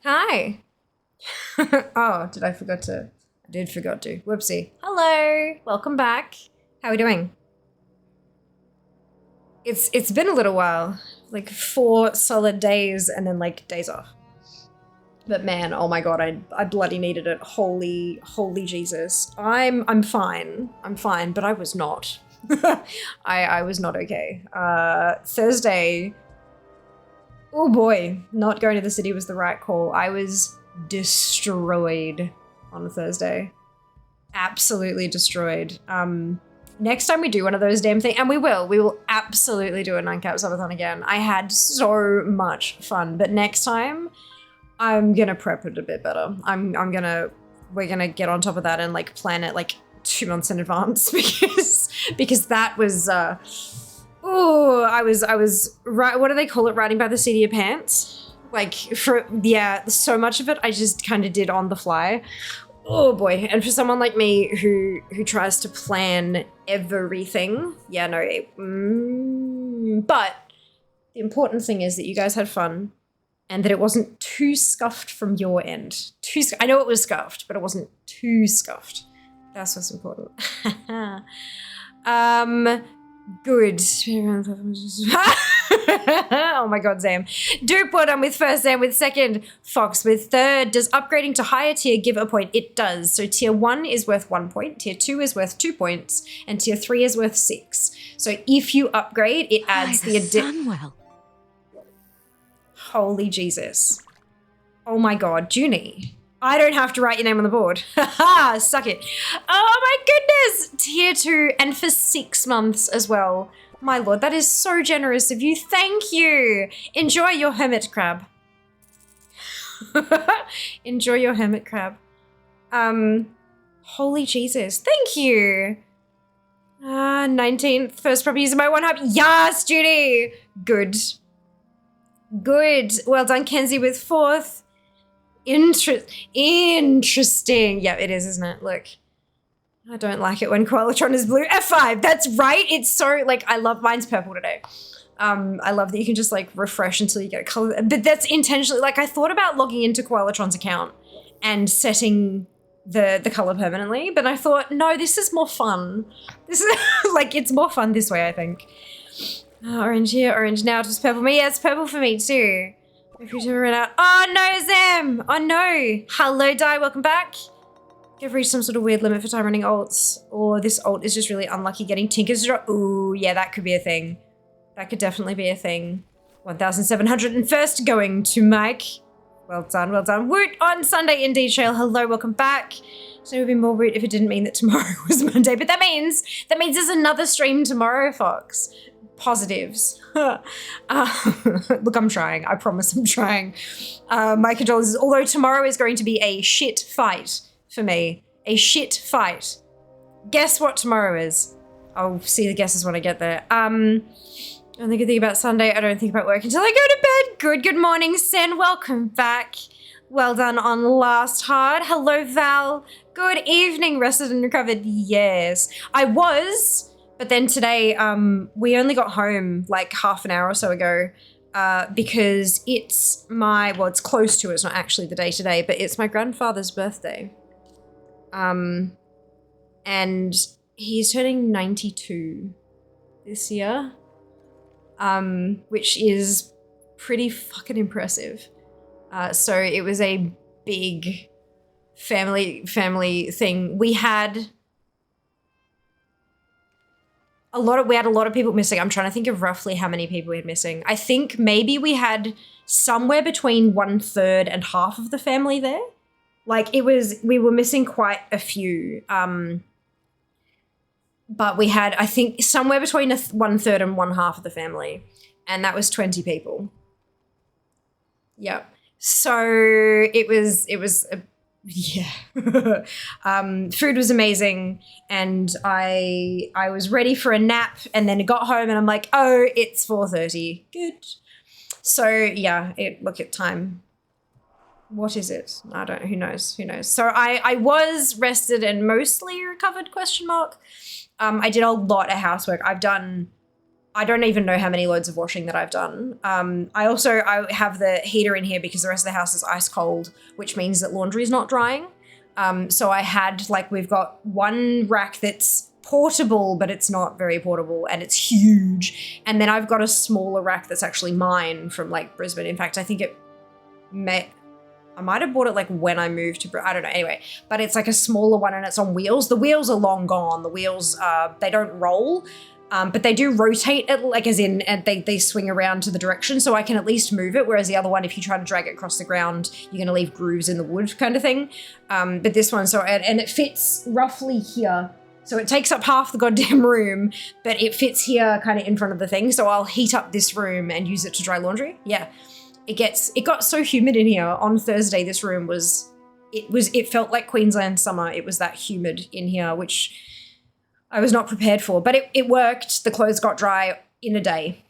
Hi. Oh, did I forgot to? I did forgot to. Whoopsie. Hello. Welcome back. How are we doing? It's been a little while. Like 4 solid days and then like days off. But man, oh my god, I bloody needed it. Holy Jesus. I'm fine. I'm fine, but I was not. I was not okay. Thursday. Oh boy, not going to the city was the right call. I was destroyed on Thursday. Absolutely destroyed. Next time we do one of those damn things, and we will absolutely do a 9-cap subathon again. I had so much fun, but next time I'm gonna prep it a bit better. We're gonna get on top of that and like plan it like 2 months in advance because that was I was right. What do they call it? Riding by the seat of your pants. Like so much of it I just kind of did on the fly. Oh boy. And for someone like me who tries to plan everything, yeah, no. But the important thing is that you guys had fun and that it wasn't too scuffed from your end. I know it was scuffed, but it wasn't too scuffed. That's what's important. Good. Oh my god, Zam. Dupe well done with first, Zam with second, Fox with third. Does upgrading to higher tier give a point? It does. So tier 1 is worth 1 point, tier 2 is worth 2 points, and tier 3 is worth 6. So if you upgrade, it adds the addition. Holy Jesus. Oh my god, Junie. I don't have to write your name on the board. Haha, suck it. Oh my goodness! Tier 2 and for 6 months as well. My lord, that is so generous of you. Thank you. Enjoy your hermit crab. Enjoy your hermit crab. Holy Jesus. Thank you. 19th. First proper user my 1-hub. Yes, Judy. Good. Good. Well done, Kenzie with 4th. Interesting. Yeah, it is, isn't it? Look, I don't like it when Koalatron is blue. F5, that's right. It's so, like, I love, mine's purple today. I love that you can just, like, refresh until you get a color. But that's intentionally, like, I thought about logging into Koalatron's account and setting the color permanently, but I thought, no, this is more fun. This is, like, it's more fun this way, I think. Orange here, orange now, just purple for me. Yeah, it's purple for me, too. If you run out. Oh no, Zam! Oh no! Hello, Di, welcome back. You've reached some sort of weird limit for time running ults, or this ult is just really unlucky getting Tinker's drop. Ooh, yeah, that could be a thing. That could definitely be a thing. 1,701st going to Mike. Well done, well done. Woot on Sunday Indeed Trail. Hello, welcome back. So it would be more woot if it didn't mean that tomorrow was Monday, but that means there's another stream tomorrow, Fox. Positives. Look, I'm trying. I promise I'm trying. My condolences. Although tomorrow is going to be a shit fight for me. A shit fight. Guess what tomorrow is? I'll see the guesses when I get there. Only good thing about Sunday, I don't think about work until I go to bed. Good morning, Sen. Welcome back. Well done on last hard. Hello, Val. Good evening, rested and recovered. Yes. I was... But then today, we only got home like half an hour or so ago because it's it's close to it. It's not actually the day today, but it's my grandfather's birthday. And he's turning 92 this year, which is pretty fucking impressive. So it was a big family thing. We had a lot of people missing. I'm trying to think of roughly how many people we had missing. I think maybe we had somewhere between 1/3 and half of the family there. Like we were missing quite a few. But we had, I think, somewhere between 1/3 and 1/2 of the family. And that was 20 people. Yeah. So it was yeah. Food was amazing, and I was ready for a nap, and then I got home and I'm like, oh, it's 4:30. Good. So yeah, look at time. What is it? I don't know. Who knows? So I was rested and mostly recovered, question mark. I did a lot of housework. I've done I don't even know how many loads of washing that I've done. I have the heater in here because the rest of the house is ice cold, which means that laundry is not drying. So I had, like, we've got one rack that's portable, but it's not very portable, and it's huge. And then I've got a smaller rack that's actually mine from, like, Brisbane. In fact, I think I might have bought it, like, when I moved to I don't know. Anyway, but it's like a smaller one, and it's on wheels. The wheels are long gone. The wheels, they don't roll. But they do rotate it, like, as in, and they swing around to the direction, so I can at least move it, whereas the other one, if you try to drag it across the ground, you're going to leave grooves in the wood kind of thing. But this one, and it fits roughly here. So it takes up half the goddamn room, but it fits here kind of in front of the thing, so I'll heat up this room and use it to dry laundry. Yeah. It got so humid in here on Thursday. This room it felt like Queensland summer. It was that humid in here, which I was not prepared for, but it worked. The clothes got dry in a day,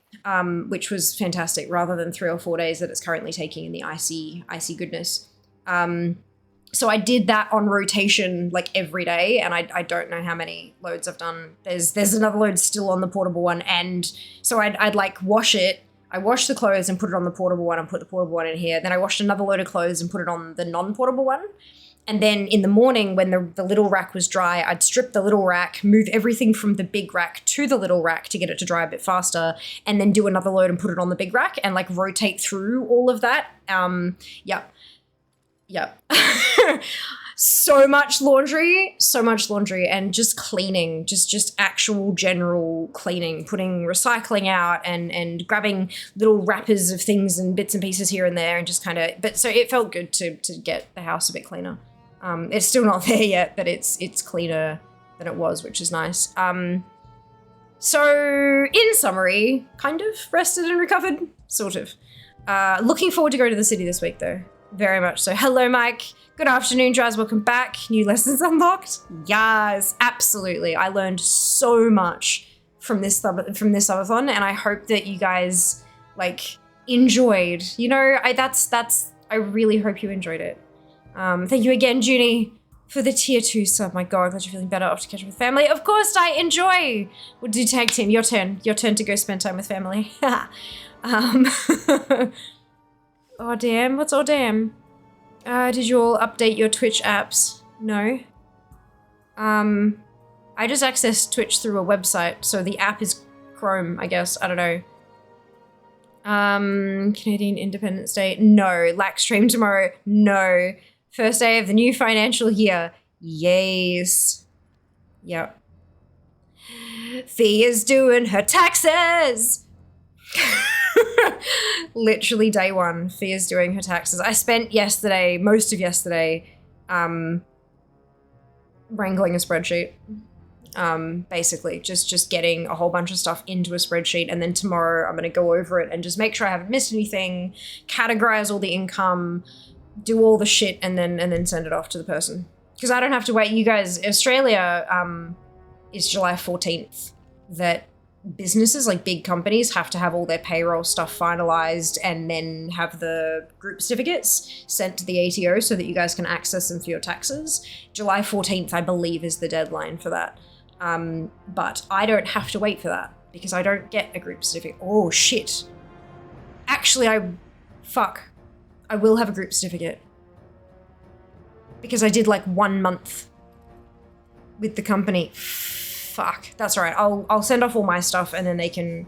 which was fantastic, rather than 3 or 4 days that it's currently taking in the icy goodness. So I did that on rotation, like, every day, and I don't know how many loads I've done. There's another load still on the portable one, and so I'd like wash it. I washed the clothes and put it on the portable one and put the portable one in here. Then I washed another load of clothes and put it on the non-portable one. And then in the morning, when the little rack was dry, I'd strip the little rack, move everything from the big rack to the little rack to get it to dry a bit faster, and then do another load and put it on the big rack and, like, rotate through all of that. Yeah. So much laundry, and just cleaning, just actual general cleaning, putting recycling out and grabbing little wrappers of things and bits and pieces here and there, and just kind of, but so it felt good to get the house a bit cleaner. It's still not there yet, but it's cleaner than it was, which is nice. So in summary, kind of rested and recovered, sort of. Looking forward to go to the city this week, though. Very much so. Hello, Mike. Good afternoon, Jazz. Welcome back. New lessons unlocked. Yes, absolutely. I learned so much from this subathon, and I hope that you guys, like, enjoyed. You know, I really hope you enjoyed it. Thank you again, Junie, for the tier 2 sub. My God, glad you're feeling better after catching up with family. Of course, I enjoy. We'll do tag team. Your turn to go spend time with family. Oh, damn. What's oh, damn? Did you all update your Twitch apps? No. I just accessed Twitch through a website, so the app is Chrome, I guess. I don't know. Canadian Independence Day? No. Lack stream tomorrow? No. First day of the new financial year? Yes. Yep. Fee is doing her taxes! Literally day one, Fia's doing her taxes. I spent most of yesterday, wrangling a spreadsheet. Basically, just getting a whole bunch of stuff into a spreadsheet, and then tomorrow I'm going to go over it and just make sure I haven't missed anything, categorize all the income, do all the shit, and then send it off to the person. Because I don't have to wait. You guys, Australia is July 14th that businesses, like big companies, have to have all their payroll stuff finalized and then have the group certificates sent to the ATO so that you guys can access them for your taxes. July 14th, I believe, is the deadline for that. But I don't have to wait for that because I don't get a group certificate. Oh, shit. Actually, I will have a group certificate because I did like 1 month with the company. Fuck, that's all right. I'll send off all my stuff and then they can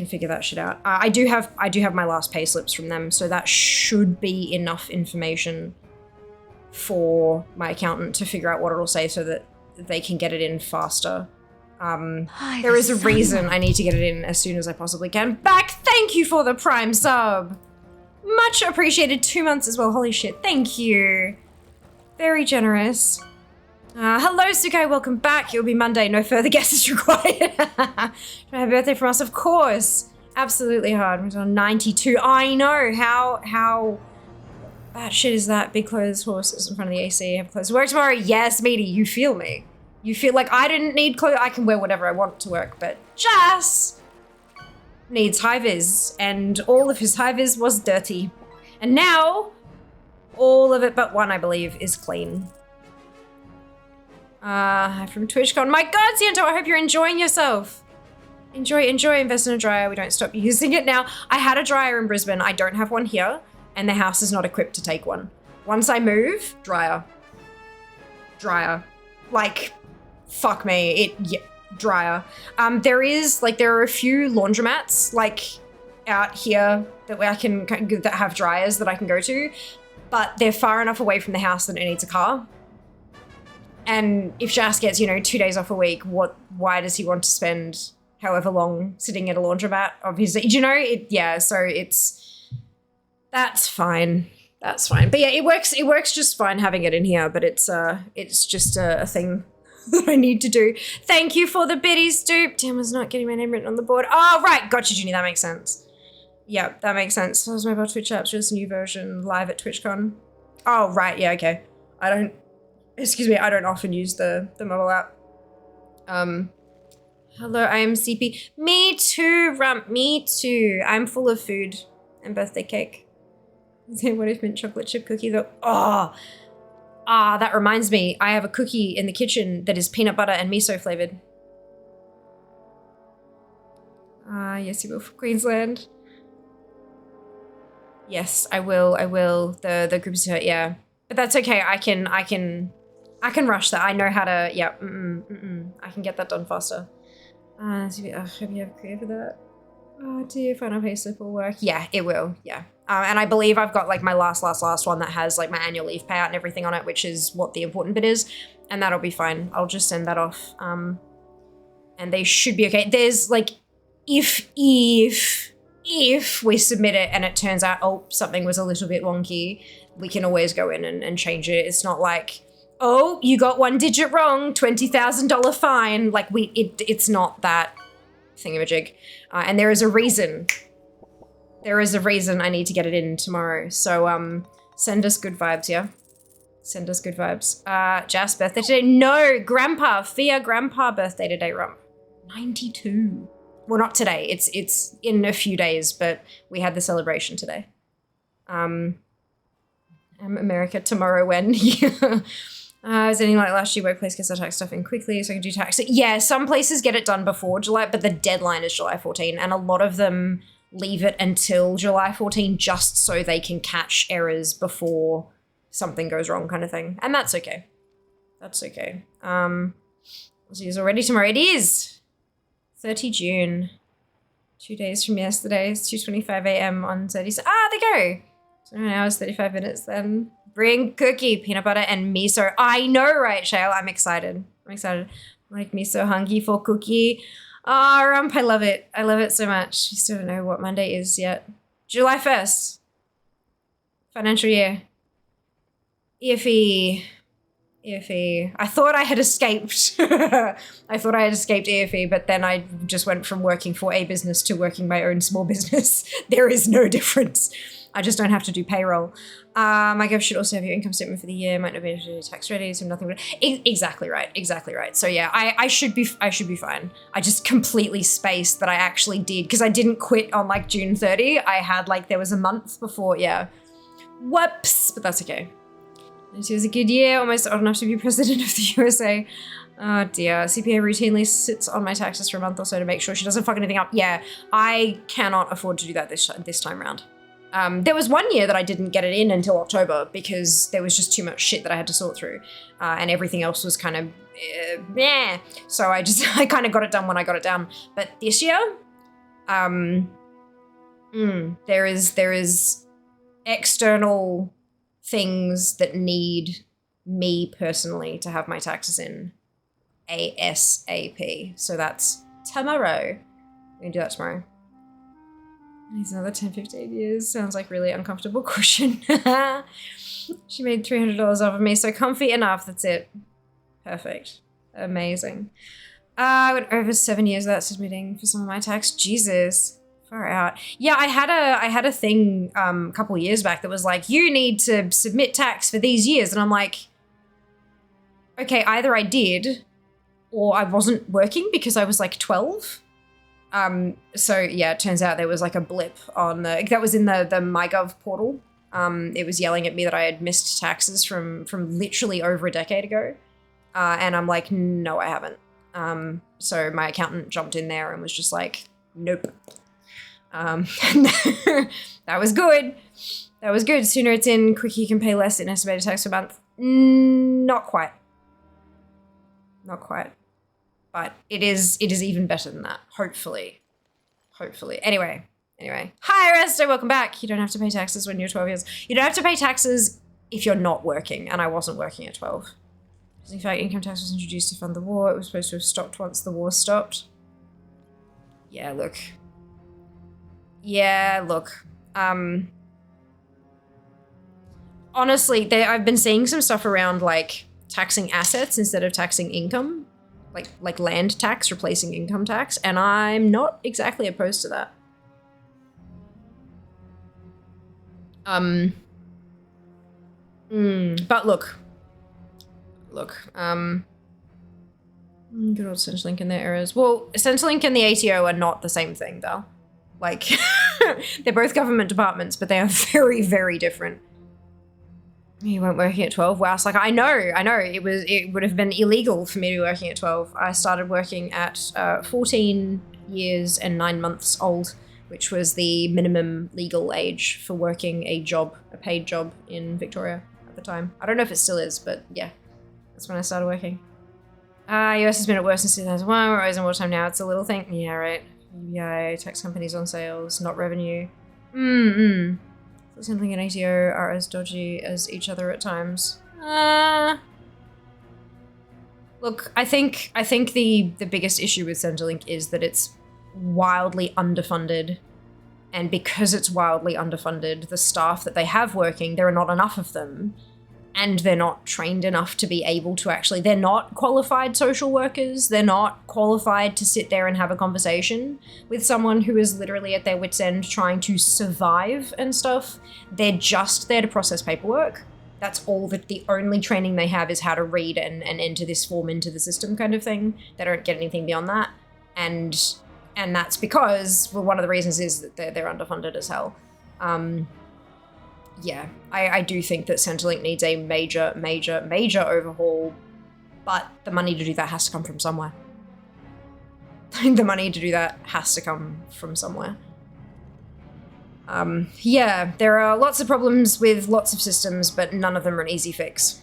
figure that shit out. I do have my last pay slips from them, so that should be enough information for my accountant to figure out what it'll say so that they can get it in faster. There is a reason I need to get it in as soon as I possibly can. Back, thank you for the Prime sub. Much appreciated. 2 months as well. Holy shit, thank you. Very generous. Hello, Sukai, welcome back. It'll be Monday, no further guesses required. Happy birthday from us, of course. Absolutely hard. We're on 92. I know, how bad shit is that? Big clothes, horses in front of the AC, have clothes to work tomorrow. Yes, Meaty, you feel me. You feel like I didn't need clothes. I can wear whatever I want to work, but Jas needs high-vis, and all of his high-vis was dirty. And now, all of it but one, I believe, is clean. From TwitchCon. My God, Siento, I hope you're enjoying yourself. Enjoy, invest in a dryer. We don't stop using it now. I had a dryer in Brisbane. I don't have one here, and the house is not equipped to take one. Once I move, dryer. Like, fuck me, dryer. There are a few laundromats, like, out here that that have dryers that I can go to, but they're far enough away from the house that it needs a car. And if Jas gets, 2 days off a week, why does he want to spend however long sitting at a laundromat? Obviously, that's fine. That's fine. But yeah, it works just fine having it in here, but it's just a thing that I need to do. Thank you for the biddies, dupe. Damn, I was not getting my name written on the board. Oh, right. Gotcha, Ginny. That makes sense. Yeah, that makes sense. So I was mobile Twitch apps, just a new version live at TwitchCon. Oh, right. Yeah, okay. I don't often use the mobile app. Hello, I am CP. Me too, Rump. Me too. I'm full of food and birthday cake. What if mint chocolate chip cookie though? That reminds me. I have a cookie in the kitchen that is peanut butter and miso flavored. Yes, you will for Queensland. Yes, I will. The group is hurt, yeah. But that's okay. I can rush that. I know how to, yeah. I can get that done faster. Hope you have a career for that. Oh dear, final pay slip will work. Yeah, it will, yeah. And I believe I've got like my last one that has like my annual leave payout and everything on it, which is what the important bit is. And that'll be fine. I'll just send that off. And they should be okay. There's like, if we submit it and it turns out, oh, something was a little bit wonky, we can always go in and change it. It's not like, oh, you got one digit wrong, $20,000 fine. Like it's not that thingamajig. And there is a reason. There is a reason I need to get it in tomorrow. So send us good vibes, yeah? Send us good vibes. Jas birthday today? No, Grandpa, Fia Grandpa birthday today, Rump. 92. Well, not today. It's in a few days, but we had the celebration today. America tomorrow when? Is anything like last year workplace gets the tax stuff in quickly so I can do tax? Yeah, some places get it done before July, but the deadline is July 14, and a lot of them leave it until July 14 just so they can catch errors before something goes wrong kind of thing. And that's okay. That's okay. It's already tomorrow. It is 30 June. 2 days from yesterday. It's 2:25 a.m. on 30. There you go. 7 hours, 35 minutes then. Bring cookie, peanut butter, and miso. I know, right, Shale? I'm excited. Like miso hungry for cookie. Oh, Rump, I love it. I love it so much. You still don't know what Monday is yet. July 1st. Financial year. Iffy. I thought I had escaped. EFE, but then I just went from working for a business to working my own small business. There is no difference. I just don't have to do payroll. My gift should also have your income statement for the year. Might not be able to do tax ready, so nothing. Exactly right. So yeah, I should be fine. I just completely spaced that I actually did, because I didn't quit on like June 30. I had there was a month before. Yeah, whoops, but that's okay. It was a good year. Almost old enough to be president of the USA. Oh dear. CPA routinely sits on my taxes for a month or so to make sure she doesn't fuck anything up. Yeah, I cannot afford to do that this time around. There was 1 year that I didn't get it in until October because there was just too much shit that I had to sort through, and everything else was kind of meh. So I kind of got it done when I got it done. But this year, there is external things that need me personally to have my taxes in ASAP. So that's tomorrow. We're gonna do that tomorrow. It's another 10, 15 years. Sounds like really uncomfortable cushion. She made $300 off of me, so comfy enough. That's it. Perfect. Amazing. I went over 7 years without submitting for some of my tax. Jesus. Far out. Yeah, I had a thing a couple of years back that was like, you need to submit tax for these years. And I'm like, okay, either I did or I wasn't working because I was like 12. So yeah, it turns out there was like a blip on that was in the MyGov portal. It was yelling at me that I had missed taxes from literally over a decade ago. And I'm like, no, I haven't. So my accountant jumped in there and was just like, nope. That was good. That was good. Sooner it's in, quicker you can pay less in estimated tax per month. Not quite. Not quite. But it is even better than that. Hopefully. Hopefully. Anyway. Hi, Arresto, welcome back. You don't have to pay taxes when you're 12 years. You don't have to pay taxes if you're not working, and I wasn't working at 12. In fact, income tax was introduced to fund the war. It was supposed to have stopped once the war stopped. Yeah, look. Honestly, I've been seeing some stuff around, like, taxing assets instead of taxing income. Like land tax replacing income tax, and I'm not exactly opposed to that. But look, good old Centrelink and their errors. Well, Centrelink and the ATO are not the same thing, though. Like, they're both government departments, but they are very, very different. You weren't working at 12? Wow, it's like, I know. It would have been illegal for me to be working at 12. I started working at 14 years and 9 months old, which was the minimum legal age for working a paid job in Victoria at the time. I don't know if it still is, but yeah, that's when I started working. US has been at worse since 2001. We're always in wartime now. It's a little thing. Yeah, right. UBI, tax companies on sales, not revenue. Something and ATO are as dodgy as each other at times. Look, I think the biggest issue with Centrelink is that it's wildly underfunded, and because it's wildly underfunded, the staff that they have working, there are not enough of them, and they're not trained enough to be able to actually, they're not qualified social workers, they're not qualified to sit there and have a conversation with someone who is literally at their wit's end trying to survive and stuff. They're just there to process paperwork. That's all the only training they have is how to read and enter this form into the system kind of thing. They don't get anything beyond that. And that's because, well, one of the reasons is that they're underfunded as hell. Yeah, I do think that Centrelink needs a major, major, major overhaul, but the money to do that has to come from somewhere. The money to do that has to come from somewhere. Yeah, there are lots of problems with lots of systems, but none of them are an easy fix.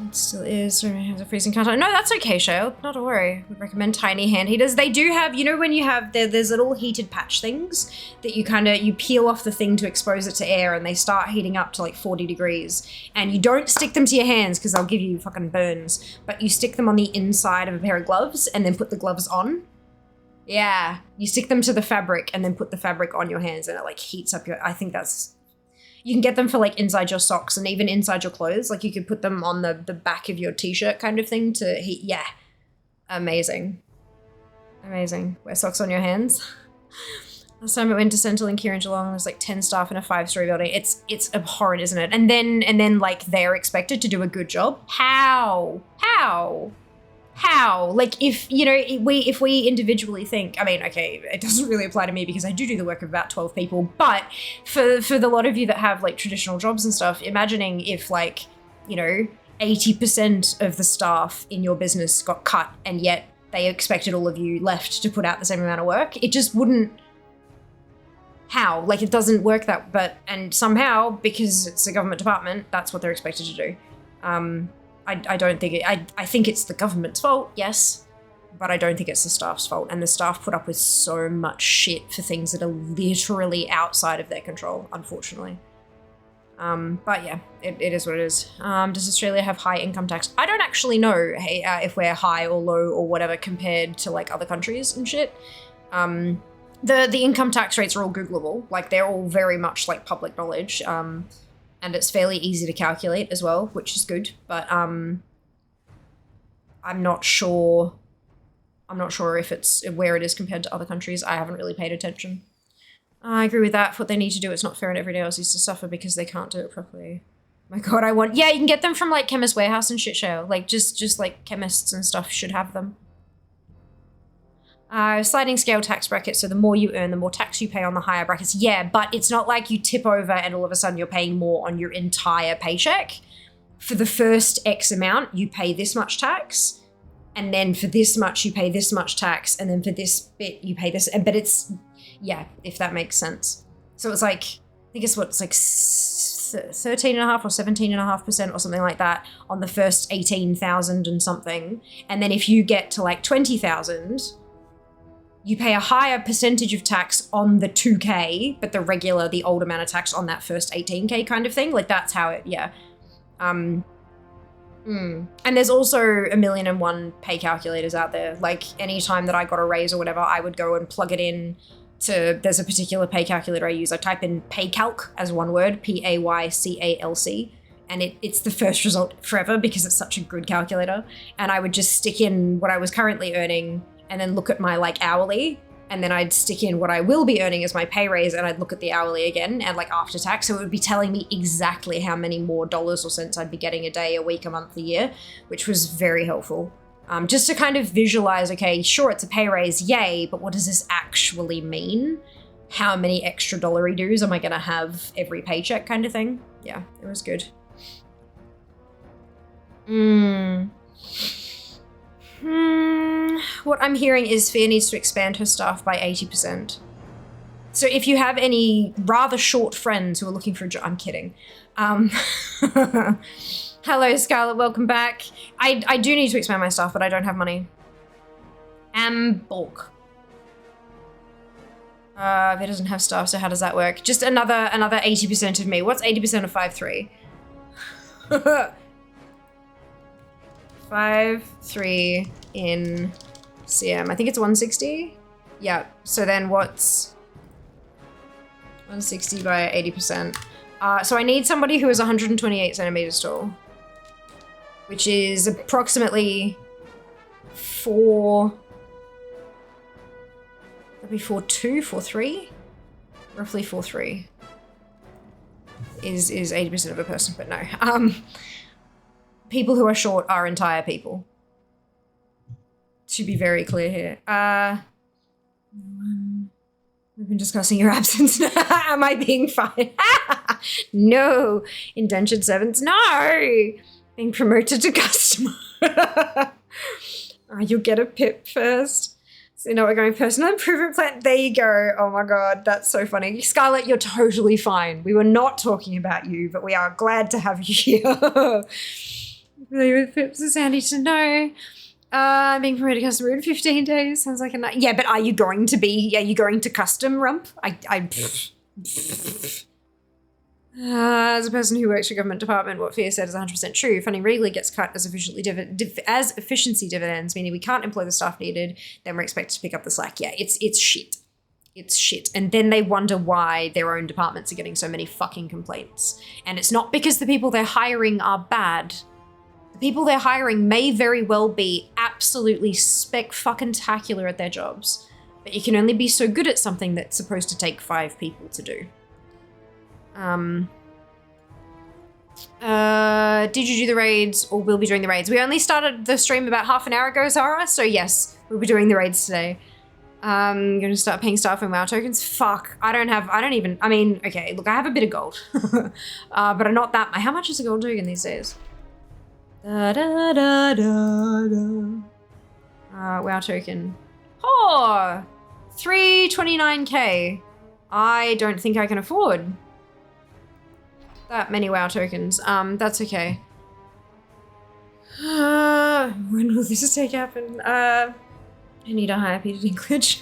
It still is. Has a freezing counter. No, that's okay, Shale. Not to worry. I would recommend tiny hand heaters. They do have, you know, when you have there's little heated patch things that you peel off the thing to expose it to air, and they start heating up to like 40 degrees. And you don't stick them to your hands because they'll give you fucking burns. But you stick them on the inside of a pair of gloves and then put the gloves on. Yeah, you stick them to the fabric and then put the fabric on your hands, and it like heats up your. I think that's. You can get them for like inside your socks and even inside your clothes. Like you could put them on the back of your t-shirt kind of thing to heat. Yeah. Amazing. Amazing. Wear socks on your hands. Last time I went to Centrelink here in Geelong, there's like 10 staff in a 5-story building. It's abhorrent, isn't it? And then like they're expected to do a good job. How? Like if, you know, if we individually think, I mean, okay, it doesn't really apply to me because I do the work of about 12 people, but for the lot of you that have like traditional jobs and stuff, imagining if like, you know, 80% of the staff in your business got cut and yet they expected all of you left to put out the same amount of work, it just wouldn't. How? Like it doesn't work that, and somehow, because it's a government department, that's what they're expected to do. I don't think I think it's the government's fault, yes, but I don't think it's the staff's fault. And the staff put up with so much shit for things that are literally outside of their control, unfortunately. But yeah, it is what it is. Does Australia have high income tax? I don't actually know if we're high or low or whatever compared to like other countries and shit. The income tax rates are all Googleable. Like they're all very much like public knowledge. And it's fairly easy to calculate as well, which is good. But I'm not sure if it's where it is compared to other countries. I haven't really paid attention. I agree with that. For what they need to do, it's not fair and everyday Aussies to suffer because they can't do it properly. My God, yeah, you can get them from like Chemist Warehouse and shit show. Like just like chemists and stuff should have them. Sliding scale tax bracket, so the more you earn, the more tax you pay on the higher brackets. Yeah, but it's not like you tip over and all of a sudden you're paying more on your entire paycheck. for the first X amount, you pay this much tax. And then for this much, you pay this much tax. And then for this bit, you pay this. But it's, yeah, if that makes sense. So it's like, I think it's what, it's like 13.5% or 17.5% or something like that on the first 18,000 and something. And then if you get to like 20,000, you pay a higher percentage of tax on the 2K, but the old amount of tax on that first 18K kind of thing. Like that's how it, yeah. And there's also 1,000,001 pay calculators out there. Like anytime that I got a raise or whatever, I would go and plug it in to, there's a particular pay calculator I use. I type in paycalc as one word, PAYCALC, and it's the first result forever because it's such a good calculator. And I would just stick in what I was currently earning and then look at my like hourly, and then I'd stick in what I will be earning as my pay raise, and I'd look at the hourly again and like after tax. So it would be telling me exactly how many more dollars or cents I'd be getting a day, a week, a month, a year, which was very helpful. Just to kind of visualize, okay, sure, it's a pay raise, yay, but what does this actually mean? How many extra dollary dues am I gonna have every paycheck kind of thing? Yeah, it was good. What I'm hearing is Fia needs to expand her staff by 80%. So if you have any rather short friends who are looking for a job, I'm kidding. Hello, Scarlett, welcome back. I do need to expand my staff, but I don't have money. Bulk. It doesn't have staff, so how does that work? Just another 80% of me. What's 80% of 5.3? 5.3 in CM. I think it's 160. Yeah. So then what's 160 by 80%? So I need somebody who is 128 centimeters tall, which is approximately 4. That'd be 4'2", 4'3", roughly 4'3". Is 80% of a person, but no. People who are short are entire people. To be very clear here. We've been discussing your absence. Am I being fine? No. Indentured servants, no. Being promoted to customer. You'll get a pip first. So you know we're going personal improvement plan. There you go. Oh my God, that's so funny. Scarlett, you're totally fine. We were not talking about you, but we are glad to have you here. Really with pips is handy to know. I'm being promoted to customer in 15 days. Sounds like a night. Yeah, but are you going to custom, Rump? As a person who works for a government department, what Fia said is 100% true. Funding regularly gets cut as efficiency dividends, meaning we can't employ the staff needed, then we're expected to pick up the slack. Yeah, it's shit. It's shit. And then they wonder why their own departments are getting so many fucking complaints. And it's not because the people they're hiring are bad. The people they're hiring may very well be absolutely spec-fucking-tacular at their jobs, but you can only be so good at something that's supposed to take 5 people to do. Did you do the raids or will be doing the raids? We only started the stream about half an hour ago, Zara, so yes, we'll be doing the raids today. I'm gonna start paying staff in WoW tokens. Fuck, I mean, okay, look, I have a bit of gold, but I'm not that, how much is a gold token these days? WoW token. Oh, 329k. I don't think I can afford that many WoW tokens. That's okay. When will this take happen? I need a higher Peter Dinklage.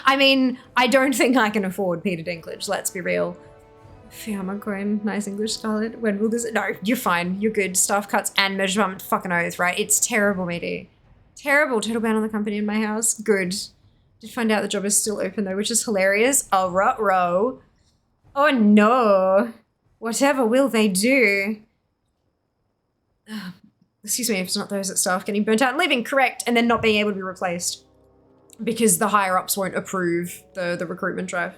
I mean, I don't think I can afford Peter Dinklage, let's be real. Fiamma coin, nice English Scarlet. When will this? No, you're fine. You're good. Staff cuts and measure department fucking oath, right? It's terrible, matey. Terrible. Total ban on the company in my house. Good. Did find out the job is still open though, which is hilarious. Oh, ruh-roh. Oh no. Whatever will they do? Excuse me if it's not those at staff getting burnt out and leaving, correct, and then not being able to be replaced because the higher-ups won't approve the recruitment drive.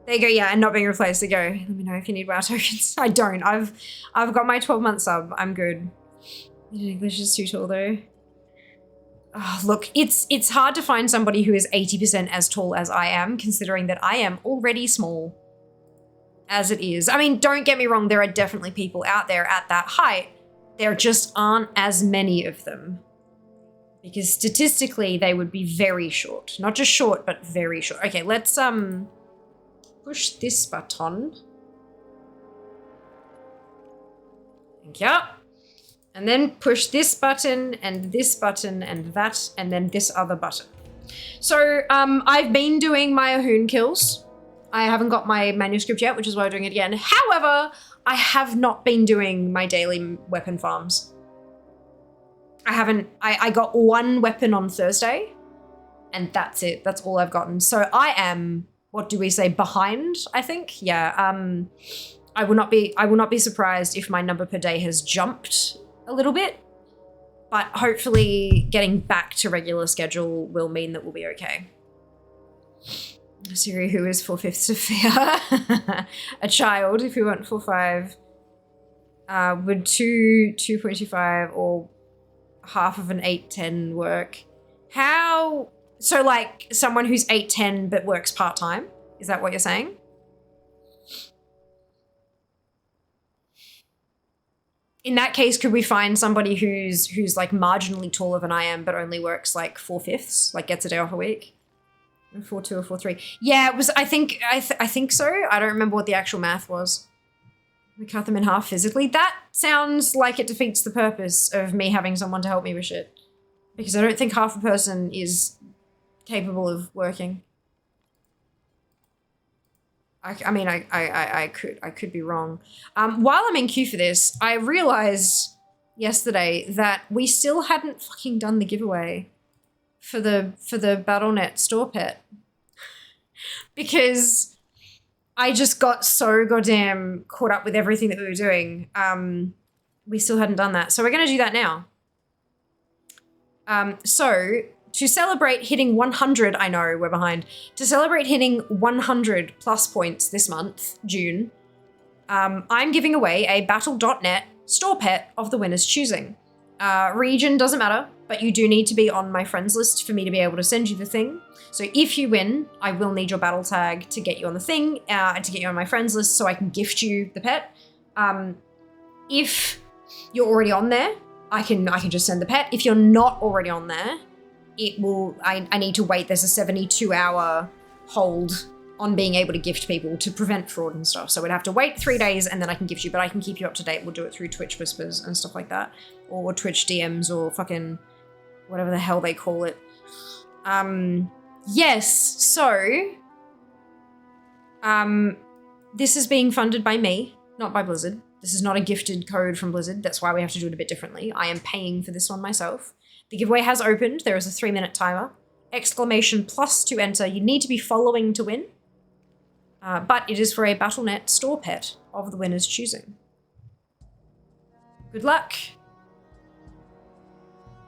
There you go, yeah, and not being replaced. There you go. Let me know if you need WoW tokens. I don't. I've got my 12-month sub. I'm good. English is too tall though. Oh, look, it's hard to find somebody who is 80% as tall as I am, considering that I am already small as it is. I mean, don't get me wrong, there are definitely people out there at that height, There just aren't as many of them. Because statistically, they would be very short. Not just short, but very short. Okay, let's push this button. Thank you. And then push this button and that, and then this other button. So I've been doing my Ahoon kills. I haven't got my manuscript yet, which is why I'm doing it again. However, I have not been doing my daily weapon farms. I got one weapon on Thursday, and that's it. That's all I've gotten. So I am, what do we say, behind, I think? Yeah, I will not be surprised if my number per day has jumped a little bit, but hopefully getting back to regular schedule will mean that we'll be okay. Siri, who is 4/5 Sophia? A child, if we went 4/5, would 2.25 or half of an 8/10 work? How? So like someone who's 8/10 but works part-time? Is that what you're saying? In that case, could we find somebody who's like marginally taller than I am, but only works like 4/5, like gets a day off a week? 4/2 or 4/3. Yeah, it was. I think so. I don't remember what the actual math was. We cut them in half physically. That sounds like it defeats the purpose of me having someone to help me with shit, because I don't think half a person is capable of working. I mean, I could be wrong. While I'm in queue for this, I realized yesterday that we still hadn't fucking done the giveaway for the BattleNet store pet, because I just got so goddamn caught up with everything that we were doing. We still hadn't done that, so we're gonna do that now. So to celebrate hitting 100, I know we're behind. To celebrate hitting 100 plus points this month, June, I'm giving away a Battle.net store pet of the winner's choosing. Region doesn't matter, but you do need to be on my friends list for me to be able to send you the thing. So if you win, I will need your battle tag to get you on the thing, and to get you on my friends list so I can gift you the pet. If you're already on there, I can just send the pet. If you're not already on there, it will, I need to wait. There's a 72-hour hold on being able to gift people to prevent fraud and stuff. So we'd have to wait 3 days and then I can gift you, but I can keep you up to date. We'll do it through Twitch Whispers and stuff like that, or Twitch DMs, or fucking whatever the hell they call it. Yes, so this is being funded by me, not by Blizzard. This is not a gifted code from Blizzard. That's why we have to do it a bit differently. I am paying for this one myself. The giveaway has opened. There is a 3-minute timer. Exclamation plus to enter. You need to be following to win. But it is for a Battle.net store pet of the winner's choosing. Good luck.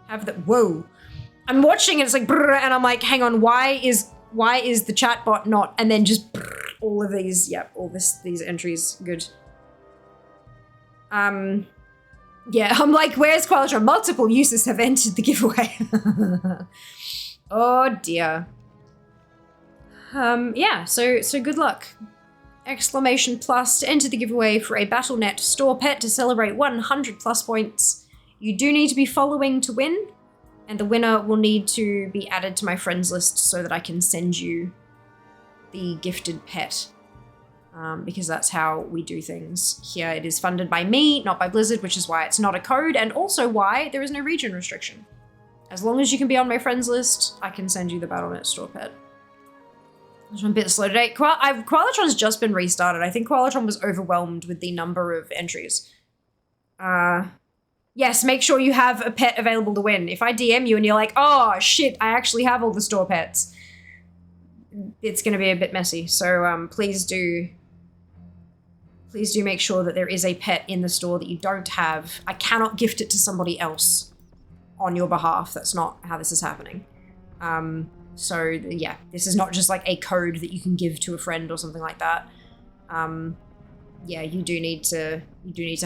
Have the, whoa. I'm watching and it's like, brrr, and I'm like, hang on, why is the chatbot not, and then just brrr, all of these, yeah, these entries, good. Yeah, I'm like, where's Qualitron? Multiple users have entered the giveaway. Oh dear. Yeah, so good luck. Exclamation plus to enter the giveaway for a Battle.net store pet to celebrate 100 plus points. You do need to be following to win, and the winner will need to be added to my friends list so that I can send you the gifted pet. Because that's how we do things here. It is funded by me, not by Blizzard, which is why it's not a code, and also why there is no region restriction. As long as you can be on my friends list, I can send you the Battle.net store pet. I'm a bit slow today. Qualitron's just been restarted. I think Qualitron was overwhelmed with the number of entries. Yes, make sure you have a pet available to win. If I DM you and you're like, oh shit, I actually have all the store pets, it's gonna be a bit messy. So please do make sure that there is a pet in the store that you don't have. I cannot gift it to somebody else on your behalf. That's not how this is happening. So yeah, this is not just like a code that you can give to a friend or something like that. Yeah, you do need to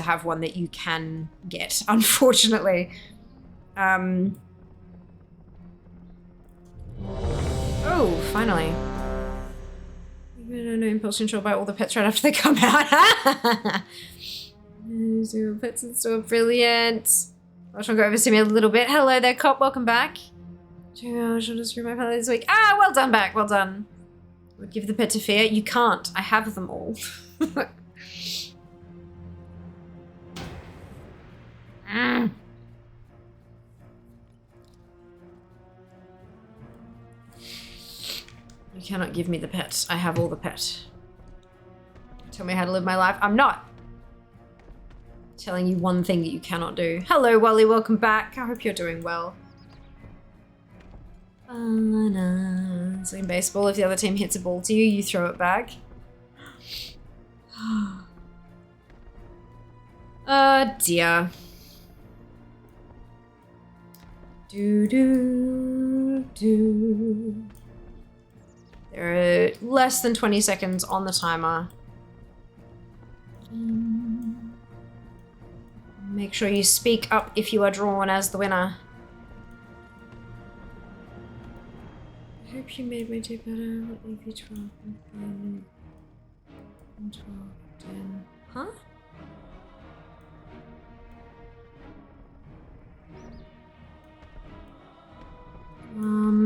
have one that you can get, unfortunately. Oh, finally. No impulse control by all the pets right after they come out. Zero pets in store. Brilliant. I'll try to go over to me a little bit. Hello there, cop. Welcome back. I should just screw my palette this week. Ah, well done, back. Well done. I would give the pet to Fear. You can't. I have them all. You cannot give me the pet. I have all the pet. Tell me how to live my life. I'm not telling you one thing that you cannot do. Hello, Wally. Welcome back. I hope you're doing well. It's like in baseball. If the other team hits a ball to you, you throw it back. Oh, dear. Do. There are less than 20 seconds on the timer. Make sure you speak up if you are drawn as the winner. I hope you made my day better. What if you 12? 12, 10. Huh?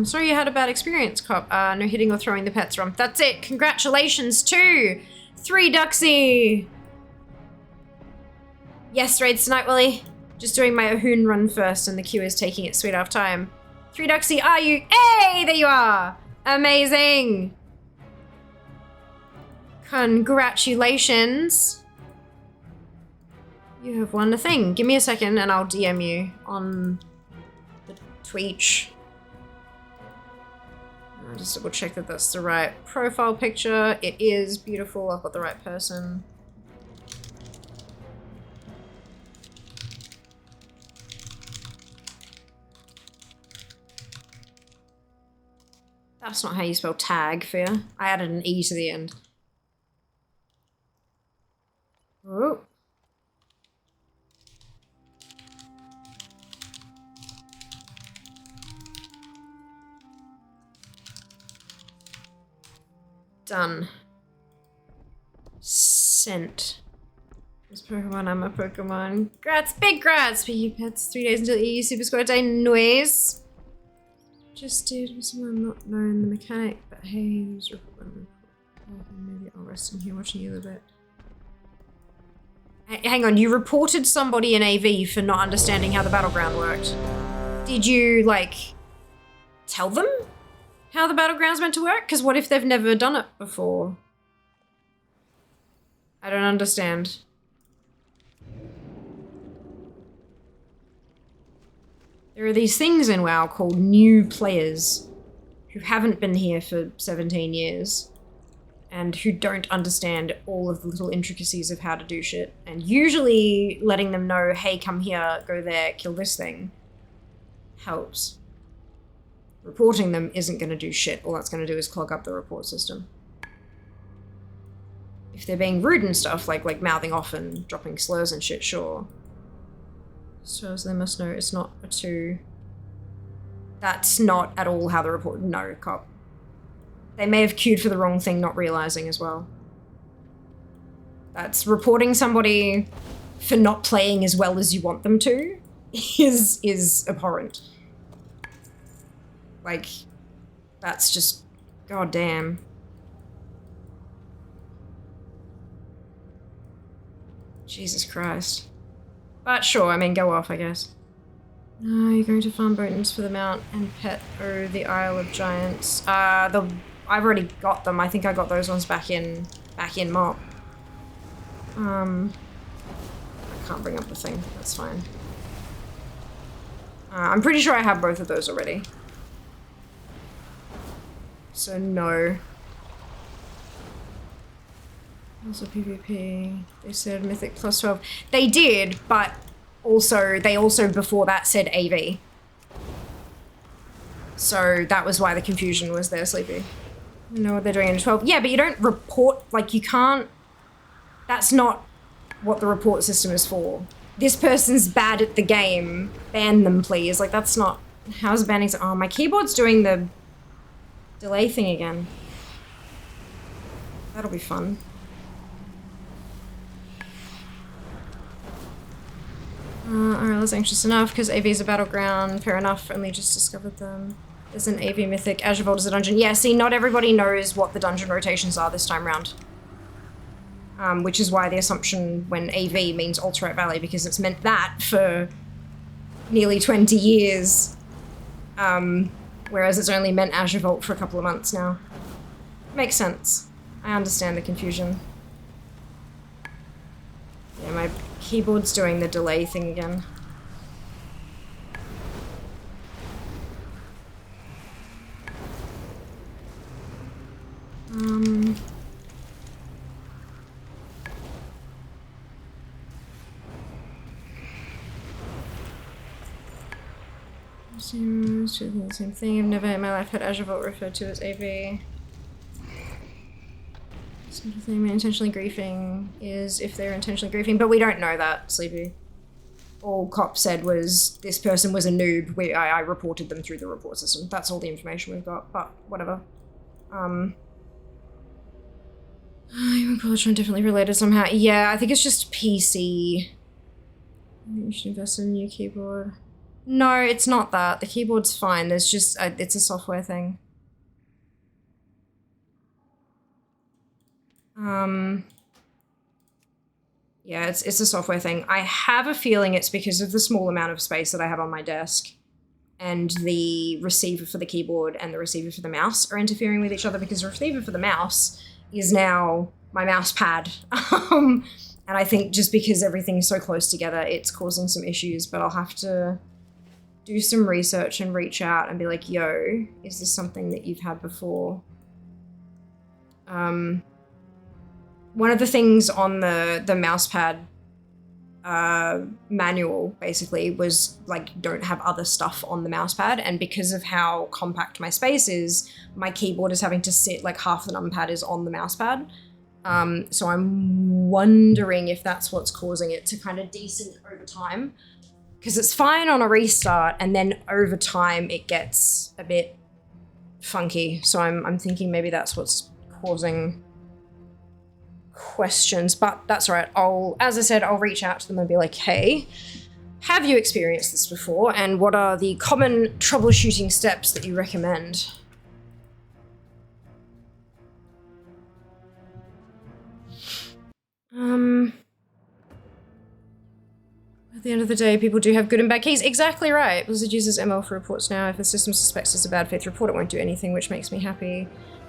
Sorry you had a bad experience, cop. No hitting or throwing the pets from. That's it. Congratulations to 3 Duxie. Yes, raids tonight, Willie. Just doing my Ahoon run first, and the queue is taking its sweet half time. 3 Duxie, are you? Hey, there you are. Amazing. Congratulations. You have won a thing. Give me a second and I'll DM you on the Twitch. I'll just double check that that's the right profile picture. It is beautiful. I've got the right person. That's not how you spell tag, Fear. I added an E to the end. Oh. Done. Sent. This Pokemon, I'm a Pokemon. Grats, big grats! Speaking of pets, 3 days until EU Super Squad Day. Noise. Just did someone not knowing the mechanic, but hey, there's maybe I'll rest in here watching you a little bit. Hang on, you reported somebody in AV for not understanding how the battleground worked. Did you, like, tell them how the battleground's meant to work? Because what if they've never done it before? I don't understand. There are these things in WoW called new players who haven't been here for 17 years and who don't understand all of the little intricacies of how to do shit. And usually letting them know, hey, come here, go there, kill this thing, helps. Reporting them isn't going to do shit. All that's going to do is clog up the report system. If they're being rude and stuff, like mouthing off and dropping slurs and shit, sure. So as they must know, it's not a 2. That's not at all how the report... No, cop. They may have queued for the wrong thing, not realizing as well. That's reporting somebody for not playing as well as you want them to is abhorrent. Like, that's just... goddamn. Jesus Christ. But sure, I mean, go off, I guess. No, you're going to farm Botans for the Mount and Pet or the Isle of Giants. I've already got them. I think I got those ones back in MOP. I can't bring up the thing. That's fine. I'm pretty sure I have both of those already. So no. Also PvP. They said Mythic plus 12. They did, but they also before that said AV. So that was why the confusion was there, Sleepy. I know what they're doing in 12. Yeah, but you don't report, like you can't, that's not what the report system is for. This person's bad at the game, ban them please. Like that's not, how's banning, oh my keyboard's doing the delay thing again. That'll be fun. Alright, that's anxious enough, because AV is a battleground. Fair enough, only just discovered them. There's an AV mythic. Azure Vault is a dungeon. Yeah, see, not everybody knows what the dungeon rotations are this time round. Which is why the assumption when AV means Alterite Valley, because it's meant that for nearly 20 years. Whereas it's only meant Azure Vault for a couple of months now. Makes sense. I understand the confusion. Yeah, my keyboard's doing the delay thing again. Same thing. I've never in my life had Azure Vault referred to as AV. Sort of thing. Intentionally griefing is if they're intentionally griefing, but we don't know that, Sleepy. All Cop said was this person was a noob. I reported them through the report system. That's all the information we've got, but whatever. Human College definitely related somehow. Yeah, I think it's just PC. You should invest in a new keyboard. No, it's not that. The keyboard's fine. There's just, it's a software thing. Yeah, it's a software thing. I have a feeling it's because of the small amount of space that I have on my desk and the receiver for the keyboard and the receiver for the mouse are interfering with each other, because the receiver for the mouse is now my mouse pad. And I think just because everything's so close together, it's causing some issues, but I'll have to do some research and reach out and be like, yo, is this something that you've had before? One of the things on the mousepad manual basically was like, don't have other stuff on the mousepad, and because of how compact my space is, my keyboard is having to sit like half the numpad is on the mousepad. So I'm wondering if that's what's causing it to kind of desync over time. Because it's fine on a restart, and then over time it gets a bit funky. So I'm thinking maybe that's what's causing questions, but that's all right. As I said, I'll reach out to them and be like, hey, have you experienced this before? And what are the common troubleshooting steps that you recommend? At the end of the day, people do have good and bad keys. Exactly right. Blizzard uses ML for reports now. If the system suspects it's a bad faith report, it won't do anything, which makes me happy.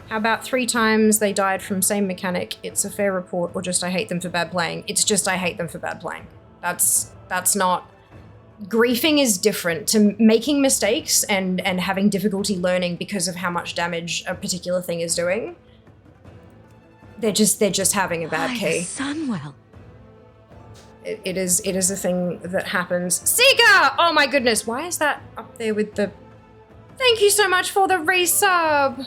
How about 3 times they died from same mechanic? It's a fair report, or just I hate them for bad playing? It's just I hate them for bad playing. That's not... Griefing is different to making mistakes and having difficulty learning because of how much damage a particular thing is doing. They're just having a bad key. Sunwell. It is a thing that happens. Sega! Oh my goodness, why is that up there with the... Thank you so much for the resub!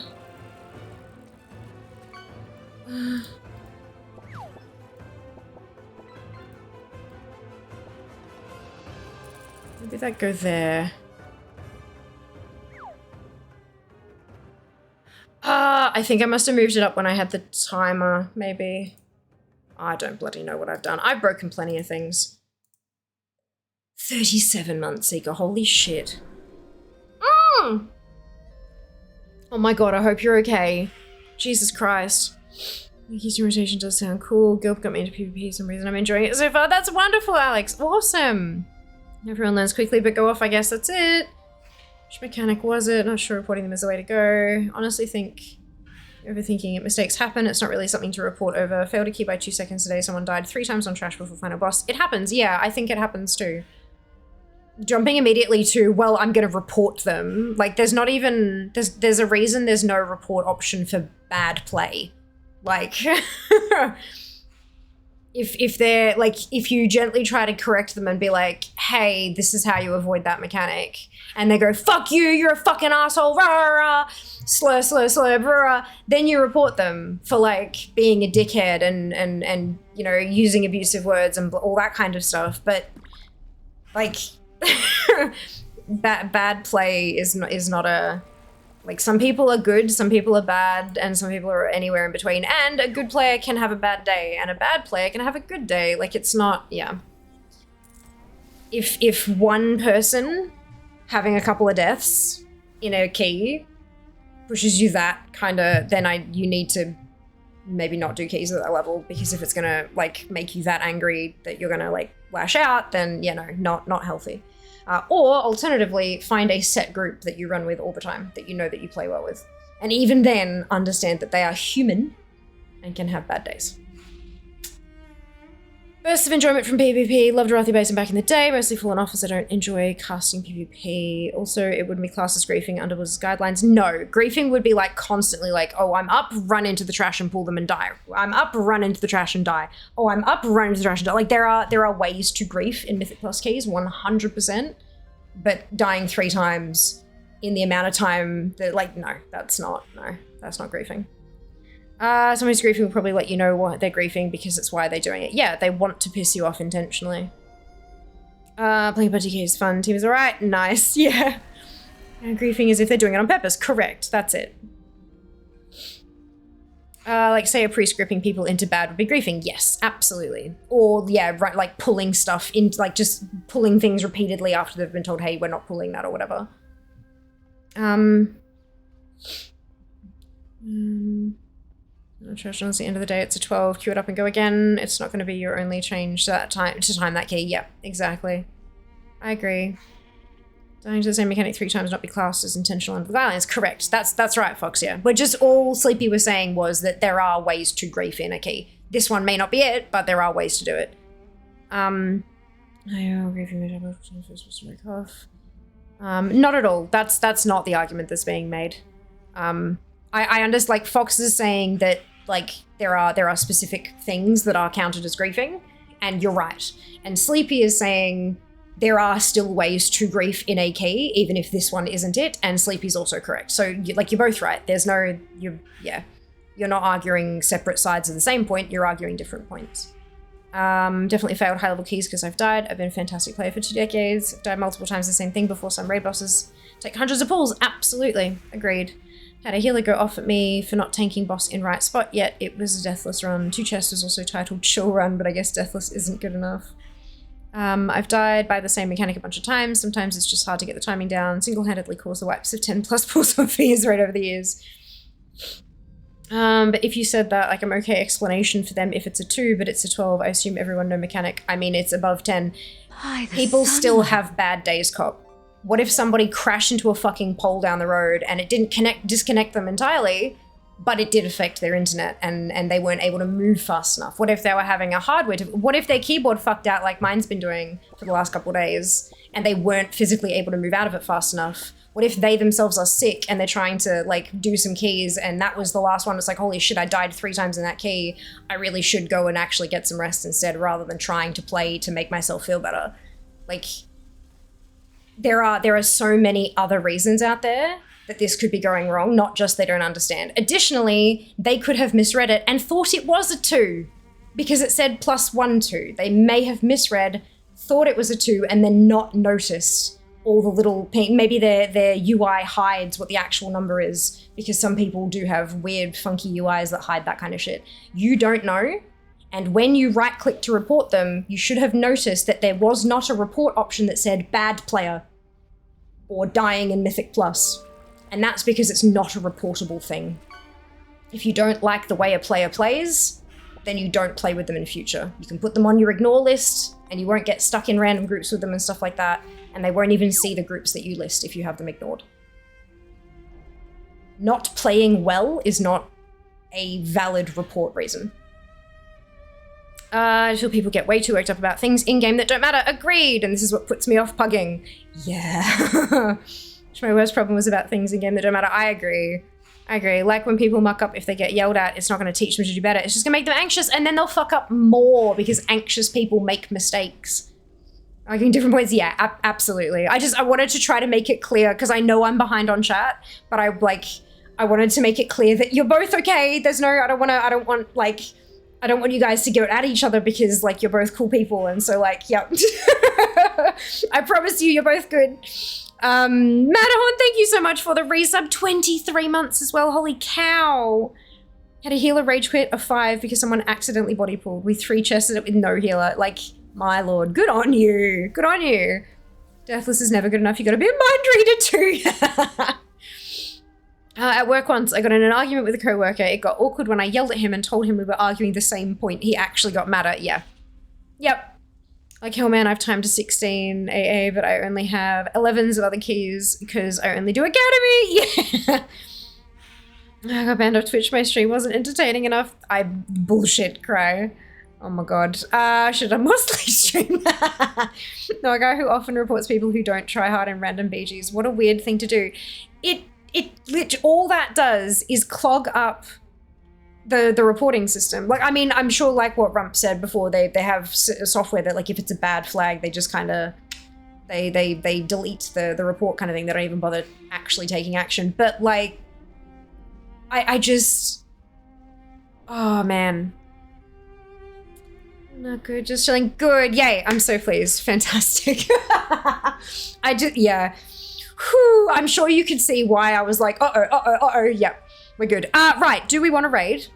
Maybe that go there. I think I must have moved it up when I had the timer, maybe. I don't bloody know what I've done. I've broken plenty of things. 37 months, Seeker. Holy shit. Oh my god, I hope you're okay. Jesus Christ. Keystone rotation does sound cool. Gilp got me into PvP for some reason. I'm enjoying it so far. That's wonderful, Alex. Awesome. Everyone learns quickly, but go off. I guess that's it. Which mechanic was it? Not sure reporting them is the way to go. Honestly think overthinking it. Mistakes happen. It's not really something to report over. Failed to key by 2 seconds today. Someone died 3 times on trash before final boss. It happens. Yeah, I think it happens too. Jumping immediately to, well, I'm going to report them. Like, there's not even... There's a reason there's no report option for bad play. Like, if they're, like, if you gently try to correct them and be like, hey, this is how you avoid that mechanic, and they go, fuck you, you're a fucking asshole, rah, rah, rah, slur, slur, slur, rah, rah, then you report them for, like, being a dickhead and you know, using abusive words and all that kind of stuff. But, like, bad play is not a... Like, some people are good, some people are bad, and some people are anywhere in between. And a good player can have a bad day, and a bad player can have a good day. Like, it's not, yeah. if one person having a couple of deaths in a key pushes you that kind of, then you need to maybe not do keys at that level, because if it's gonna like make you that angry that you're gonna like lash out, then not healthy. Or alternatively, find a set group that you run with all the time that you know that you play well with, and even then understand that they are human and can have bad days. Bursts of enjoyment from PvP. Loved Arathi Basin back in the day. Mostly fallen off as I don't enjoy casting PvP. Also, it wouldn't be classed as griefing under Wizards guidelines. No, griefing would be like constantly like, oh, I'm up, run into the trash and pull them and die. I'm up, run into the trash and die. Oh, I'm up, run into the trash and die. Like there are ways to grief in Mythic Plus keys, 100%. But dying 3 times in the amount of time that that's not griefing. Someone who's griefing will probably let you know what they're griefing because it's why they're doing it. Yeah, they want to piss you off intentionally. Playing PTK is fun. Team is alright. Nice. Yeah. And griefing is if they're doing it on purpose. Correct. That's it. Like say a priest gripping people into bad would be griefing. Yes, absolutely. Or yeah, right, like pulling stuff in, like just pulling things repeatedly after they've been told, hey, we're not pulling that or whatever. Trash at the end of the day, it's a 12. Queue it up and go again. It's not going to be your only change to time that key. Yep, exactly. I agree. Dying to the same mechanic 3 times not be classed as intentional under the guidelines. Correct. That's right, Fox. Yeah. We're just all Sleepy was saying was that there are ways to grief in a key. This one may not be it, but there are ways to do it. Not at all. That's not the argument that's being made. I understand, like, Fox is saying that, like, there are specific things that are counted as griefing, and you're right. And Sleepy is saying there are still ways to grief in a key, even if this one isn't it, and Sleepy's also correct. So, you're both right. There's no, you're not arguing separate sides of the same point, you're arguing different points. Definitely failed high-level keys because I've died. I've been a fantastic player for 2 decades. I've died multiple times the same thing before some raid bosses take hundreds of pulls. Absolutely. Agreed. Had a healer go off at me for not tanking boss in right spot, yet it was a deathless run. 2 chests was also titled chill run, but I guess deathless isn't good enough. I've died by the same mechanic a bunch of times. Sometimes it's just hard to get the timing down. Single-handedly caused the wipes of 10 plus pulls on fees right over the years. But if you said that, like, I'm okay explanation for them if it's a 2, but it's a 12, I assume everyone no mechanic. I mean, it's above 10. People still have bad days, cop. What if somebody crashed into a fucking pole down the road and it didn't disconnect them entirely, but it did affect their internet and they weren't able to move fast enough? What if they were having a hardware, what if their keyboard fucked out like mine's been doing for the last couple of days and they weren't physically able to move out of it fast enough? What if they themselves are sick and they're trying to like do some keys and that was the last one? It's like, holy shit, I died 3 times in that key. I really should go and actually get some rest instead rather than trying to play to make myself feel better. Like, there are so many other reasons out there that this could be going wrong, not just they don't understand. Additionally, they could have misread it and thought it was a 2 because it said +1 2. They may have misread, thought it was a 2, and then not noticed all the little, maybe their UI hides what the actual number is, because some people do have weird, funky UIs that hide that kind of shit. You don't know. And when you right-click to report them, you should have noticed that there was not a report option that said bad player or dying in Mythic Plus. And that's because it's not a reportable thing. If you don't like the way a player plays, then you don't play with them in future. You can put them on your ignore list and you won't get stuck in random groups with them and stuff like that, and they won't even see the groups that you list if you have them ignored. Not playing well is not a valid report reason. I feel people get way too worked up about things in-game that don't matter. Agreed, and this is what puts me off pugging. Yeah. My worst problem was about things in-game that don't matter. I agree. Like when people muck up, if they get yelled at, it's not going to teach them to do better. It's just going to make them anxious, and then they'll fuck up more because anxious people make mistakes. Arguing different points, yeah, absolutely. I wanted to try to make it clear, because I know I'm behind on chat, but I wanted to make it clear that you're both okay. There's no, I don't want you guys to go at each other because, like, you're both cool people, and so, like, yep. I promise you're both good. Matterhorn, thank you so much for the resub. 23 months as well, holy cow. Had a healer rage quit of 5 because someone accidentally body pulled with 3 chests with no healer. Like, My lord, good on you. Good on you. Deathless is never good enough. You gotta be a mind reader too. At work once, I got in an argument with a coworker. It got awkward when I yelled at him and told him we were arguing the same point. He actually got mad at. Yeah. Yep. Like, hell man, I have time to 16 AA, but I only have 11s of other keys because I only do Academy. Yeah. I got banned off Twitch. My stream wasn't entertaining enough. I bullshit cry. Oh my god. Should have done more stream. No, a guy who often reports people who don't try hard in random BGs. What a weird thing to do. All that does is clog up the reporting system. Like, I mean, I'm sure, like what Rump said before, they have software that, like, if it's a bad flag, they just kind of they delete the report kind of thing. They don't even bother actually taking action. But like, I just, oh man, not good. Just feeling good. Yay! I'm so pleased. Fantastic. Yeah. Whew, I'm sure you could see why I was like, uh-oh, yeah, we're good. Right, do we want to raid?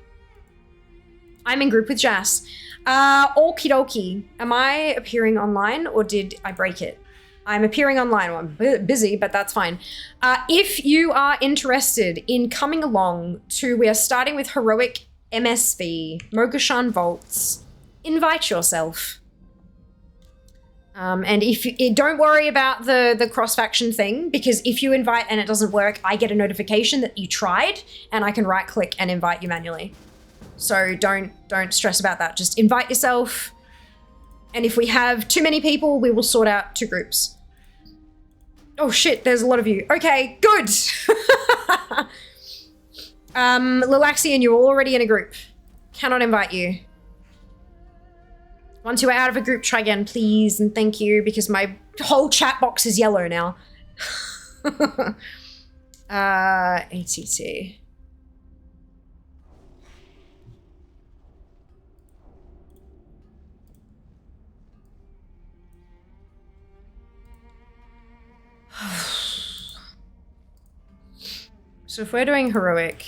I'm in group with Jas. Okie dokie. Am I appearing online or did I break it? I'm appearing online. Well, I'm busy, but that's fine. If you are interested in coming along we are starting with Heroic MSV, Mogashan Vaults, invite yourself. And don't worry about the cross-faction thing, because if you invite and it doesn't work, I get a notification that you tried and I can right-click and invite you manually. So don't stress about that. Just invite yourself. And if we have too many people, we will sort out 2 groups. Oh shit, there's a lot of you. Okay, good. Lilaxian, you're already in a group. Cannot invite you. Once you are out of a group, try again, please, and thank you, because my whole chat box is yellow now. ATT. So if we're doing heroic,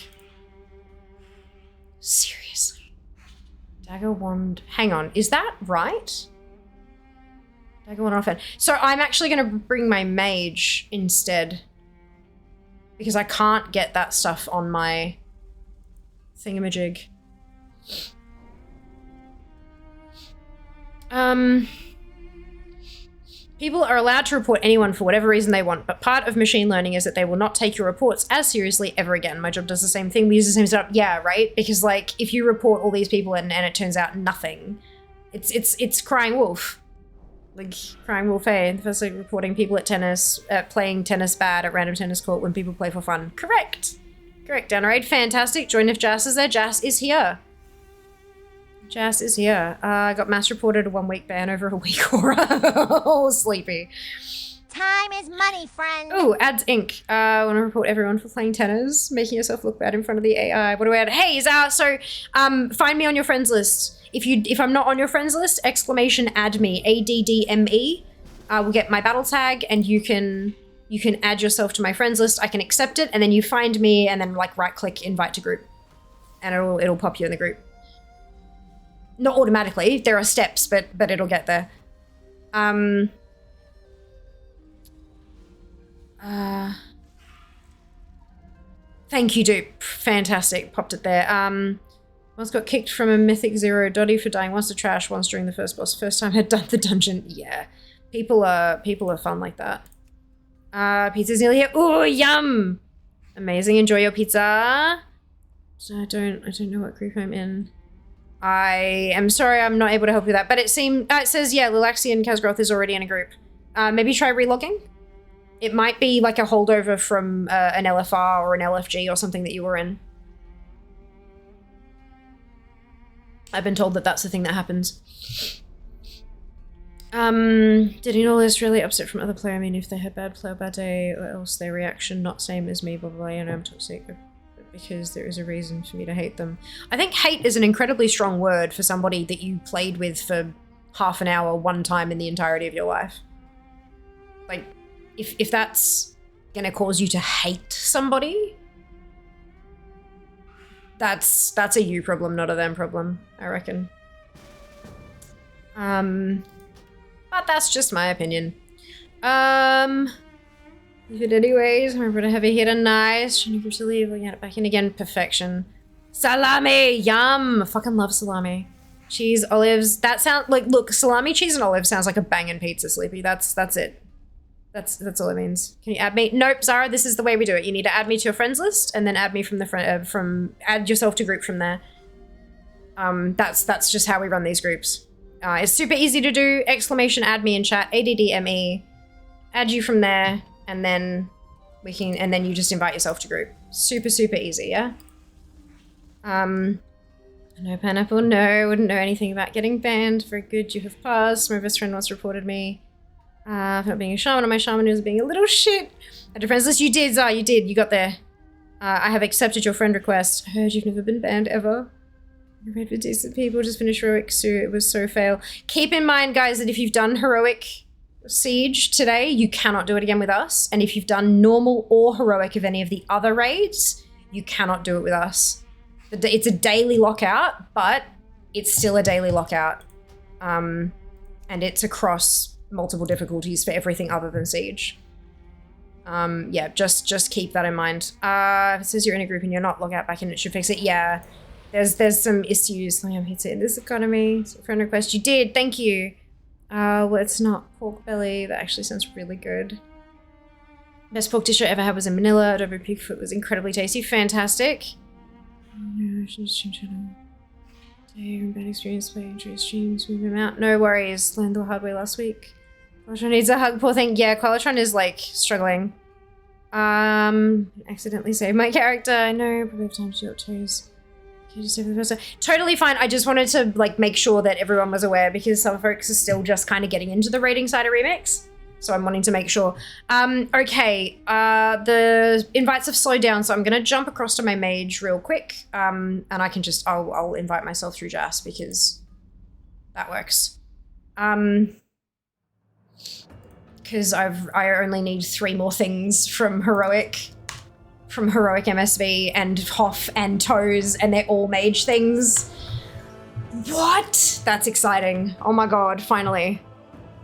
seriously, dagger wand, hang on, is that right? Dagger wand offhand. So I'm actually going to bring my mage instead, because I can't get that stuff on my thingamajig. People are allowed to report anyone for whatever reason they want, but part of machine learning is that they will not take your reports as seriously ever again. My job does the same thing. We use the same setup. Yeah, right? Because like, if you report all these people and it turns out nothing, it's crying wolf. Like, crying wolf, eh? The first, like, reporting people at tennis, playing tennis bad at random tennis court when people play for fun. Correct. Correct, Downraid. Fantastic. Join if Jas is there. Jas is here. Jas is here. I got mass reported a 1-week ban over a week aura. Oh, sleepy. Time is money, friend. Oh, ads Inc. I want to report everyone for playing tennis, making yourself look bad in front of the AI. What do we add? Hey, find me on your friends list. If I'm not on your friends list, exclamation add me, ADDME. We'll get my battle tag, and you can add yourself to my friends list. I can accept it, and then you find me, and then like right click invite to group, and it'll pop you in the group. Not automatically, there are steps, but it'll get there. Thank you, dupe. Fantastic, popped it there. Once got kicked from a Mythic 0 Dotty for dying once to trash, once during the first boss. First time had done the dungeon. Yeah, people are fun like that. Pizza's nearly here. Ooh, yum! Amazing, enjoy your pizza. So I don't know what group I'm in. I am sorry, I'm not able to help you with that, but it says, yeah, Lilaxian Kazgroth is already in a group. Maybe try relogging? It might be like a holdover from an LFR or an LFG or something that you were in. I've been told that that's the thing that happens. Did you know this really upset from other player? I mean, if they had bad play or bad day, or else their reaction, not same as me, blah, blah, blah, you know, I'm toxic. Because there is a reason for me to hate them. I think hate is an incredibly strong word for somebody that you played with for half an hour one time in the entirety of your life. Like, if that's gonna cause you to hate somebody, that's a you problem, not a them problem, I reckon. but that's just my opinion. Leave it anyways. Remember to have a hit and nice. Trying to grip to leave. We get it back in again. Perfection. Salami! Yum! I fucking love salami. Cheese, olives. That sound like, look, salami, cheese, and olives sounds like a banging pizza, Sleepy. That's it. That's all it means. Can you add me? Nope, Zara, this is the way we do it. You need to add me to your friends list and then add me from the add yourself to group from there. That's just how we run these groups. It's super easy to do. Exclamation add me in chat, ADDME. Add you from there, and then and then you just invite yourself to group. Super, super easy, yeah? No pineapple, no, wouldn't know anything about getting banned. Very good, you have passed. My best friend once reported me for not being a shaman, and my shaman was being a little shit. At a friends list, you did, Zah, you did, you got there. I have accepted your friend request. Heard you've never been banned ever. Read for decent people, just finished heroic, so it was so fail. Keep in mind, guys, that if you've done heroic siege today, you cannot do it again with us. And if you've done normal or heroic of any of the other raids, you cannot do it with us. It's a daily lockout, but it's still a daily lockout. And it's across multiple difficulties for everything other than siege. Yeah, just keep that in mind. If it says you're in a group and you're not logged out back in, it should fix it. Yeah, there's some issues. I have hit it in this economy. So friend request, you did, thank you. Well, it's not pork belly. That actually sounds really good. Best pork dish I ever had was in Manila. Adobo Pigfoot was incredibly tasty. Fantastic. Bad experience playing true streams, move him out. No worries. Learned the hard way last week. Qualitron needs a hug, poor thing. Yeah, Qualitron is like struggling. Accidentally saved my character. I know, probably have time to do it toes. Okay, just save the person. Totally fine. I just wanted to like make sure that everyone was aware because some folks are still just kind of getting into the raiding side of Remix. So I'm wanting to make sure. Okay, the invites have slowed down, so I'm gonna jump across to my mage real quick. And I can just, I'll invite myself through Jas because that works. Because I only need 3 more things from heroic MSV and Hoff and Toes, and they're all mage things. What? That's exciting. Oh my god, finally.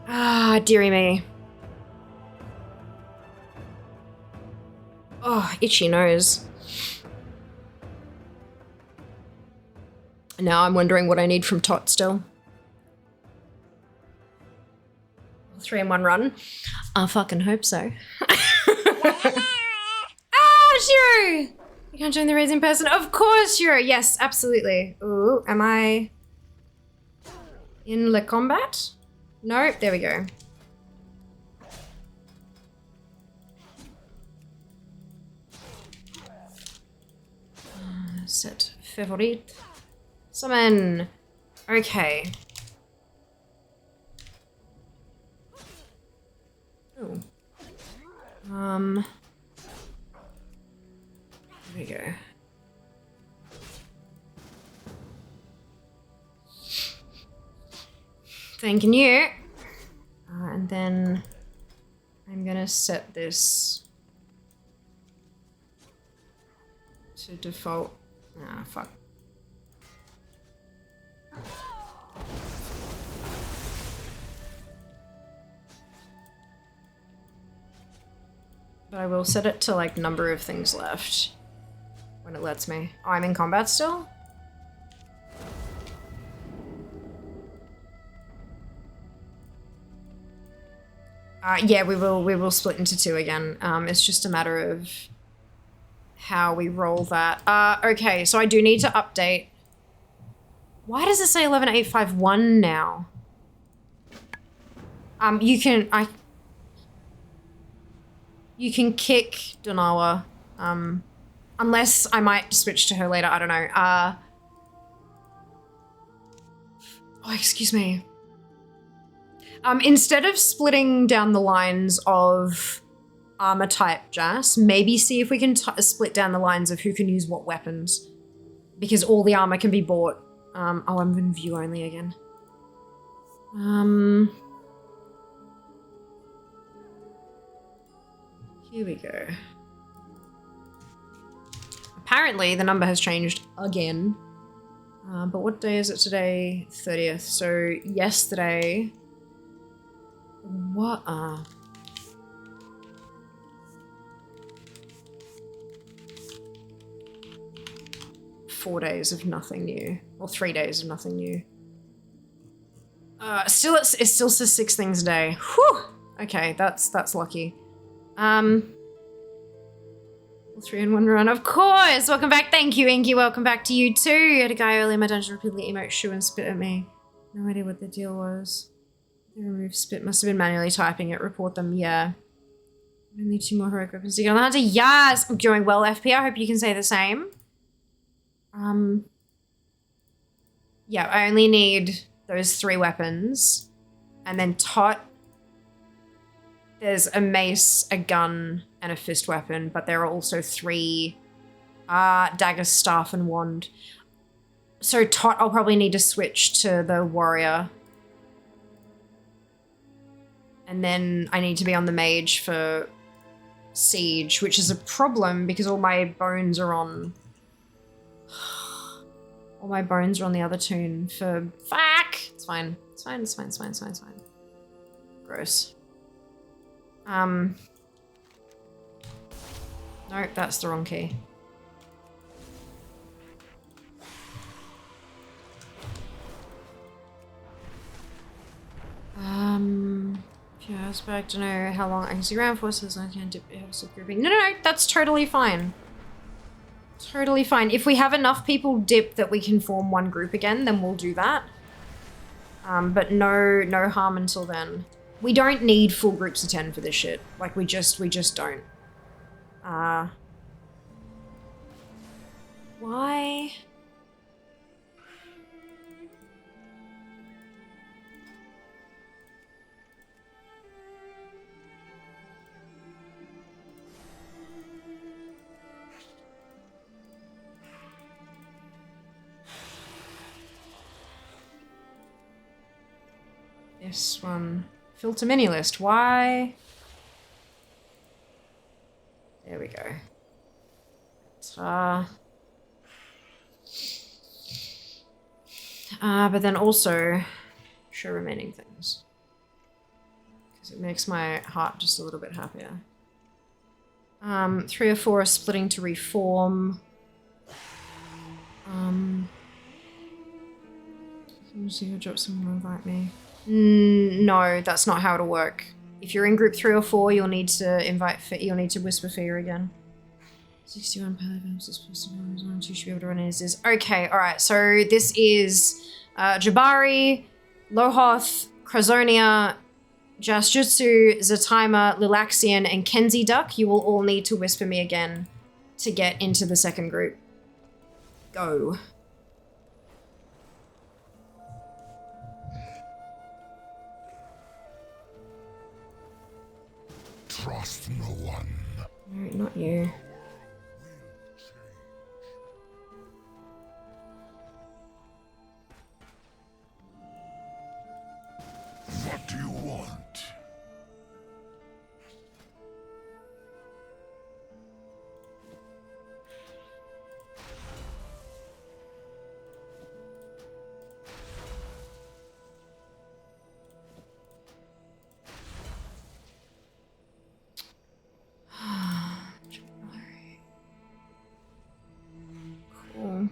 Ah, dearie me. Oh, itchy nose. Now I'm wondering what I need from Tot still. 3-in-1 run. I fucking hope so. Shiro! You can't join the raids in person? Of course, Shiro! Yes, absolutely. Ooh, am I in Le Combat? Nope, there we go. Set favorite. Summon. Okay. Oh. There we go. Thanking you. And then I'm gonna set this to default. Ah, fuck. But I will set it to like number of things left when it lets me. Oh, I'm in combat still? Yeah, we will split into 2 again. It's just a matter of how we roll that. Okay, so I do need to update. Why does it say 11851 now? You can kick Donawa, unless I might switch to her later, I don't know. Oh, excuse me. Instead of splitting down the lines of armor type Jas, maybe see if we can split down the lines of who can use what weapons. Because all the armor can be bought. Oh, I'm in view only again. Here we go. Apparently the number has changed again. But what day is it today? 30th. So yesterday What? 4 days of nothing new. Or 3 days of nothing new. It still says 6 things a day. Whew! Okay, that's lucky. 3 in 1 run, of course! Welcome back, thank you, Inky, welcome back to you too! I had a guy earlier in my dungeon repeatedly emote shoe and spit at me. No idea what the deal was. They removed spit, must have been manually typing it, report them, yeah. Only 2 more heroic weapons to get on the hunter, yes! I'm doing well, FP, I hope you can say the same. Yeah, I only need those 3 weapons. And then Tot, there's a mace, a gun, and a fist weapon, but there are also 3 dagger, staff, and wand. So Tot, I'll probably need to switch to the warrior. And then I need to be on the mage for siege, which is a problem because all my bones are on... all my bones are on the other toon for... Fuck! It's fine. It's fine, it's fine, it's fine, it's fine, it's fine. Gross. Nope, that's the wrong key. Yeah, I was back to know how long I can see ground forces. I can't dip grouping. No, that's totally fine. Totally fine. If we have enough people dip that we can form one group again, then we'll do that. But no harm until then. We don't need full groups of 10 for this shit. Like, we just don't. Why? This one. Filter mini list. Why? There we go. But then also show remaining things. Because it makes my heart just a little bit happier. 3 or 4 are splitting to reform. See who drops someone will invite me. No, that's not how it'll work. If you're in group 3 or 4, you'll need to whisper fear again. 61 polyvamps is possible. You should be able to run is. Okay, alright, so this is Jabari, Lohoth, Krazonia, Jasjutsu, Zatima, Lilaxian, and Kenzie Duck. You will all need to whisper me again to get into the second group. Go. Trust no one. No, not you. What do you want? Cool.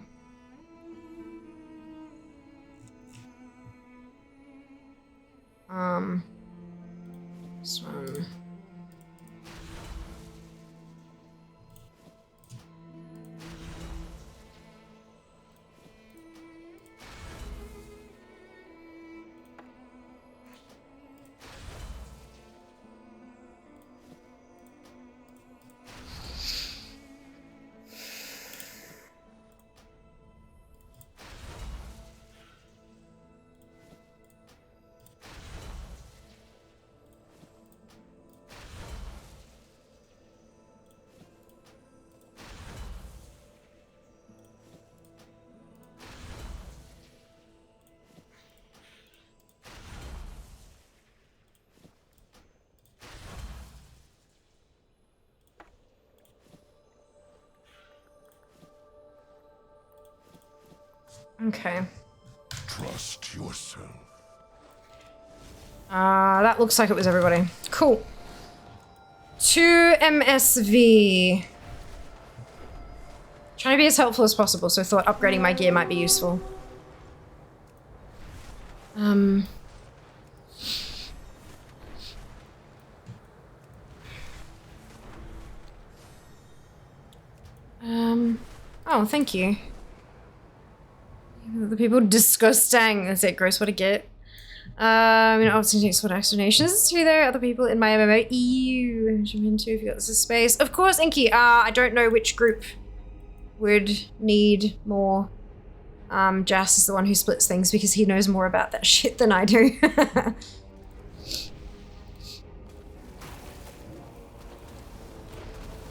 This one. Okay. Trust yourself. That looks like it was everybody. Cool. 2 MSV. Trying to be as helpful as possible, so I thought upgrading my gear might be useful. Oh, thank you. The people disgusting. That's it, gross, what a get. Obviously takes what explanations to there other people in my MMO. EU, if you got this space. Of course, Inky. I don't know which group would need more. Jas is the one who splits things because he knows more about that shit than I do.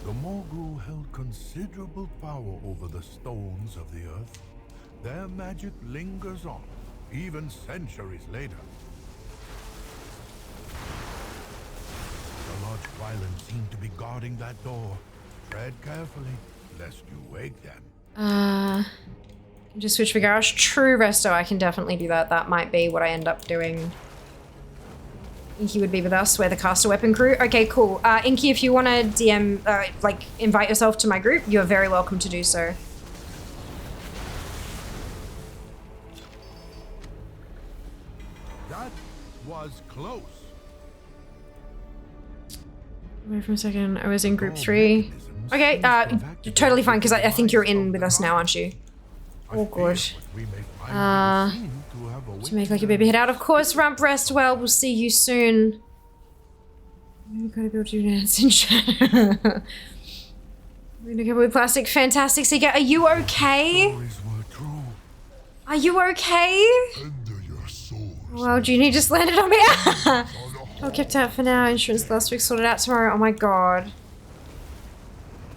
The Morgul held considerable power over the stones of the earth. Their magic lingers on, even centuries later. The large Wylands seem to be guarding that door. Tread carefully, lest you wake them. Just switch for garage. True, Resto, I can definitely do that. That might be what I end up doing. Inky would be with us. We're the caster weapon crew. Okay, cool. Inky, if you want to DM, invite yourself to my group, you're very welcome to do so. That was close. Wait for a second. I was in group 3. Okay, totally fine, because I think you're in with us now, aren't you? Oh, good. To make like a baby head out. Of course, Rump, rest well. We'll see you soon. We've got to build you dance in shadow. We're gonna go with plastic. Fantastic, Seeker. Are you okay? Are you okay? Well, Junie just landed on me. I'll kept out for now. Insurance last week, sorted out tomorrow. Oh my god.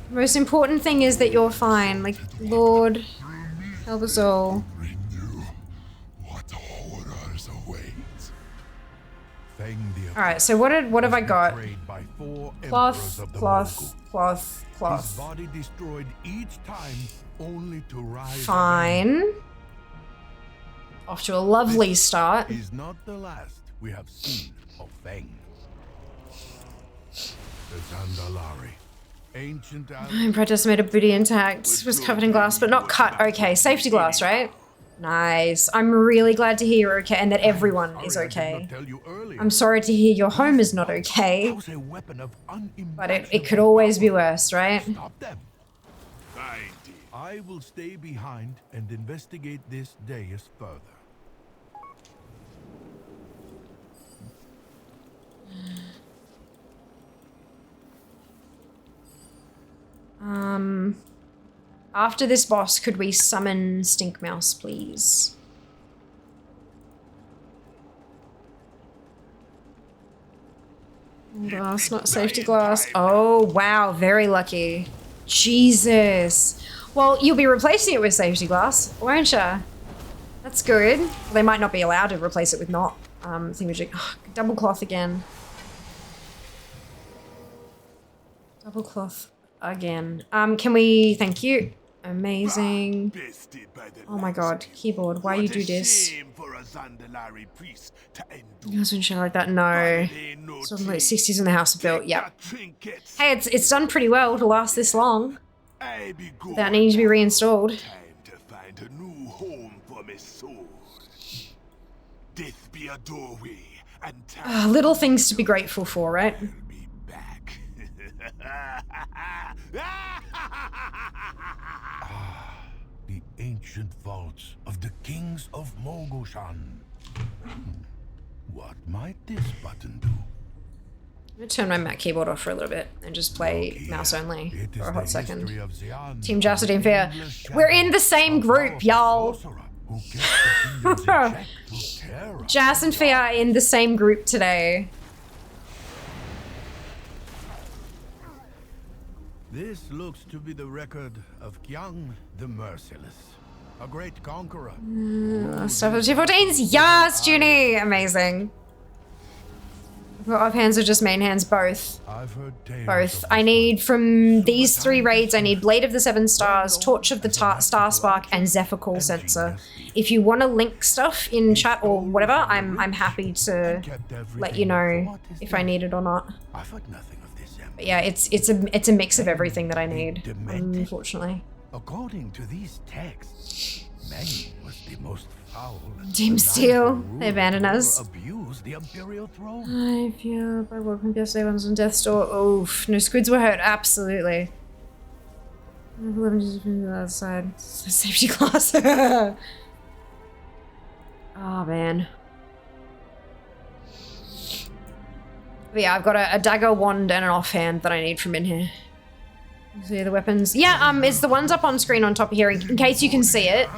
The most important thing is that you're fine. Like, Lord, help us all. Alright, so what have I got? Cloth, cloth, cloth, cloth. Body destroyed each time, only to rise. Fine. Off to a lovely start. Is not the last we have seen of Feng. The Zandalari, ancient. Protest made a booty intact. Was covered in glass, but not cut. Okay, safety glass, right? Nice. I'm really glad to hear you're okay and that everyone is okay. I'm sorry to hear your home is not okay. But it could always be worse, right? I will stay behind and investigate this dais further. After this boss, could we summon Stink Mouse, please? Glass, not safety glass. Oh, wow, very lucky. Jesus. Well, you'll be replacing it with safety glass, won't ya? That's good. They might not be allowed to replace it with not. Double cloth again. Double cloth again. Can we, thank you. Amazing. Oh my god, keyboard, why you do this? You guys wouldn't share like that? No. Something like 60s in the house built, yep. Hey, it's done pretty well to last this long. Without needing to be reinstalled. Little things to be grateful for, right? The ancient vaults of the kings of Mogoshan. What might this button do? I'm gonna turn my Mac keyboard off for a little bit and just play mouse only for a hot second. Team Jas or Team Fear. We're in the same group, y'all. Jas and Fear are in the same group today. This looks to be the record of Kyang the Merciless, a great conqueror. Stuff of 214s, yes, Junie! Amazing. Well, offhands or just main hands? Both. I've heard tales Both. of I this need one. from these 3 raids, I need Blade of the Seven Stars, Torch of the Star Spark, and Zephyr Call Sensor. If you want to link stuff in chat or whatever, I'm happy to let you know if I need it or not. I've heard nothing of this. But yeah, it's a mix of everything that I need, unfortunately. According to these texts, May was the most foul and Team Steel, maniacal they abandoned ruler us. who abused the imperial throne. I feel by Warcraft yesterday one's on death's door. Oof, no squids were hurt, absolutely. 11 just from the other side. Safety class. Oh man. But yeah, I've got a dagger, wand, and an offhand that I need from in here. See the weapons. Yeah, it's the ones up on screen on top of here, in case you can see it.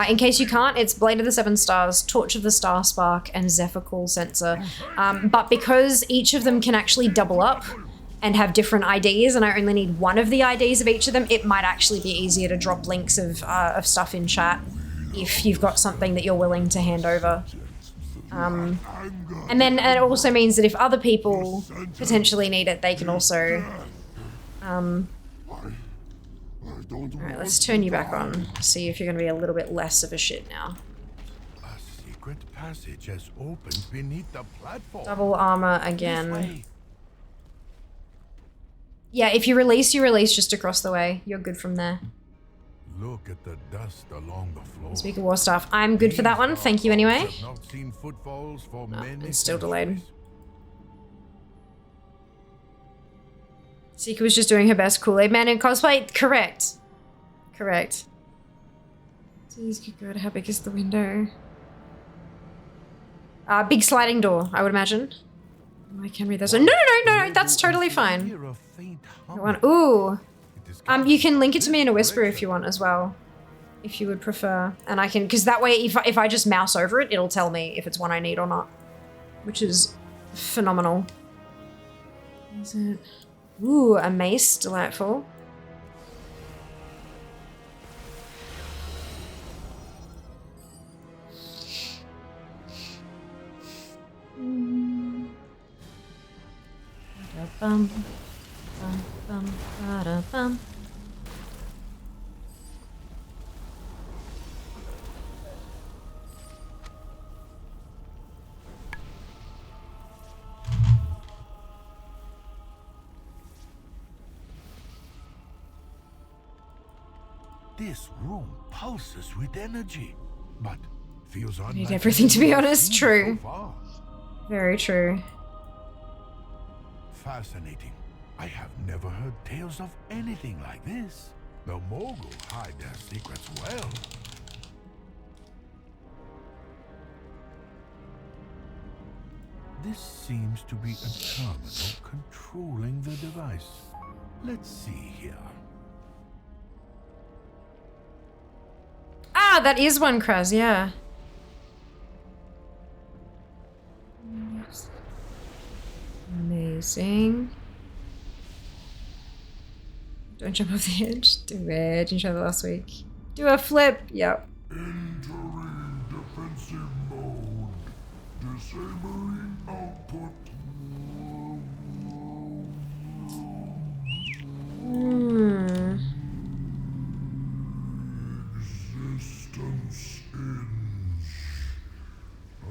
In case you can't, it's Blade of the Seven Stars, Torch of the Star Spark, and Zephyr Call Sensor. But because each of them can actually double up and have different IDs, and I only need one of the IDs of each of them, it might actually be easier to drop links of stuff in chat if you've got something that you're willing to hand over. And then it also means that if other people potentially need it, they can also... Alright, let's turn you back on. See if you're going to be a little bit less of a shit now. A secret passage has opened beneath the platform. Double armor again. Yeah, if you release just across the way. You're good from there. Look at the dust along the floor. Speak of War Staff. I'm good for that one. Thank you anyway. Have not seen footfalls for many It's still delayed. centuries. Sika was just doing her best Kool-Aid Man in cosplay. Correct. Correct. Jeez, good God, how big is the window? Big sliding door, I would imagine. Oh, I can read those. No, that's totally fine. Hear a faint hum. Ooh. It is You can link it to me in a whisper if you want as well. If you would prefer. And I can, because that way if I just mouse over it, it'll tell me if it's one I need or not. Which is phenomenal. Is it? Ooh, a mace, delightful. Bum, bum, bum, bada, bum. This room pulses with energy, but feels unlike Need everything to be anything I've honest, seen true. so far. Very true. Fascinating. I have never heard tales of anything like this. The Mogul hide their secrets well. This seems to be a terminal controlling the device. Let's see here. Ah, that is one, Kraz, yeah. Amazing. Don't jump off the edge. Do it. Didn't you try that last week? Do a flip. Yep. Entering defensive mode. Disabling output. Existence ends. I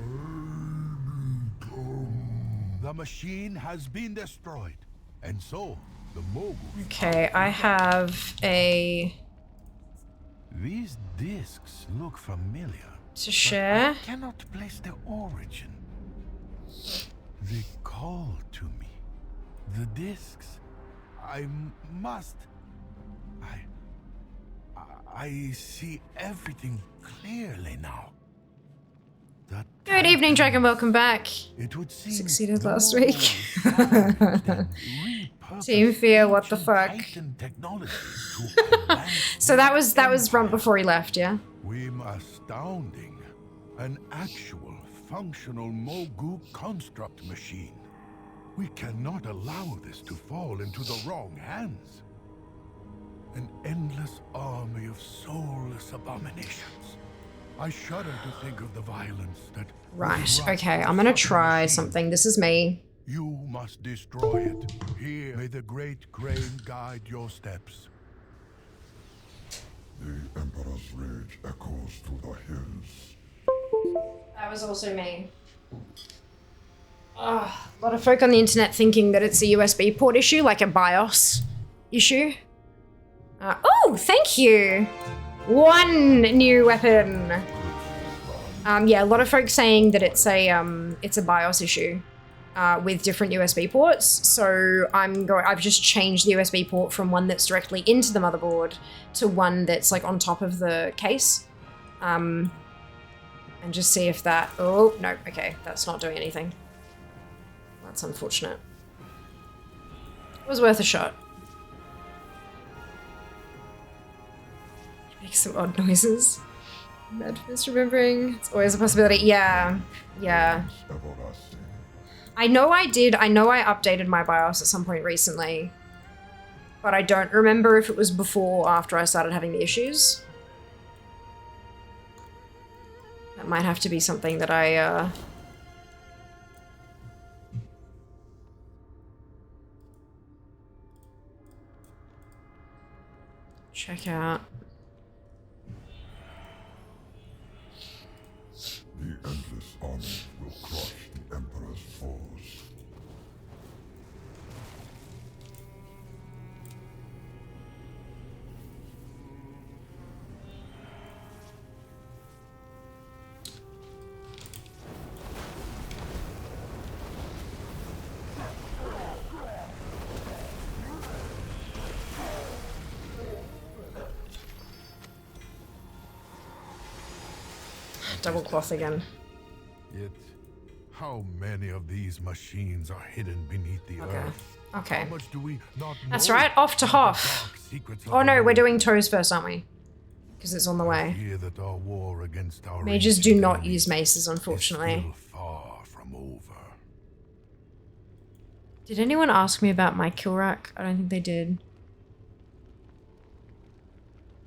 become. The machine has been destroyed, and so the Mogul. Okay, I have a These discs look familiar. to but share. I cannot place their origin. They call to me. The discs. I must. I see everything clearly now. The Good evening, Dragon. Welcome back. It would seem Succeeded the last Mogul week. salvaged and repurposed Team Fear, what the ancient fuck? Titan technology to advance So that was from empire. before he left, yeah? Astounding. An actual functional Mogu construct machine. We cannot allow this to fall into the wrong hands. An endless army of soulless abominations. I shudder to think of the violence that would Right, erupt okay, I'm from gonna the try machine. something. This is me. You must destroy it. Here may the great crane guide your steps. The Emperor's rage echoes through the hills. That was also me. A lot of folk on the internet thinking that it's a USB port issue, like a BIOS issue. Oh, thank you. One new weapon. Yeah, a lot of folks saying that it's a BIOS issue with different USB ports. So I've just changed the USB port from one that's directly into the motherboard to one that's like on top of the case. And just see if that, oh, no, okay, that's not doing anything. That's unfortunate. It was worth a shot. Make some odd noises. Bad misremembering. It's always a possibility. Yeah. Yeah. Everlasting. I know I did. I know I updated my BIOS at some point recently. But I don't remember if it was before or after I started having the issues. That might have to be something that I, check out. The endless army will crush the Emperor's foes. Double cloth again. Yet, how many of these machines are hidden beneath the Okay. earth? Okay. How much do we not That's know right, off to of the Hoth. dark secrets of Oh the no, we're world? doing toes first, aren't we? Because it's on the I way. fear that our war against our Mages do ancient not enemies use maces, is unfortunately. still far from over. Did anyone ask me about my kill rack? I don't think they did.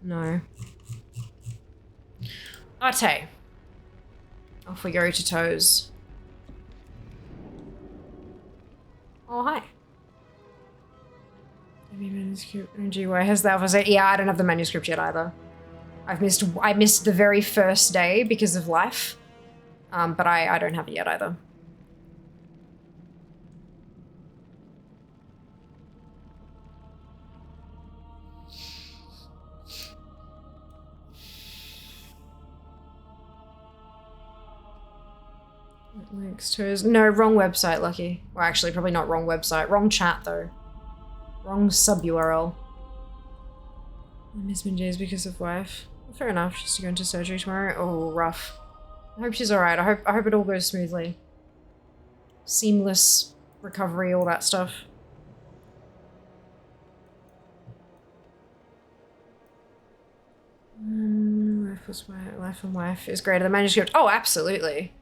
No. Ate. Off we go to toes. Oh, hi. Maybe manuscript. OMG, where has that was it? Yeah, I don't have the manuscript yet either. I missed the very first day because of life. But I don't have it yet either. Links to his... No, wrong website, Lucky. Well, actually, probably not wrong website. Wrong chat, though. Wrong sub-URL. I miss Minjays because of wife. Well, fair enough, just to go into surgery tomorrow. Oh, rough. I hope she's alright. I hope it all goes smoothly. Seamless recovery, all that stuff. Life and wife is greater than manuscript. Oh, absolutely.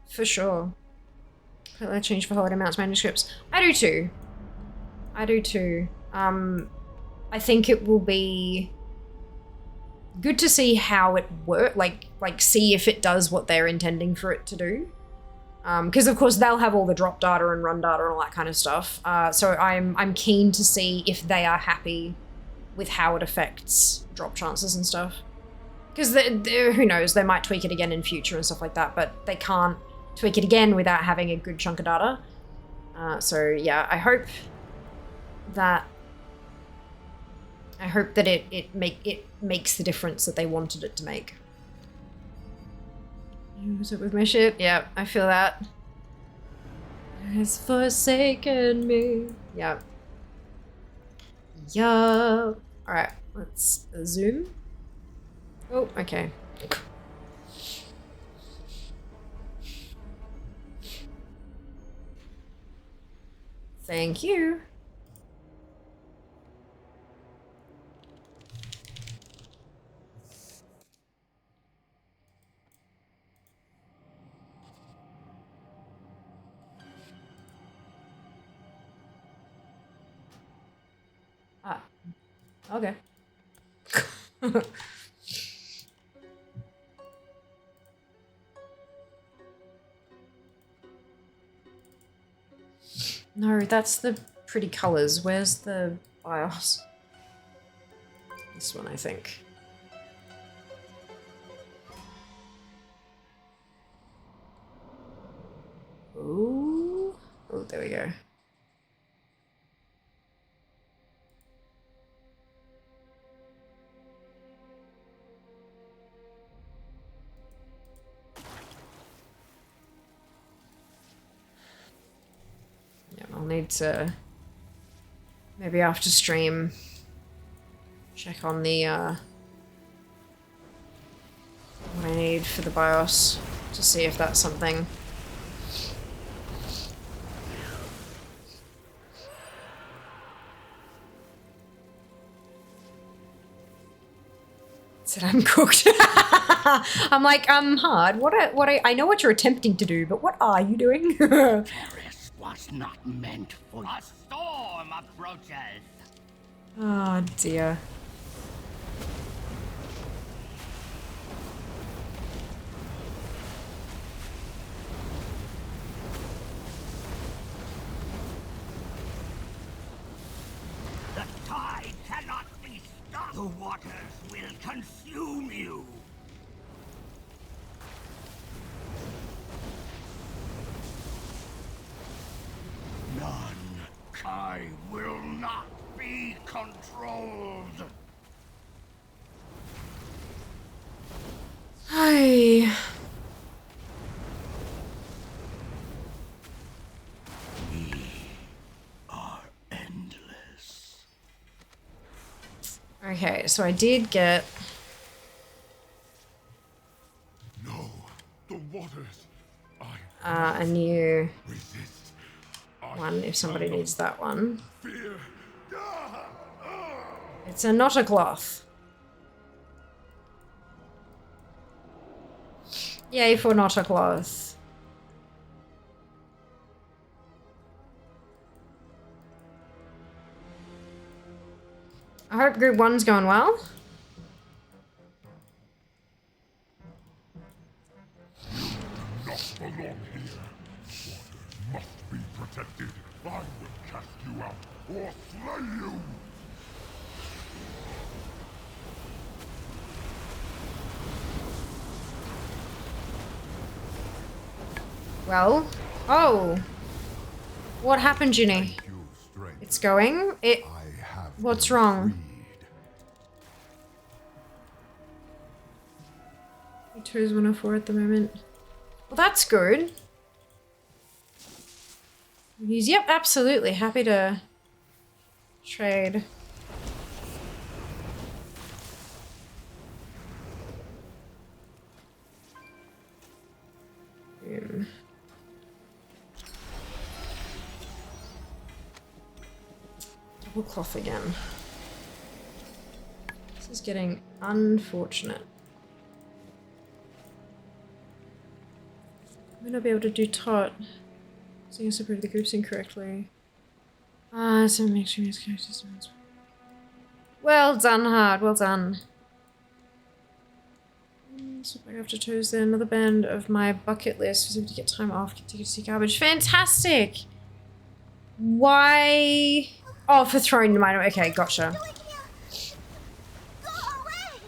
For sure. Put that change for holiday mounts manuscripts. I do too. I do too. I think it will be good to see how it works, like see if it does what they're intending for it to do. Because of course they'll have all the drop data and run data and all that kind of stuff. So I'm keen to see if they are happy with how it affects drop chances and stuff. Because who knows, they might tweak it again in future and stuff like that, but they can't tweak it again without having a good chunk of data. So yeah, I hope that it makes the difference that they wanted it to make. Was it with my shit? Yeah, I feel that. It's forsaken me. Yeah. Yeah. Alright, let's zoom. Oh, okay. Thank you. Ah, okay. No, that's the pretty colors. Where's the BIOS? This one, I think. Ooh. Oh, there we go. Yeah, I'll need to maybe after stream check on the what I need for the BIOS to see if that's something. Said I'm cooked. I'm like, hard. I know what you're attempting to do, but what are you doing? Paris was not meant for a storm approaches. Oh dear. The tide cannot be stopped. The waters will consume you. None. I will not be controlled. Hi. We are endless. Okay, so I did get No, the waters. a new Resist. one if somebody needs that one. Fear. It's a not a cloth. Yay for not a cloth. I hope group 1's going well. Not belong here. Water must be protected. I will cast you out or slay you. Well, oh. What happened, Ginny? Thank you, strength. It's going? I have What's been wrong? freed. Two is 104 at the moment. Well, that's good. He's, yep, absolutely. Happy to trade. Double cloth again. This is getting unfortunate. I may not be able to do tot. Seeing us approve the groups incorrectly. So make sure his characters. Well done, Hard. Well done. So back after Tuesday, another band of my bucket list was able to get time off to see garbage. Fantastic! Why? Oh, for throwing the mine. Okay, gotcha. Go away!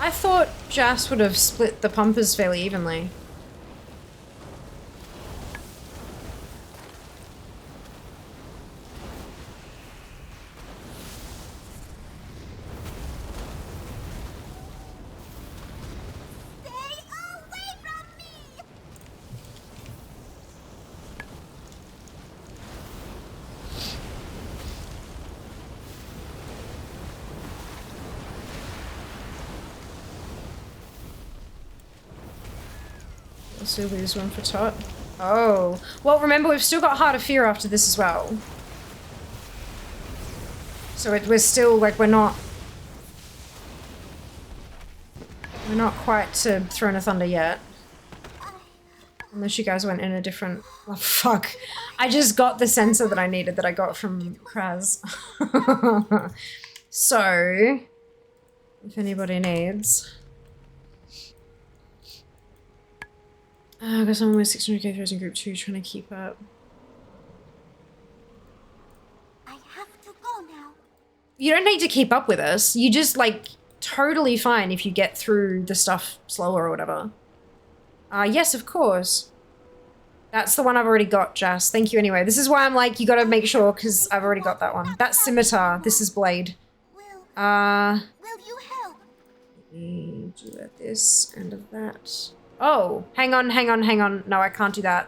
I thought Jas would have split the pumpers fairly evenly. Stay away from me! Also lose one for tot. Oh. Well, remember, we've still got Heart of Fear after this as well. So we're still, like, we're not quite to Throne of Thunder yet. Unless you guys went in a different... Oh, fuck. I just got the sensor that I needed that I got from Kraz. So, if anybody needs... I got someone with 600k throws in group 2 trying to keep up. I have to go now. You don't need to keep up with us. You just, like, totally fine if you get through the stuff slower or whatever. Yes, of course. That's the one I've already got, Jas. Thank you anyway. This is why I'm like, you gotta make sure, because I've already got that one. That's Scimitar. This is Blade. Will you help? Do that, this, and of that. Oh, hang on. No, I can't do that.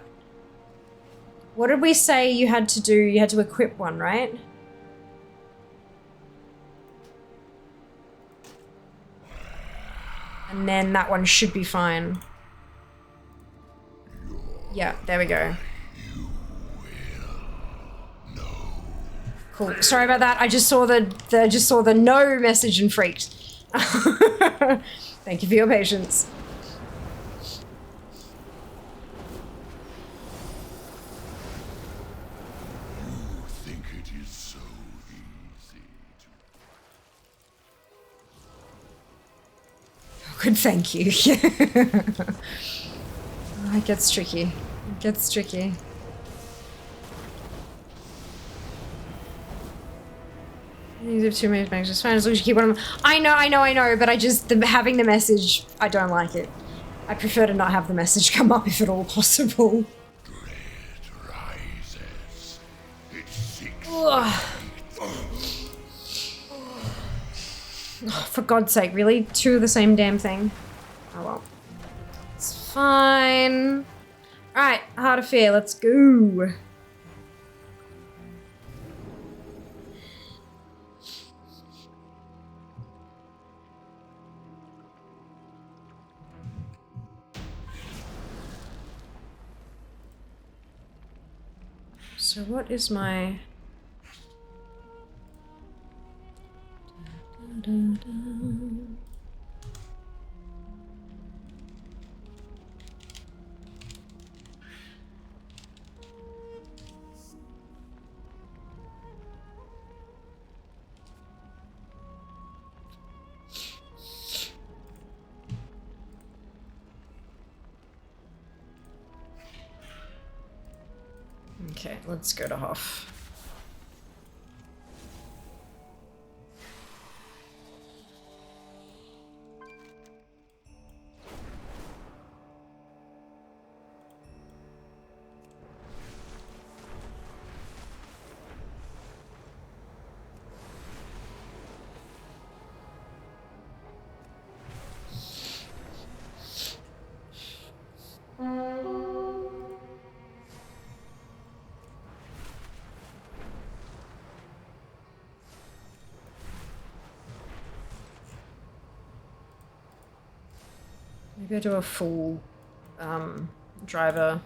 What did we say you had to do? You had to equip one, right? And then that one should be fine. Yeah, there we go. Cool. Sorry about that. I just saw the no message and freaked. Thank you for your patience. You think it is so easy to... Oh, good, thank you. Oh, it gets tricky. It gets tricky. These have too many banks. Just fine as long as you keep one of them. I know, but I just, having the message, I don't like it. I prefer to not have the message come up if at all possible. Dread rises. It seeks... Ugh. Oh, for God's sake, really? Two of the same damn thing? Oh well. It's fine. Alright, Heart of Fear, let's go. So what is my... Okay, let's go to Hoff. Maybe I do a full driver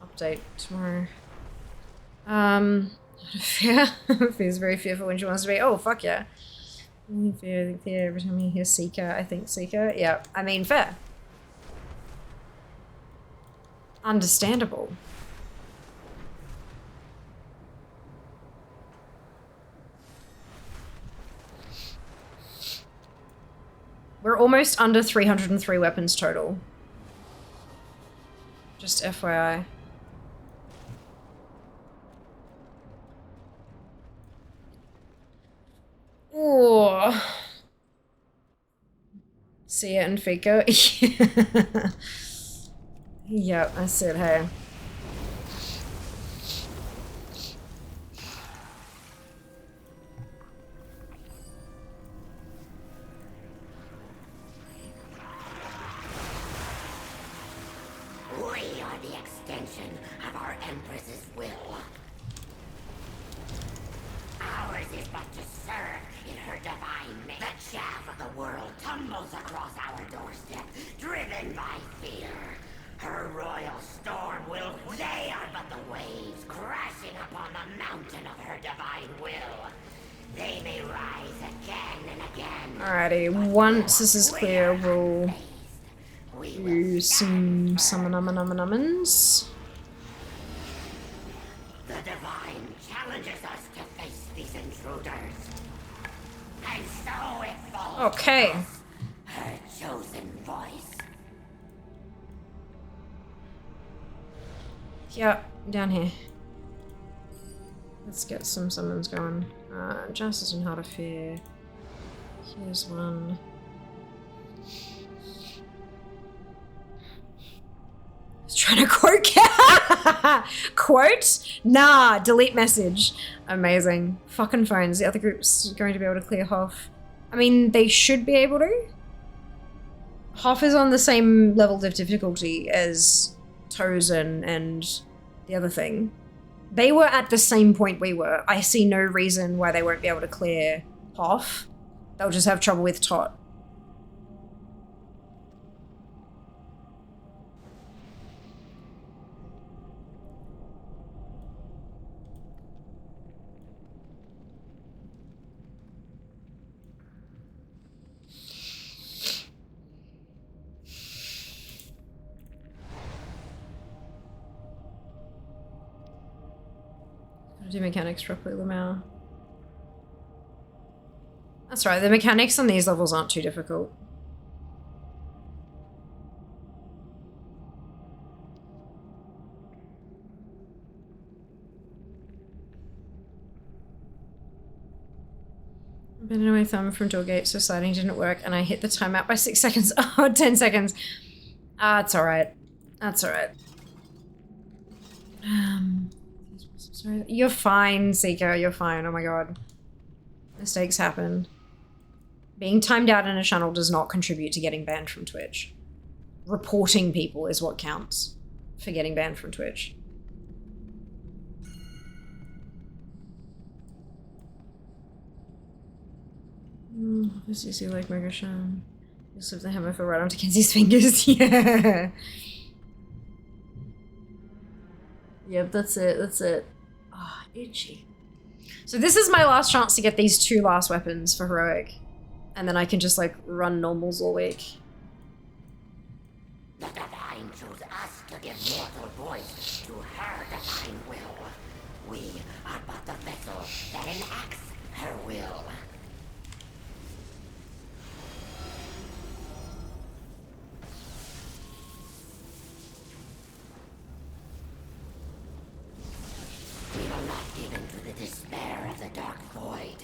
update tomorrow. Fear. Fear's very fearful when she wants to be. Oh, fuck yeah. Fear, every time you hear Seeker, I think Seeker. Yeah, I mean, fair. Understandable. We're almost under 303 weapons total. Just FYI. Oh. See it and Fika. Yep, I said hey. We are the extension of our Empress's will. Ours is but to serve in her divine may. The chaff of the world tumbles across our doorstep, driven by fear. Her royal storm will... They are but the waves crashing upon the mountain of her divine will. They may rise again and again. Alrighty, once this is clear, we'll... We Do some summons. The Divine challenges us to face these intruders. And so it falls Okay. to us, her chosen voice. Yep, down here. Let's get some summons going. Justice and Heart of Fear. Here's one. I was trying to quote. Quote? Nah, delete message. Amazing. Fucking phones. The other group's going to be able to clear Hoff. I mean, they should be able to. Hoff is on the same level of difficulty as Tozen and the other thing. They were at the same point we were. I see no reason why they won't be able to clear Hoff. They'll just have trouble with Tot. Do mechanics properly, Lamau. That's right, the mechanics on these levels aren't too difficult. I've been away thumb from door gate, so sliding didn't work, and I hit the timeout by 6 seconds. Oh, 10 seconds. It's alright. That's alright. Sorry. You're fine, Seeker. You're fine. Oh my god. Mistakes happen. Being timed out in a channel does not contribute to getting banned from Twitch. Reporting people is what counts for getting banned from Twitch. This is like Mega Shine. You slip the hammer for right onto Kenzie's fingers. Yeah. Yep, that's it. That's it. Ah, itchy. So this is my last chance to get these 2 last weapons for heroic. And then I can just like run normals all week. The Divine chose us to give mortal voice to her divine will. We are but the vessel that enacts her will. We will not give in to the despair of the dark void.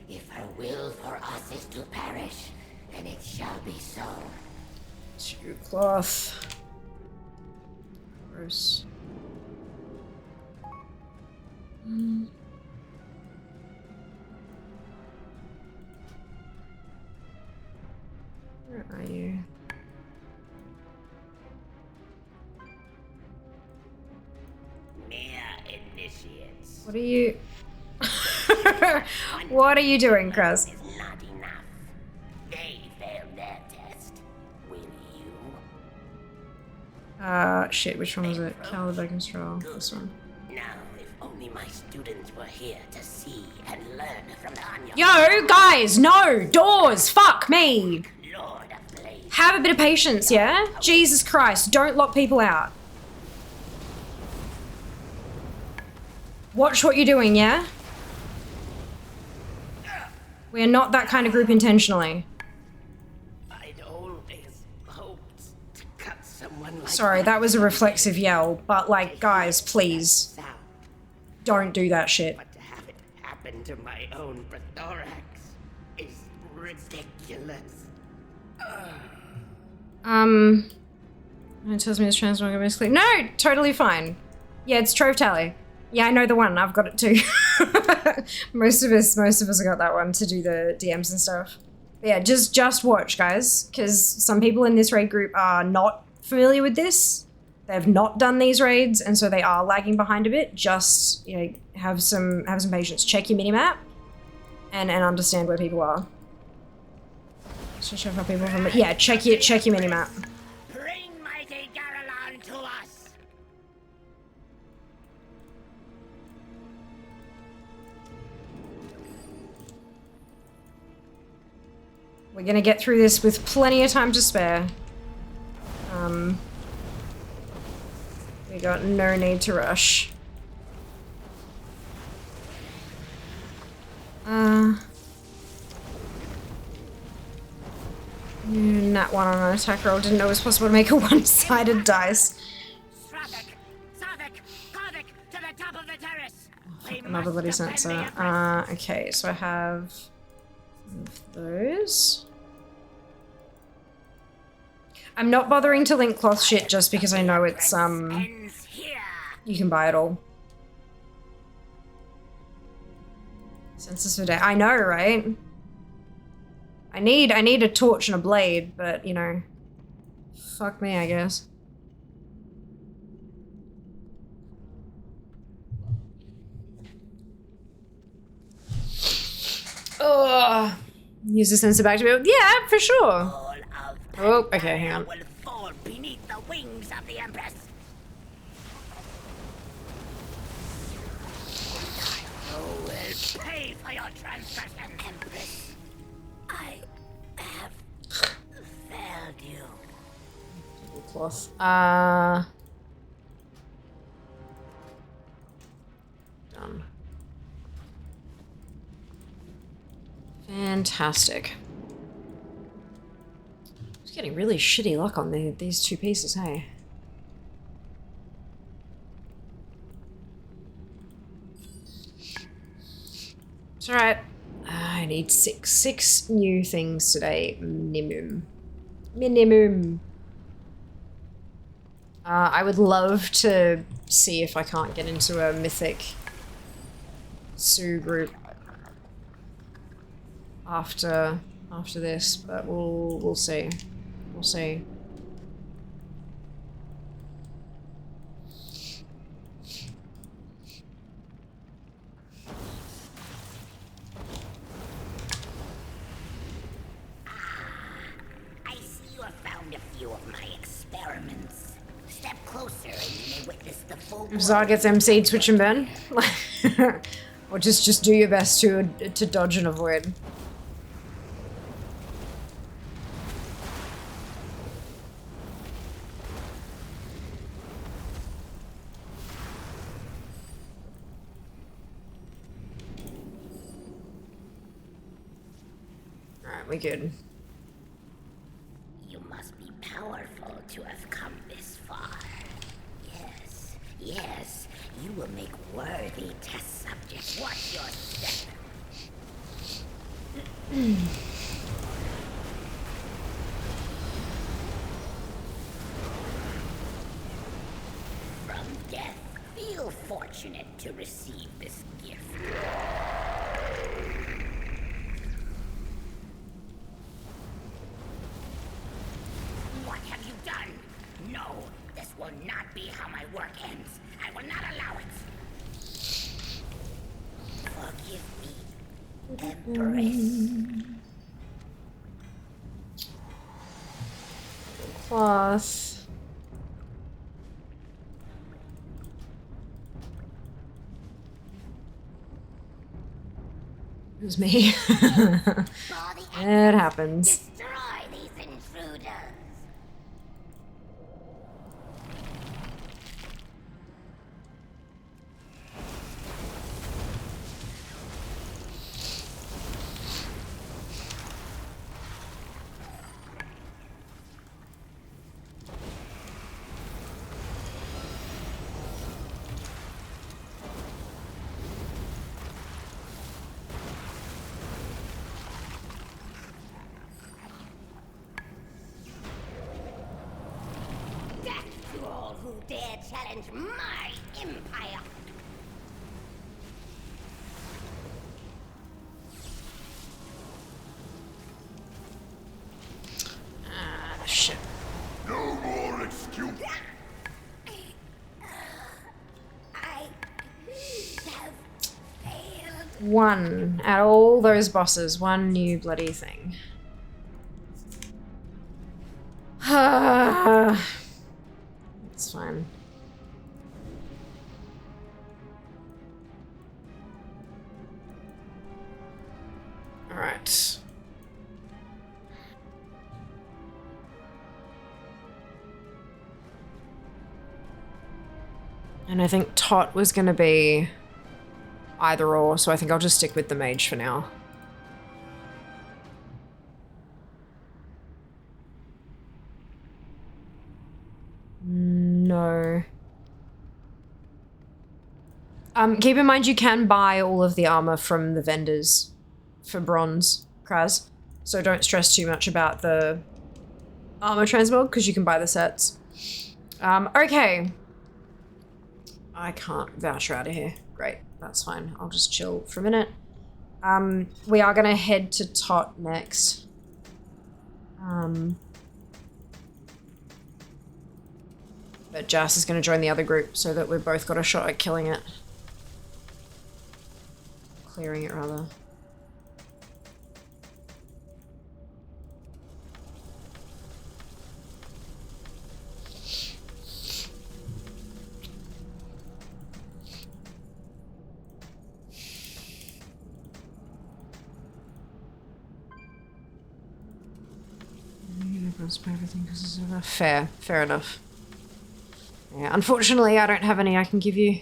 If her will for us is to perish, then it shall be so. 2 cloth. Gross. Where are you? Mere initiates. What are you? What are you doing, Kruz? Is not enough. They failed their test. Will you? Shit, which one was it? Caliber Control. This one. Now, if only my students were here to see and learn from Anya. Yo, guys, no! Doors! Fuck me! Lord of Blades. Have a bit of patience, yeah? Jesus Christ, don't lock people out. Watch what you're doing, yeah? We're not that kind of group intentionally. I'd always hoped to cut someone like Sorry, that was a reflexive yell, but like, guys, please, South, don't do that shit. but to have it happen to my own prothorax is ridiculous. It tells me this transfer basically. No, totally fine. Yeah, it's Trove Tally. Yeah, I know the one. I've got it too. most of us have got that one to do the DMs and stuff. But yeah, just watch, guys, because some people in this raid group are not familiar with this. They've not done these raids, and so they are lagging behind a bit. Just, you know, have some patience. Check your minimap and understand where people are. So check how people from yeah, check your minimap. Bring mighty Garalon to us. We're gonna get through this with plenty of time to spare. We got no need to rush. Nat 1 on an attack roll. Didn't know it was possible to make a one-sided dice. Traffic! Savik! Kavik! To the top of the terrace! We Another bloody must defend sensor. the Empress. Okay, so I have some of those. I'm not bothering to link cloth shit just because I know it's, Ends here. you can buy it all. Census for day. I know, right? I need a torch and a blade, but, you know, fuck me, I guess. Ugh. Use the sensor back to be. Yeah, for sure. All of Oh, okay, hang on. will fall beneath the wings of the Empress. You will pay for your transgression, Empress. I have failed you. Cloth. Done. Fantastic. It's getting really shitty luck on these two pieces, hey? It's alright. I need six new things today. Minimum. I would love to see if I can't get into a mythic Sue group after this, but we'll see. We'll see. I see you have found a few of my experiments. Step closer and you may witness the full If Zard gets MC'd, switch and burn. Or just do your best to dodge and avoid. Alright, we good. You must be powerful to have come this far. Yes, yes, you will make worthy test subjects. Watch your step. From death, feel fortunate to receive this gift. What have you done? No, this will not be how my work ends. I will not allow it. Forgive me, Empress. Cloth. It was me. For the It happens. destroy these intruders. Death to all who dare challenge my empire. Ah, shit. No more excuse. I have failed. One. Out of all those bosses, one new bloody thing. It's fine. Alright. And I think Tot was going to be either or, so I think I'll just stick with the mage for now. No. Keep in mind you can buy all of the armor from the vendors for bronze, Kraz. So don't stress too much about the armor transmog, because you can buy the sets. Okay. I can't voucher out of here. Great, that's fine. I'll just chill for a minute. We are gonna head to Tot next. But Jas is gonna join the other group so that we've both got a shot at killing it. Clearing it, rather. Fair enough. Yeah, unfortunately, I don't have any I can give you.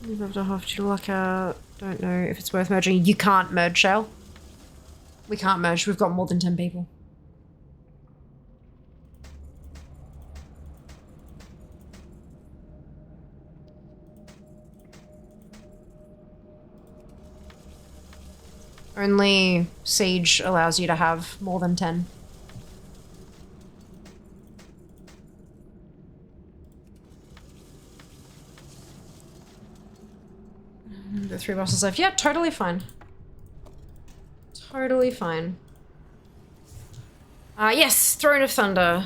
Move up to half to luck out. Don't know if it's worth merging. You can't merge, Shale. We can't merge. We've got more than 10 people. Only Siege allows you to have more than 10. The 3 bosses left. Yeah, totally fine. Totally fine. Yes, Throne of Thunder.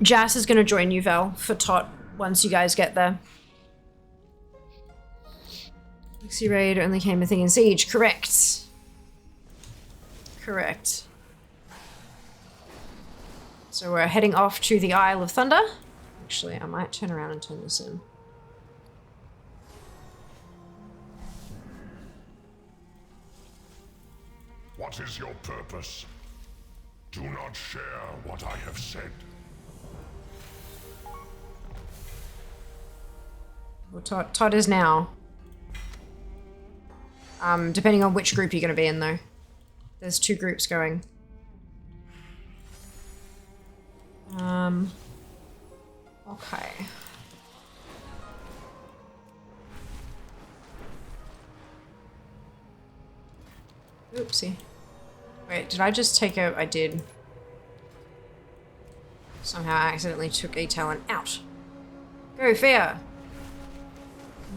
Jas is gonna join you, Val, for Tot once you guys get there. Pixie Raid only came a thing in Siege. Correct. Correct. So we're heading off to the Isle of Thunder. Actually, I might turn around and turn this in. What is your purpose? Do not share what I have said. Well, Todd is now. Depending on which group you're going to be in, though. There's 2 groups going. Okay. Oopsie. Wait, did I just take a... I did. Somehow I accidentally took a talent out. Go, Fear!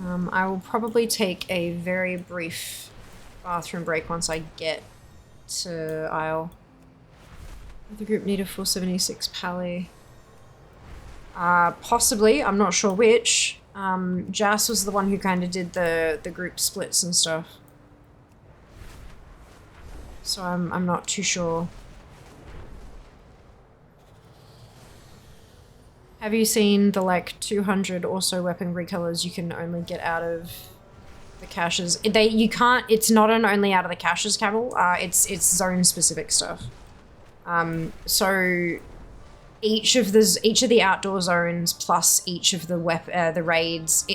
I will probably take a very brief bathroom break once I get to Isle. The group need a 476 pally. Possibly, I'm not sure which. Jas was the one who kind of did the group splits and stuff. So I'm not too sure. Have you seen the like 200 or so weapon recolors you can only get out of the caches? You can't, it's not an only out of the caches, Camel. It's zone specific stuff. So each of the outdoor zones plus each of the raids,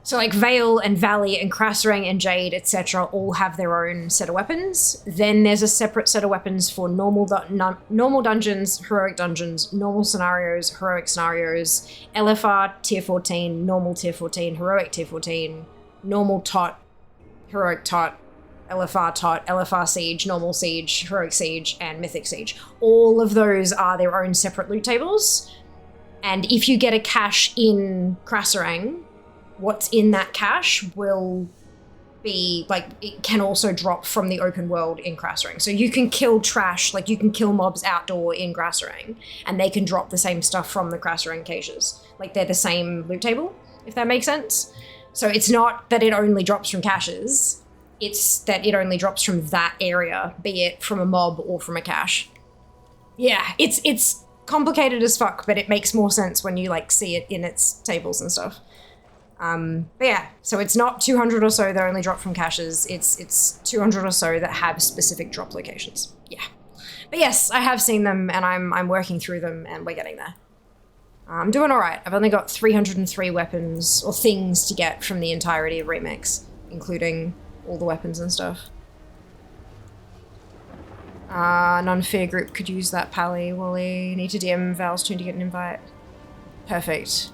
so like Vale and Valley and Krasserang and Jade, etc. all have their own set of weapons. Then there's a separate set of weapons for normal dungeons, heroic dungeons, normal scenarios, heroic scenarios, LFR tier 14, normal tier 14, heroic tier 14, normal tot, heroic tot, LFR tot, LFR siege, normal siege, heroic siege, and mythic siege. All of those are their own separate loot tables. And if you get a cache in Krasserang, what's in that cache will be, like, it can also drop from the open world in Krasserang. So you can kill trash, like you can kill mobs outdoor in Krasserang, and they can drop the same stuff from the Krasserang caches. Like they're the same loot table, if that makes sense. So it's not that it only drops from caches. it's that it only drops from that area, be it from a mob or from a cache. Yeah, it's complicated as fuck, but it makes more sense when you like see it in its tables and stuff. But yeah, so it's not 200 or so that only drop from caches, it's 200 or so that have specific drop locations. Yeah. But yes, I have seen them and I'm working through them and we're getting there. I'm doing all right. I've only got 303 weapons or things to get from the entirety of Remix, including all the weapons and stuff. Non-fear group could use that pally, Wally. Need to DM Val's tune to get an invite. Perfect.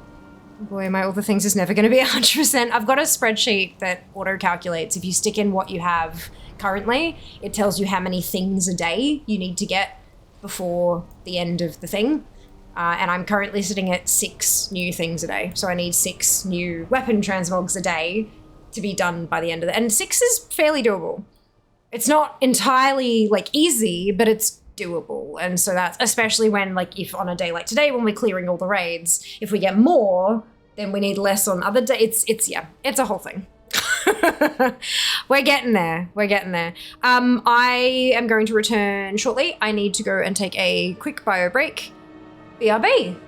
Boy, my all the things is never going to be 100%. I've got a spreadsheet that auto-calculates. If you stick in what you have currently, it tells you how many things a day you need to get before the end of the thing. And I'm currently sitting at 6 new things a day. So I need 6 new weapon transmogs a day to be done by the end of it. And 6 is fairly doable. It's not entirely like easy, but it's doable. And so that's especially when like if on a day like today when we're clearing all the raids, if we get more, then we need less on other days. It's a whole thing. We're getting there. We're getting there. I am going to return shortly. I need to go and take a quick bio break. BRB.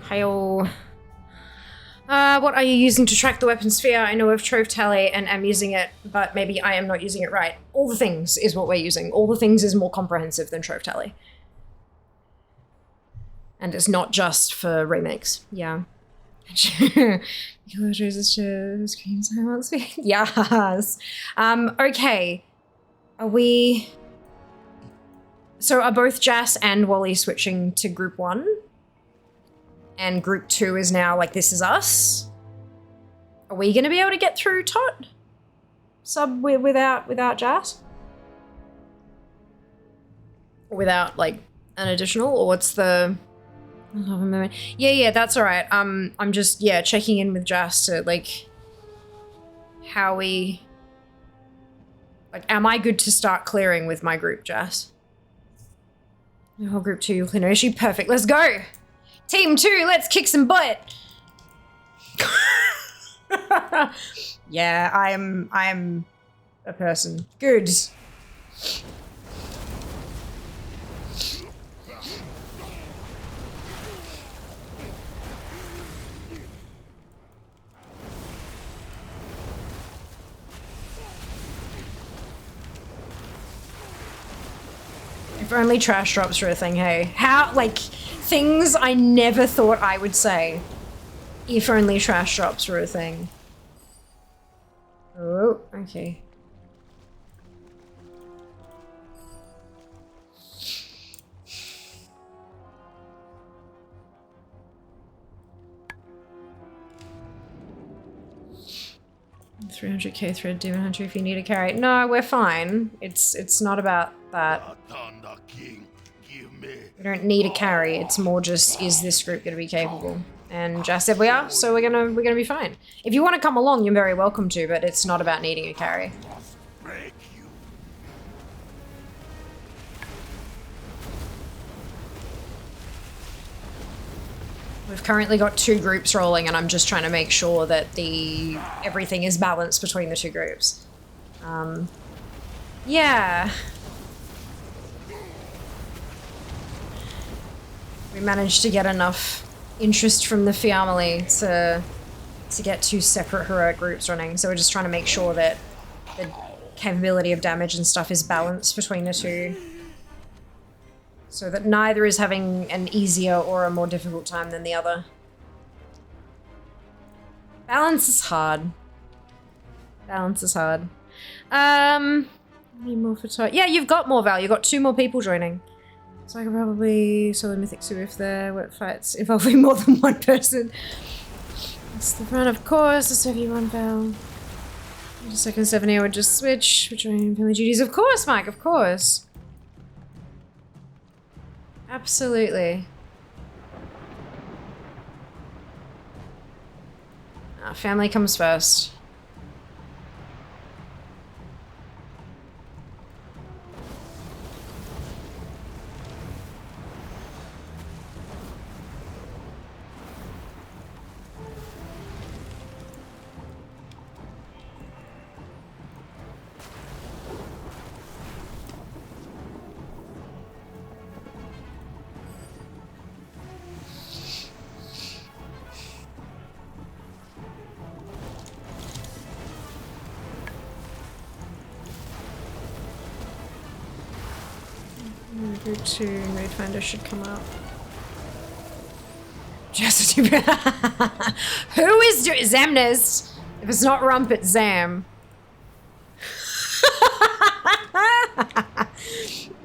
Hail. What are you using to track the weapon sphere? I know of Trove Tally and am using it, but maybe I am not using it right. All the things is what we're using. All the things is more comprehensive than Trove Tally. And it's not just for remakes. Yeah. Yes. Okay. Are we... So are both Jas and Wally switching to group 1? And group 2 is now like, this is us? Are we gonna be able to get through Tot? Sub without Jas? Without like an additional, or what's the... Yeah, that's all right. I'm just, checking in with Jas to like, how we, like, am I good to start clearing with my group, Jas? Oh, group 2, you'll clear no issue. Perfect, let's go. Team 2, let's kick some butt. Yeah, I am a person. Good. If only trash drops were a thing, hey. How, like, things I never thought I would say. If only trash drops were a thing. Oh, okay. 300k thread Demon Hunter if you need a carry. No, we're fine. It's not about that. Thunder King, give me. We don't need a carry. It's more just, is this group going to be capable? And Jess said we are, so we're gonna be fine. If you want to come along, you're very welcome to, but it's not about needing a carry. Break you. We've currently got 2 groups rolling, and I'm just trying to make sure that everything is balanced between the 2 groups. Yeah. We managed to get enough interest from the family to get 2 separate heroic groups running, so we're just trying to make sure that the capability of damage and stuff is balanced between the 2. So that neither is having an easier or a more difficult time than the other. Balance is hard. Balance is hard. Need more for yeah, you've got more Val. You've got 2 more people joining. So I can probably solo Mythic 2 if there were fights involving more than 1 person. That's the front, of course. The serve you 1 Val. The second 70 I would just switch. Rejoin family duties. Of course, Mike, of course. Absolutely. Family comes first. Group 2 Raid Finder should come up. Just who is Zamnest? If it's not Rump, it's Zam.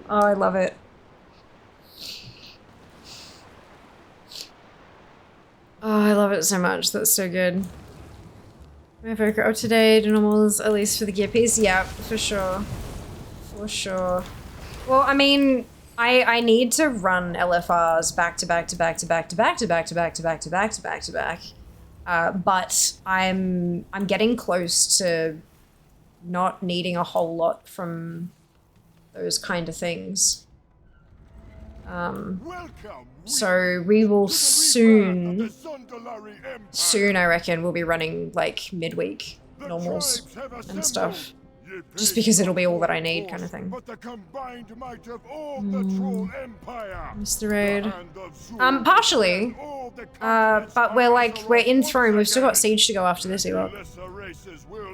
Oh, I love it. Oh, I love it so much. That's so good. My Evoker up to date, normals, at least for the gear piece. Yeah, for sure. For sure. Well, I mean, I need to run LFRs back to back to back to back to back to back to back to back to back to back to back. But I'm getting close to not needing a whole lot from those kind of things. So we will soon I reckon we'll be running like midweek normals and stuff. Just because it'll be all that I need, kind of thing. Mr. Raid. Partially. But we're in Throne. We've still got Siege to go after this, Ewok.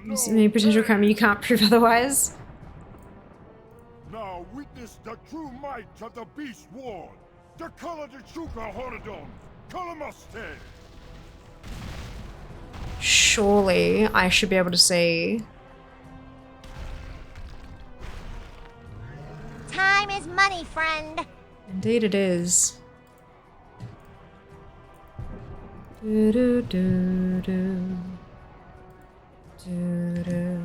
There's any potential crime you can't prove otherwise. Now witness the true might of the Beast Ward. The color the Chuka Horadon. Kalamaste. Surely I should be able to see. Time is money, friend. Indeed it is. Do do do do. Do do.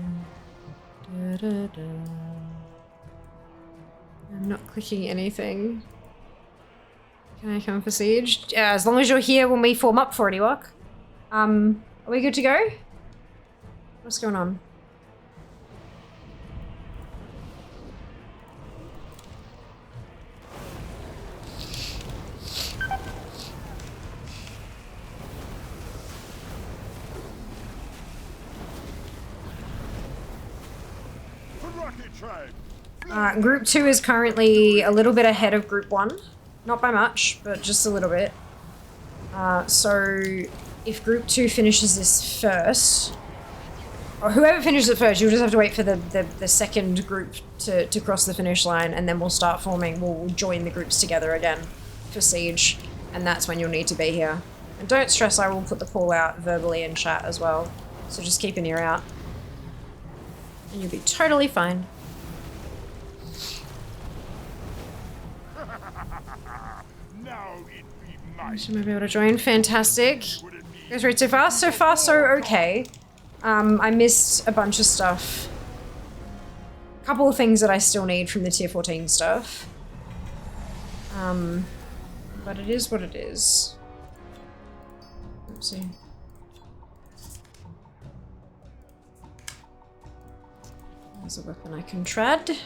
Do do do. I'm not clicking anything. Can I come for Siege? Yeah, as long as you're here when we form up for it, Ewok. Are we good to go? What's going on? Group 2 is currently a little bit ahead of Group 1. Not by much, but just a little bit. So if Group 2 finishes this first, or whoever finishes it first, you'll just have to wait for the second group to cross the finish line, and then we'll start forming, we'll join the groups together again for Siege, and that's when you'll need to be here. And don't stress, I will put the call out verbally in chat as well, so just keep an ear out. And you'll be totally fine. Should I be able to join? Fantastic. Goes right so far. So far, so okay. I missed a bunch of stuff. A couple of things that I still need from the tier 14 stuff. But it is what it is. Oopsie. There's a weapon I can tread.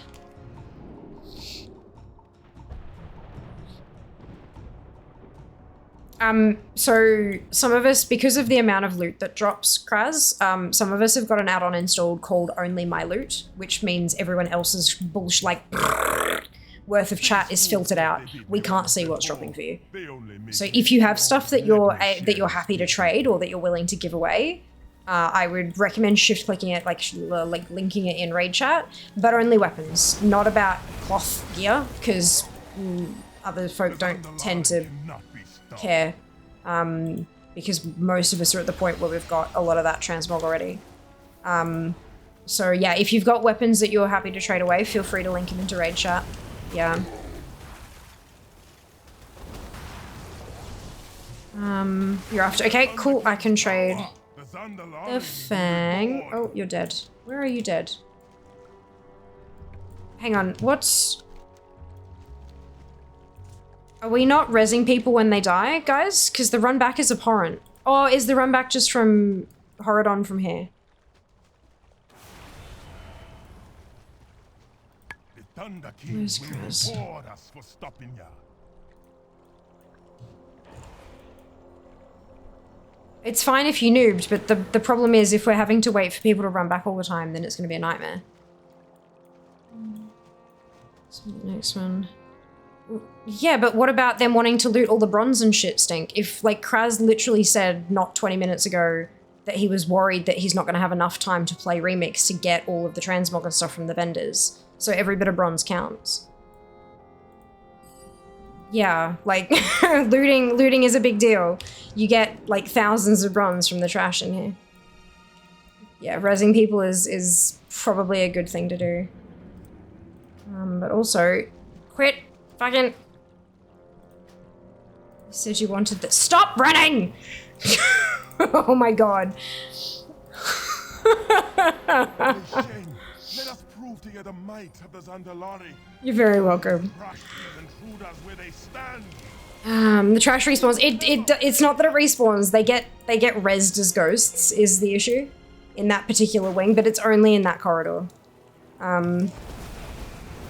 So some of us, because of the amount of loot that drops, Kraz, some of us have got an add-on installed called Only My Loot, which means everyone else's bullshit, like, worth of chat is filtered out. We can't see what's dropping for you. So if you have stuff that you're happy to trade or that you're willing to give away, I would recommend shift clicking it, like linking it in raid chat, but only weapons, not about cloth gear, because other folk don't tend to care, because most of us are at the point where we've got a lot of that transmog already. So yeah, if you've got weapons that you're happy to trade away, feel free to link them into raid chat. Yeah. You're after, okay, cool, I can trade the Fang. Oh, you're dead. Where are you dead? Hang on, what's... Are we not rezzing people when they die, guys? Because the run back is abhorrent. Or is the run back just from Horadon from here? Where's Kraz? It's fine if you noobed, but the problem is if we're having to wait for people to run back all the time, then it's going to be a nightmare. So the next one. Yeah, but what about them wanting to loot all the bronze and shit, Stink? If, like, Kraz literally said not 20 minutes ago that he was worried that he's not going to have enough time to play Remix to get all of the transmog and stuff from the vendors. So every bit of bronze counts. Yeah, like, looting is a big deal. You get, like, thousands of bronze from the trash in here. Yeah, rezzing people is probably a good thing to do. But also, quit fucking... You said you wanted the... Stop running! Oh my god. You're very welcome. The trash respawns. It's not that it respawns. They get rezzed as ghosts is the issue in that particular wing, but it's only in that corridor.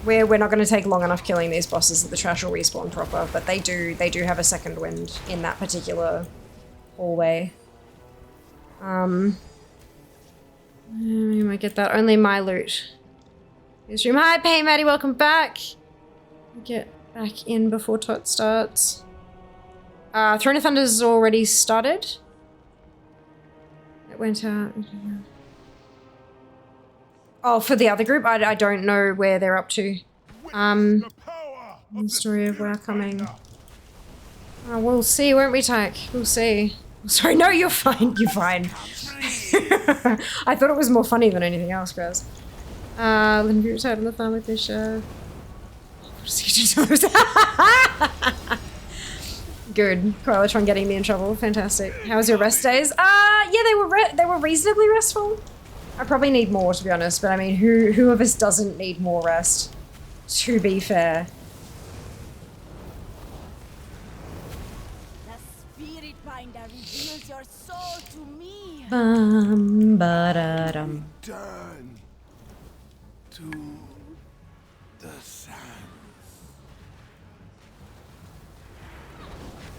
We're not going to take long enough killing these bosses that the trash will respawn proper, but they do have a second wind in that particular hallway. You might get that. Only my loot. Stream. Hi, Pay Maddie, welcome back. Get back in before Tot starts. Throne of Thunder's already started. It went out. Oh, for the other group? I don't know where they're up to. The story of WoW coming. Oh, we'll see, won't we, Tyke? We'll see. Sorry, no, you're fine, you're fine. I thought it was more funny than anything else, guys. Let me retired on the family fish. Good. Coralitron getting me in trouble. Fantastic. How was your rest days? Yeah, they were reasonably restful. I probably need more, to be honest, but I mean, who of us doesn't need more rest? To be fair. The spirit binder reveals your soul to me. Ba-da-dum. Turn to the sands.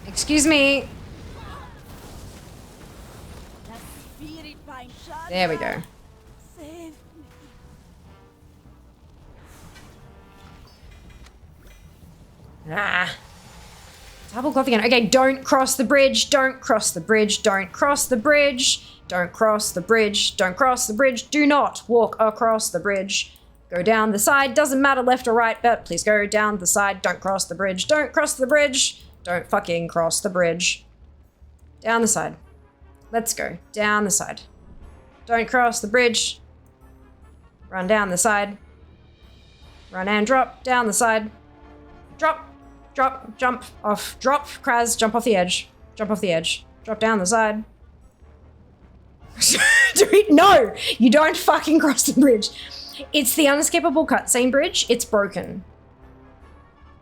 Excuse me. The spirit binder. There we go. Save me. Ah. Double cloth again. Okay, don't cross the bridge. Don't cross the bridge. Don't cross the bridge. Don't cross the bridge. Don't cross the bridge. Do not walk across the bridge. Go down the side. Doesn't matter left or right, but please go down the side. Don't cross the bridge. Don't cross the bridge. Don't fucking cross the bridge. Down the side. Let's go. Down the side. Don't cross the bridge. Run down the side. Run and drop down the side. Drop. Drop. Jump off. Drop. Kraz. Jump off the edge. Jump off the edge. Drop down the side. No, you don't fucking cross the bridge. It's the unskippable cutscene bridge. It's broken.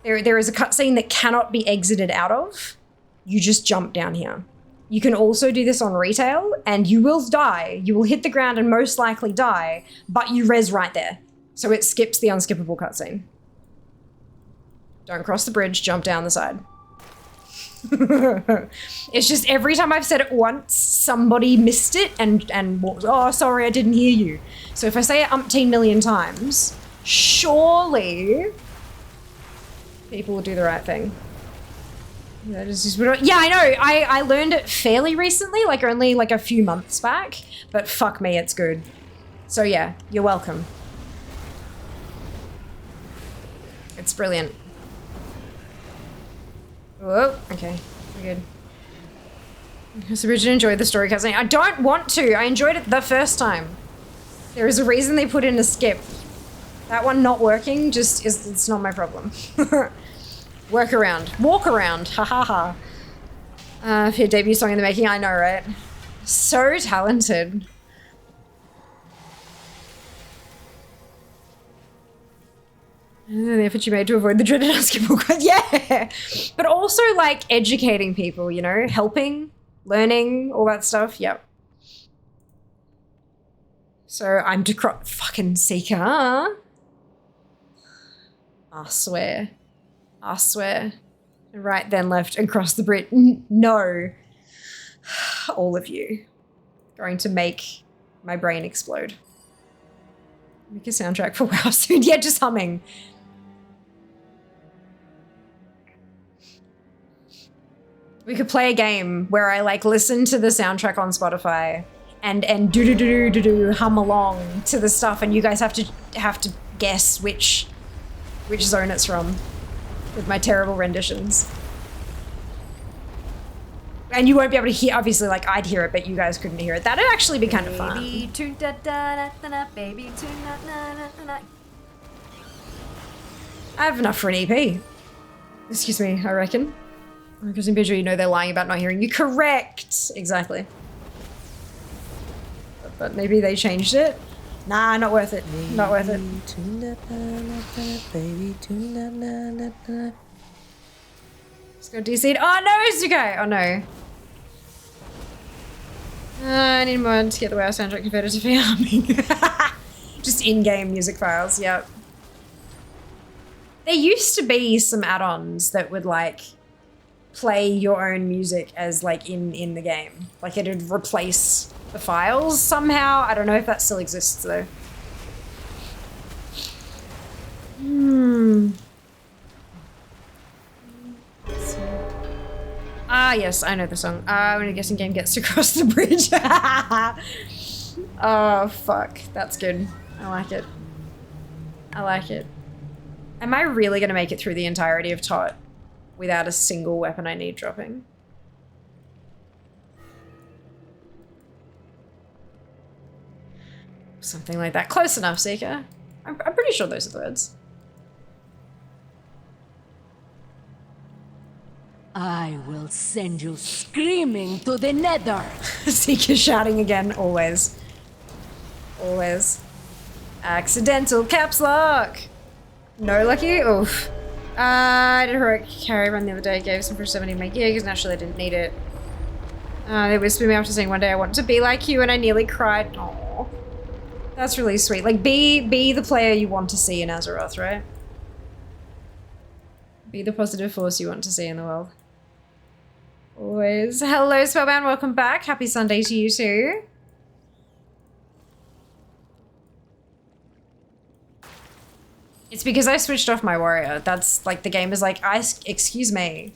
There is a cutscene that cannot be exited out of. You just jump down here. You can also do this on retail, and you will die. You will hit the ground and most likely die, but you res right there. So it skips the unskippable cutscene. Don't cross the bridge, jump down the side. It's just every time I've said it once, somebody missed it and oh, sorry, I didn't hear you. So if I say it umpteen million times, surely people will do the right thing. Yeah, I know. I learned it fairly recently, like only like a few months back, but fuck me, it's good. So yeah, you're welcome. It's brilliant. Oh, okay, we're good. So Bridget enjoyed the story cutscene. I don't want to. I enjoyed it the first time. There is a reason they put in a skip. That one not working just is, it's not my problem. Work around. Walk around. Ha ha ha. For your debut song in the making, I know, right? So talented. The effort you made to avoid the dreaded unskippable quiz. Yeah! But also, like, educating people, you know? Helping, learning, all that stuff. Yep. So I'm fucking Seeker. I swear. I swear. Right, then left, and cross the bridge. No. All of you. Going to make my brain explode. Make a soundtrack for WoW soon. Yeah, just humming. We could play a game where I like listen to the soundtrack on Spotify and do hum along to the stuff, and you guys have to guess which zone it's from with my terrible renditions. And you won't be able to hear, obviously, like I'd hear it, but you guys couldn't hear it. That'd actually be kind of fun. I have enough for an EP. Excuse me, I reckon. Because in visual, you know they're lying about not hearing you. Correct! Exactly. But maybe they changed it. Nah, not worth it. Not worth it. Let's go DC. Oh no, Zuko! Oh no. I need more to get the WoW soundtrack converted to free humming. Just in-game music files, yep. There used to be some add-ons that would like play your own music as like in the game. Like it'd replace the files somehow. I don't know if that still exists though. Ah, yes, I know the song. When a guessing game gets to cross the bridge. Oh, fuck. That's good. I like it. I like it. Am I really going to make it through the entirety of Tot without a single weapon I need dropping? Something like that. Close enough, Seeker. I'm pretty sure those are the words. I will send you screaming to the nether. Seeker shouting again, always. Always. Accidental caps lock. No lucky? Oof. I did a heroic carry run the other day, gave some for 70 my gear because naturally I didn't need it. They whispered me after saying one day I wanted to be like you and I nearly cried. Aww. That's really sweet. Like, be the player you want to see in Azeroth, right? Be the positive force you want to see in the world. Always. Hello, Spellbound. Welcome back. Happy Sunday to you too. It's because I switched off my warrior. That's like the game is like, excuse me.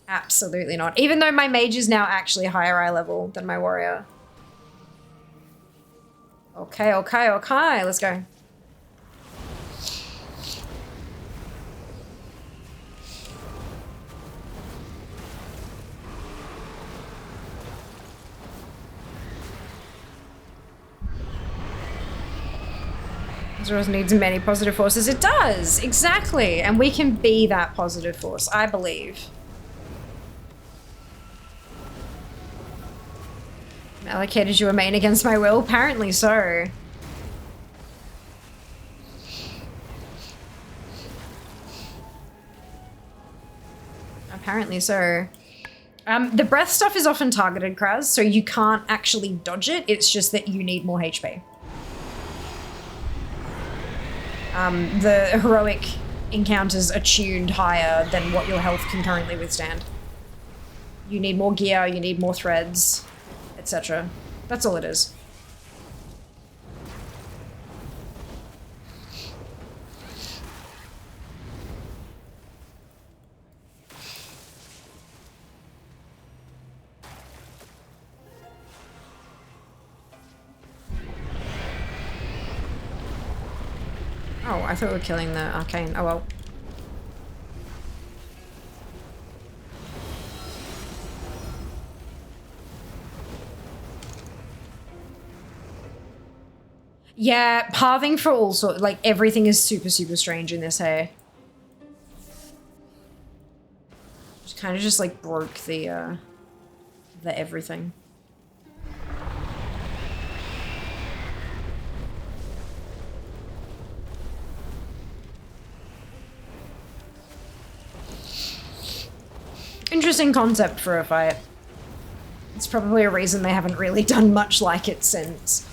Absolutely not. Even though my mage is now actually higher eye level than my warrior. Okay, okay, okay. Let's go. Azeroth needs many positive forces. It does, exactly. And we can be that positive force, I believe. Allocated you a main against my will? Apparently so. Apparently so. The breath stuff is often targeted, Kraz, so you can't actually dodge it. It's just that you need more HP. The heroic encounters are tuned higher than what your health can currently withstand. You need more gear, you need more threads, etc. That's all it is. Oh, I thought we were killing the arcane. Oh well. Yeah, pathing for all sorts, like everything is super, super strange in this, hey. Just kind of just like broke the everything. Interesting concept for a fight. It's probably a reason they haven't really done much like it since.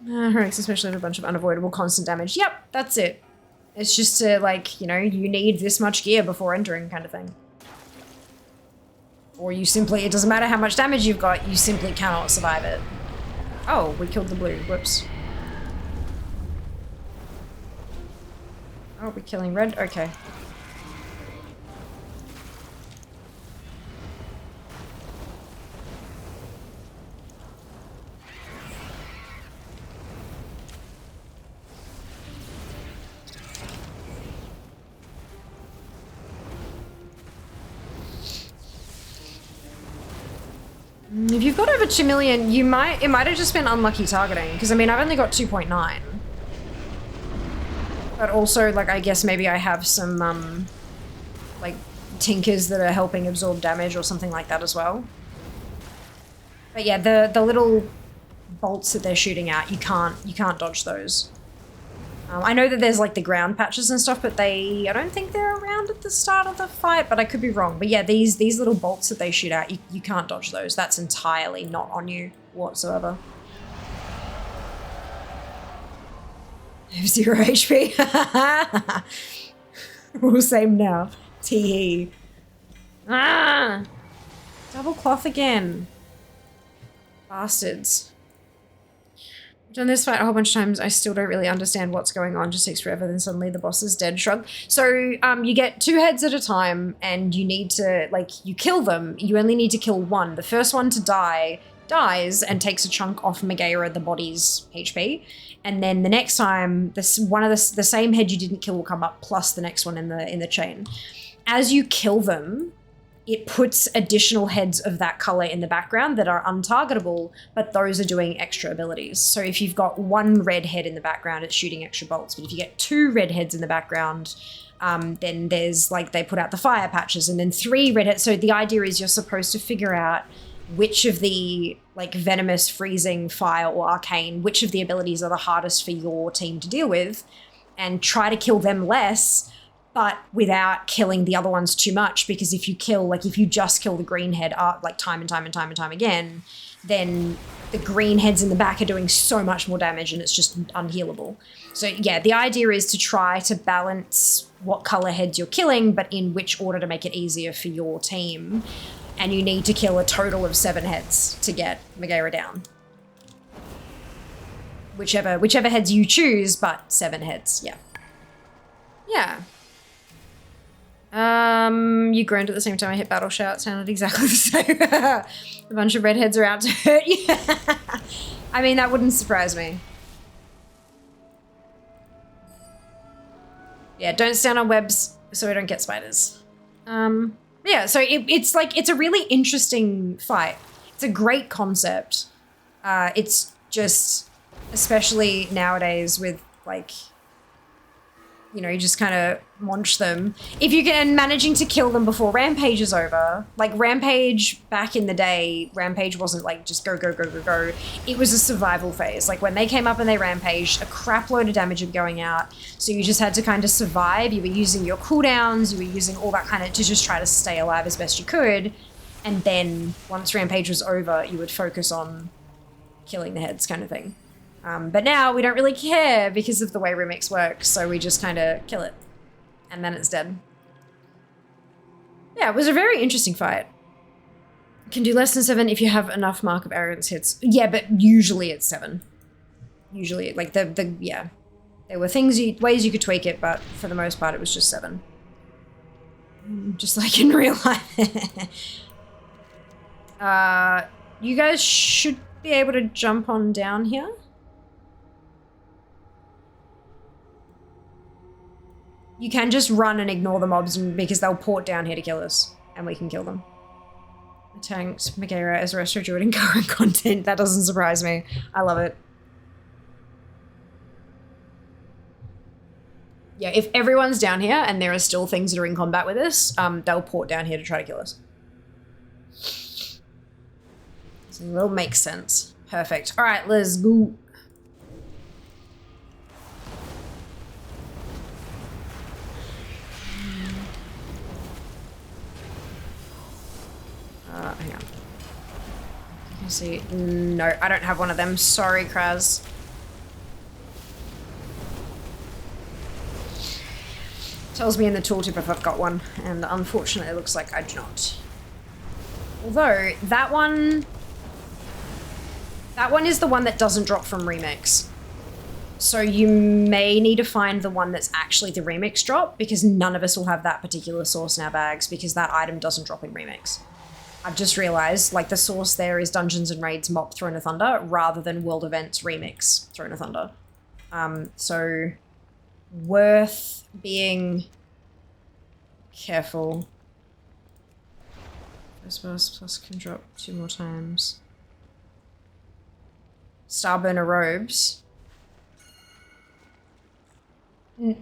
Heroics especially have a bunch of unavoidable constant damage. Yep, that's it. It's just to, like, you know, you need this much gear before entering kind of thing. Or you simply, it doesn't matter how much damage you've got, you simply cannot survive it. Oh, we killed the blue. Whoops. Oh, we're killing red? Okay. If you've got over 2 million, it might have just been unlucky targeting, because I mean, I've only got 2.9. But also, like, I guess maybe I have some, like, tinkers that are helping absorb damage or something like that as well. But yeah, the little bolts that they're shooting at, you can't dodge those. I know that there's like the ground patches and stuff, but I don't think they're around at the start of the fight, but I could be wrong. But yeah, these little bolts that they shoot at, you can't dodge those. That's entirely not on you whatsoever. I have 0 HP. We'll same now. Tee. Ah! Double cloth again. Bastards. Done this fight a whole bunch of times. I still don't really understand what's going on. Just takes forever. Then suddenly the boss is dead. Shrug. So you get 2 heads at a time, and you need to, like, you kill them. You only need to kill one. The first one to die dies and takes a chunk off Megaera, the body's HP. And then the next time, one of the same head you didn't kill will come up, plus the next one in the chain. As you kill them, it puts additional heads of that color in the background that are untargetable, but those are doing extra abilities. So if you've got 1 red head in the background, it's shooting extra bolts. But if you get 2 red heads in the background, then there's, like, they put out the fire patches, and then 3 red heads. So the idea is you're supposed to figure out which of the, like, venomous, freezing, fire, or arcane, which of the abilities are the hardest for your team to deal with, and try to kill them less, but without killing the other ones too much, because if you kill, like, if you just kill the green head, like, time and time and time and time again, then the green heads in the back are doing so much more damage and it's just unhealable. So yeah, the idea is to try to balance what color heads you're killing, but in which order to make it easier for your team. And you need to kill a total of 7 heads to get Megaera down. Whichever heads you choose, but 7 heads, yeah. Yeah. You groaned at the same time I hit battle shout. Sounded exactly the same. A bunch of redheads are out to hurt you. I mean, that wouldn't surprise me. Yeah, don't stand on webs so we don't get spiders. Yeah, so it's a really interesting fight. It's a great concept. It's just, especially nowadays with, like, you know, you just kind of munch them. If you can, managing to kill them before Rampage is over. Like, Rampage, back in the day, Rampage wasn't like just go, go, go, go, go. It was a survival phase. Like, when they came up and they rampaged, a crap load of damage was going out. So you just had to kind of survive. You were using your cooldowns, you were using all that kind of, to just try to stay alive as best you could. And then, once Rampage was over, you would focus on killing the heads kind of thing. But now we don't really care because of the way Remix works, so we just kind of kill it. And then it's dead. Yeah, it was a very interesting fight. Can do less than 7 if you have enough Mark of Arrogance hits. Yeah, but usually it's 7. Usually, like, yeah. There were ways you could tweak it, but for the most part it was just 7. Just like in real life. You guys should be able to jump on down here. You can just run and ignore the mobs because they'll port down here to kill us, and we can kill them. Tanks, Megara as Resto Druid in current content. That doesn't surprise me. I love it. Yeah, if everyone's down here and there are still things that are in combat with us, they'll port down here to try to kill us. So it all makes sense. Perfect. All right, let's go. Hang on. You can see. No, I don't have one of them. Sorry, Kraz. Tells me in the tooltip if I've got one, and unfortunately it looks like I do not. Although, that one is the one that doesn't drop from Remix. So you may need to find the one that's actually the Remix drop, because none of us will have that particular source in our bags, because that item doesn't drop in Remix. I've just realized, like, the source there is Dungeons and Raids MOP Throne of Thunder, rather than World Events Remix Throne of Thunder. So, worth being careful. First plus can drop 2 more times. Starburner Robes. No,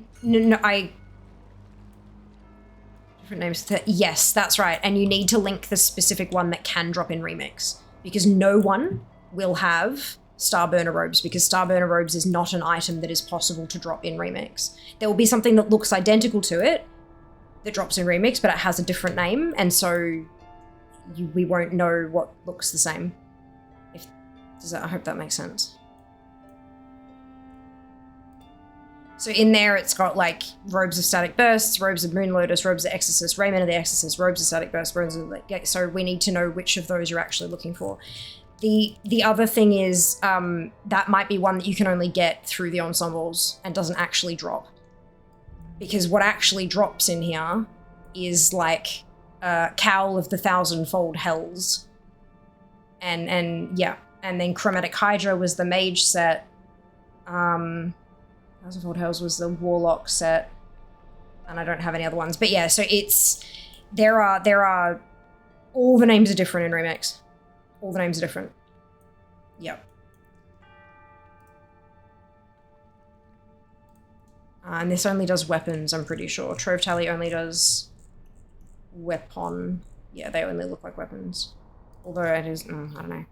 different names. Yes, that's right. And you need to link the specific one that can drop in Remix, because no one will have Starburner Robes, because Starburner Robes is not an item that is possible to drop in Remix. There will be something that looks identical to it that drops in Remix, but it has a different name, and so we won't know what looks the same. I hope that makes sense. So in there, it's got like Robes of Static Bursts, Robes of Moon Lotus, Robes of Exorcist, Raiment of the Exorcist, Robes of Static Burst, Robes of so we need to know which of those you're actually looking for. The other thing is that might be one that you can only get through the ensembles and doesn't actually drop. Because what actually drops in here is like Cowl of the Thousandfold Hells. And yeah, and then Chromatic Hydra was the Mage set. Thousandfold Hells was the Warlock set, and I don't have any other ones. But yeah, so there are all the names are different in Remix. All the names are different. Yep. And this only does weapons, I'm pretty sure. Trove Tally only does weapon. Yeah, they only look like weapons. Although it is, I don't know.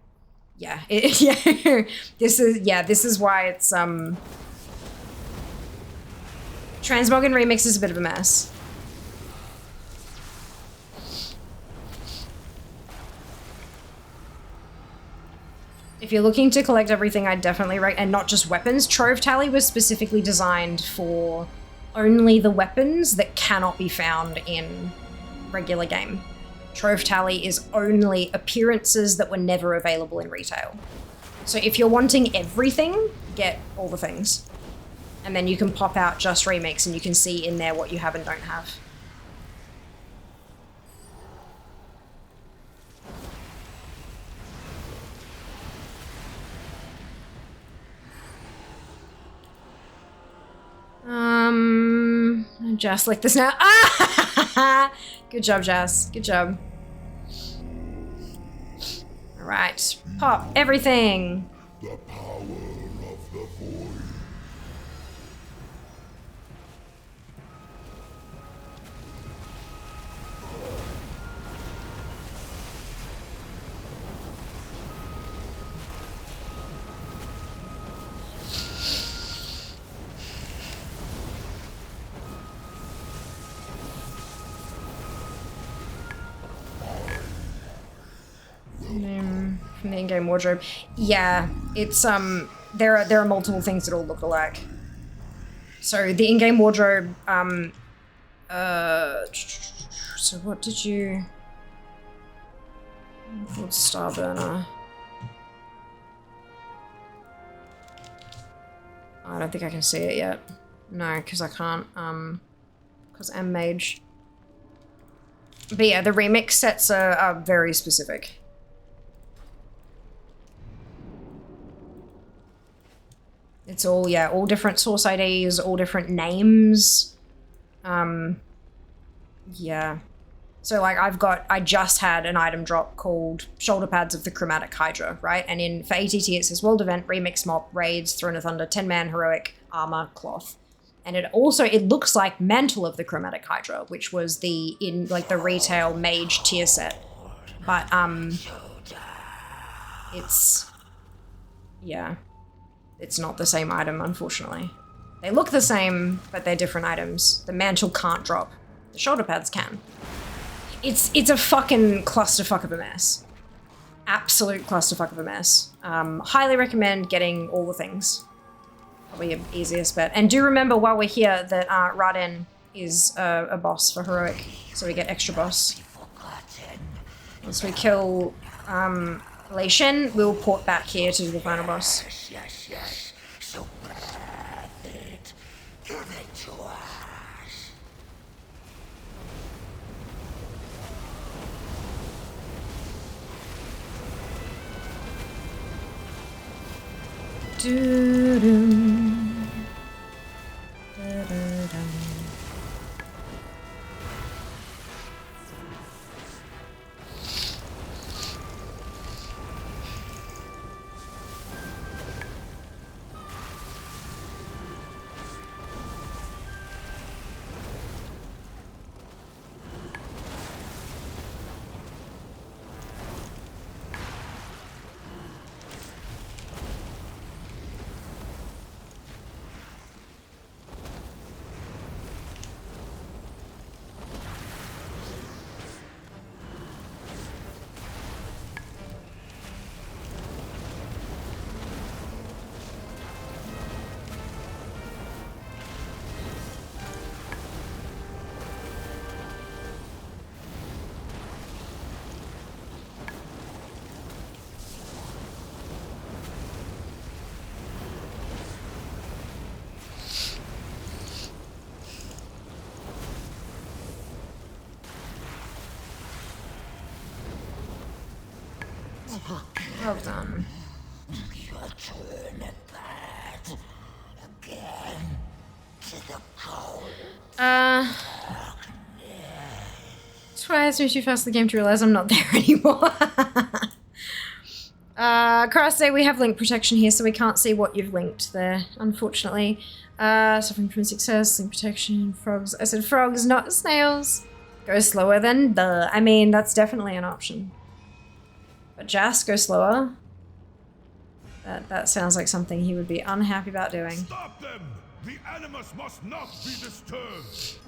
Yeah, yeah. This is why it's Transmog and Remix is a bit of a mess. If you're looking to collect everything, I'd definitely and not just weapons. Trove Tally was specifically designed for only the weapons that cannot be found in regular game. Trove Tally is only appearances that were never available in retail. So if you're wanting everything, get all the things. And then you can pop out just Remix and you can see in there what you have and don't have. Jess like this now. Ah! Good job, Jess. Good job. All right, pop everything. The power of the void. the in-game wardrobe. Yeah, it's there are multiple things that all look alike. So the in-game wardrobe, so what did you... Star burner. I don't think I can see it yet. No, because I can't, because I'm mage. But yeah, the remix sets are very specific. It's all, yeah, all different source IDs, all different names. Yeah. So like I just had an item drop called Shoulder Pads of the Chromatic Hydra, right? And for ATT it says World Event, Remix MOP, Raids, Throne of Thunder, 10-man Heroic, Armor, Cloth. And it looks like Mantle of the Chromatic Hydra, which was the retail mage tier set. But it's not the same item, unfortunately. They look the same, but they're different items. The mantle can't drop. The shoulder pads can. It's a fucking clusterfuck of a mess. Absolute clusterfuck of a mess. Highly recommend getting all the things. Probably the easiest bet. And do remember while we're here that Raden is a boss for Heroic, so we get extra boss. Once we kill Lei Shen, we'll port back here to do the final boss. Yes. So perfect. Give it to us. Doo-doo. Da-da-dum. Well done. Your turn at that. Again. To the cold. Twice me too fast the game to realize I'm not there anymore. Crossday, we have link protection here, so we can't see what you've linked there, unfortunately. Suffering from success, link protection, frogs. I said frogs, not snails. Go slower than the. I mean, that's definitely an option. But just go slower. That sounds like something he would be unhappy about doing. Stop them! The animus must not be disturbed!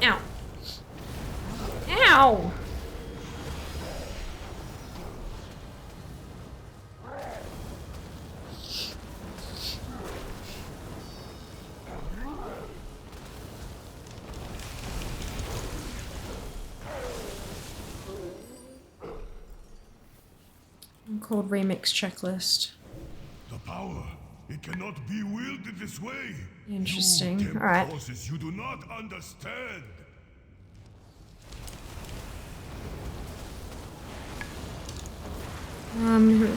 Ow. Ow! Called Remix Checklist. The power, it cannot be wielded this way. Interesting. You tempt All right. forces you do not understand.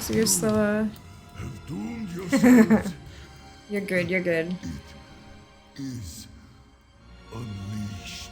So you're slower. Have doomed yourselves. You're good, you're good. Is unleashed.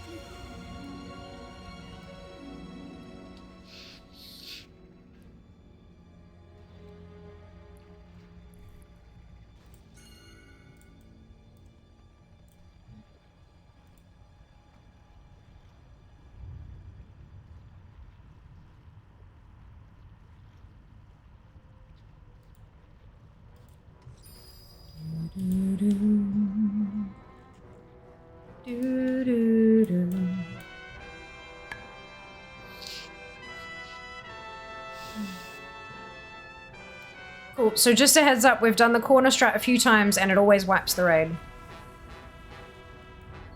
Cool. So just a heads up, we've done the corner strat a few times and it always wipes the raid.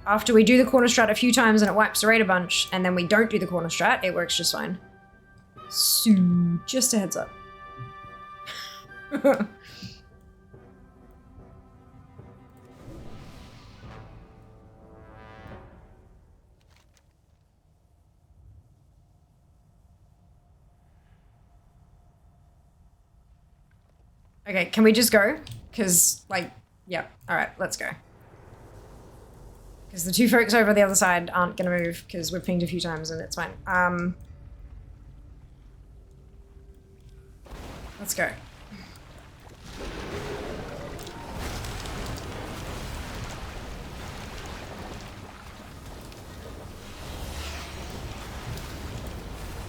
After we do the corner strat a few times and it wipes the raid a bunch, and then we don't do the corner strat, it works just fine. So, just a heads up. Okay, can we just go? Because, like, yeah. Alright, let's go. Because the two folks over the other side aren't going to move because we've pinged a few times and it's fine. Let's go.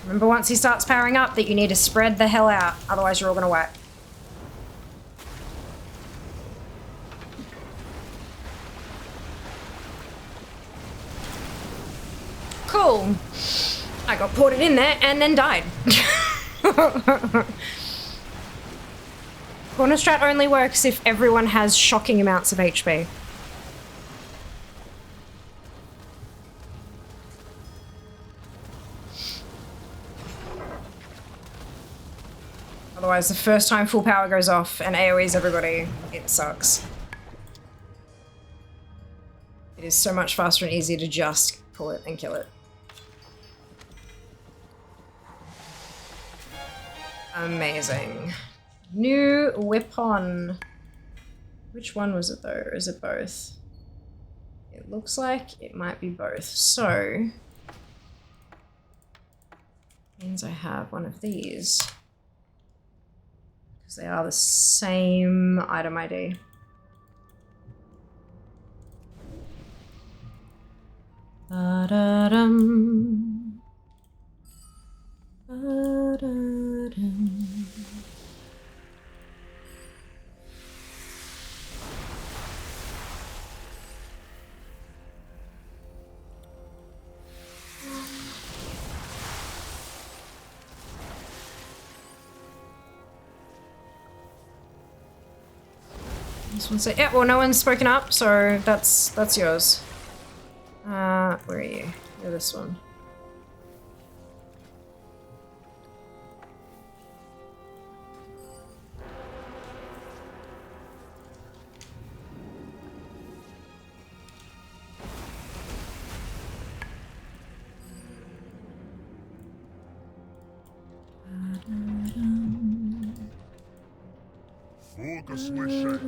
Remember once he starts powering up that you need to spread the hell out, otherwise you're all going to whack. Cool. I got ported in there and then died. Corner strat only works if everyone has shocking amounts of HP. Otherwise, the first time full power goes off and AoEs everybody, it sucks. It is so much faster and easier to just pull it and kill it. Amazing. New weapon. Which one was it though? Or is it both? It looks like it might be both. So, means I have one of these. Because they are the same item ID. Ba-da-dum. Ba-da-dum. This one's yeah, well no one's spoken up, so that's yours. Where are you? You're this one. Focus with shape.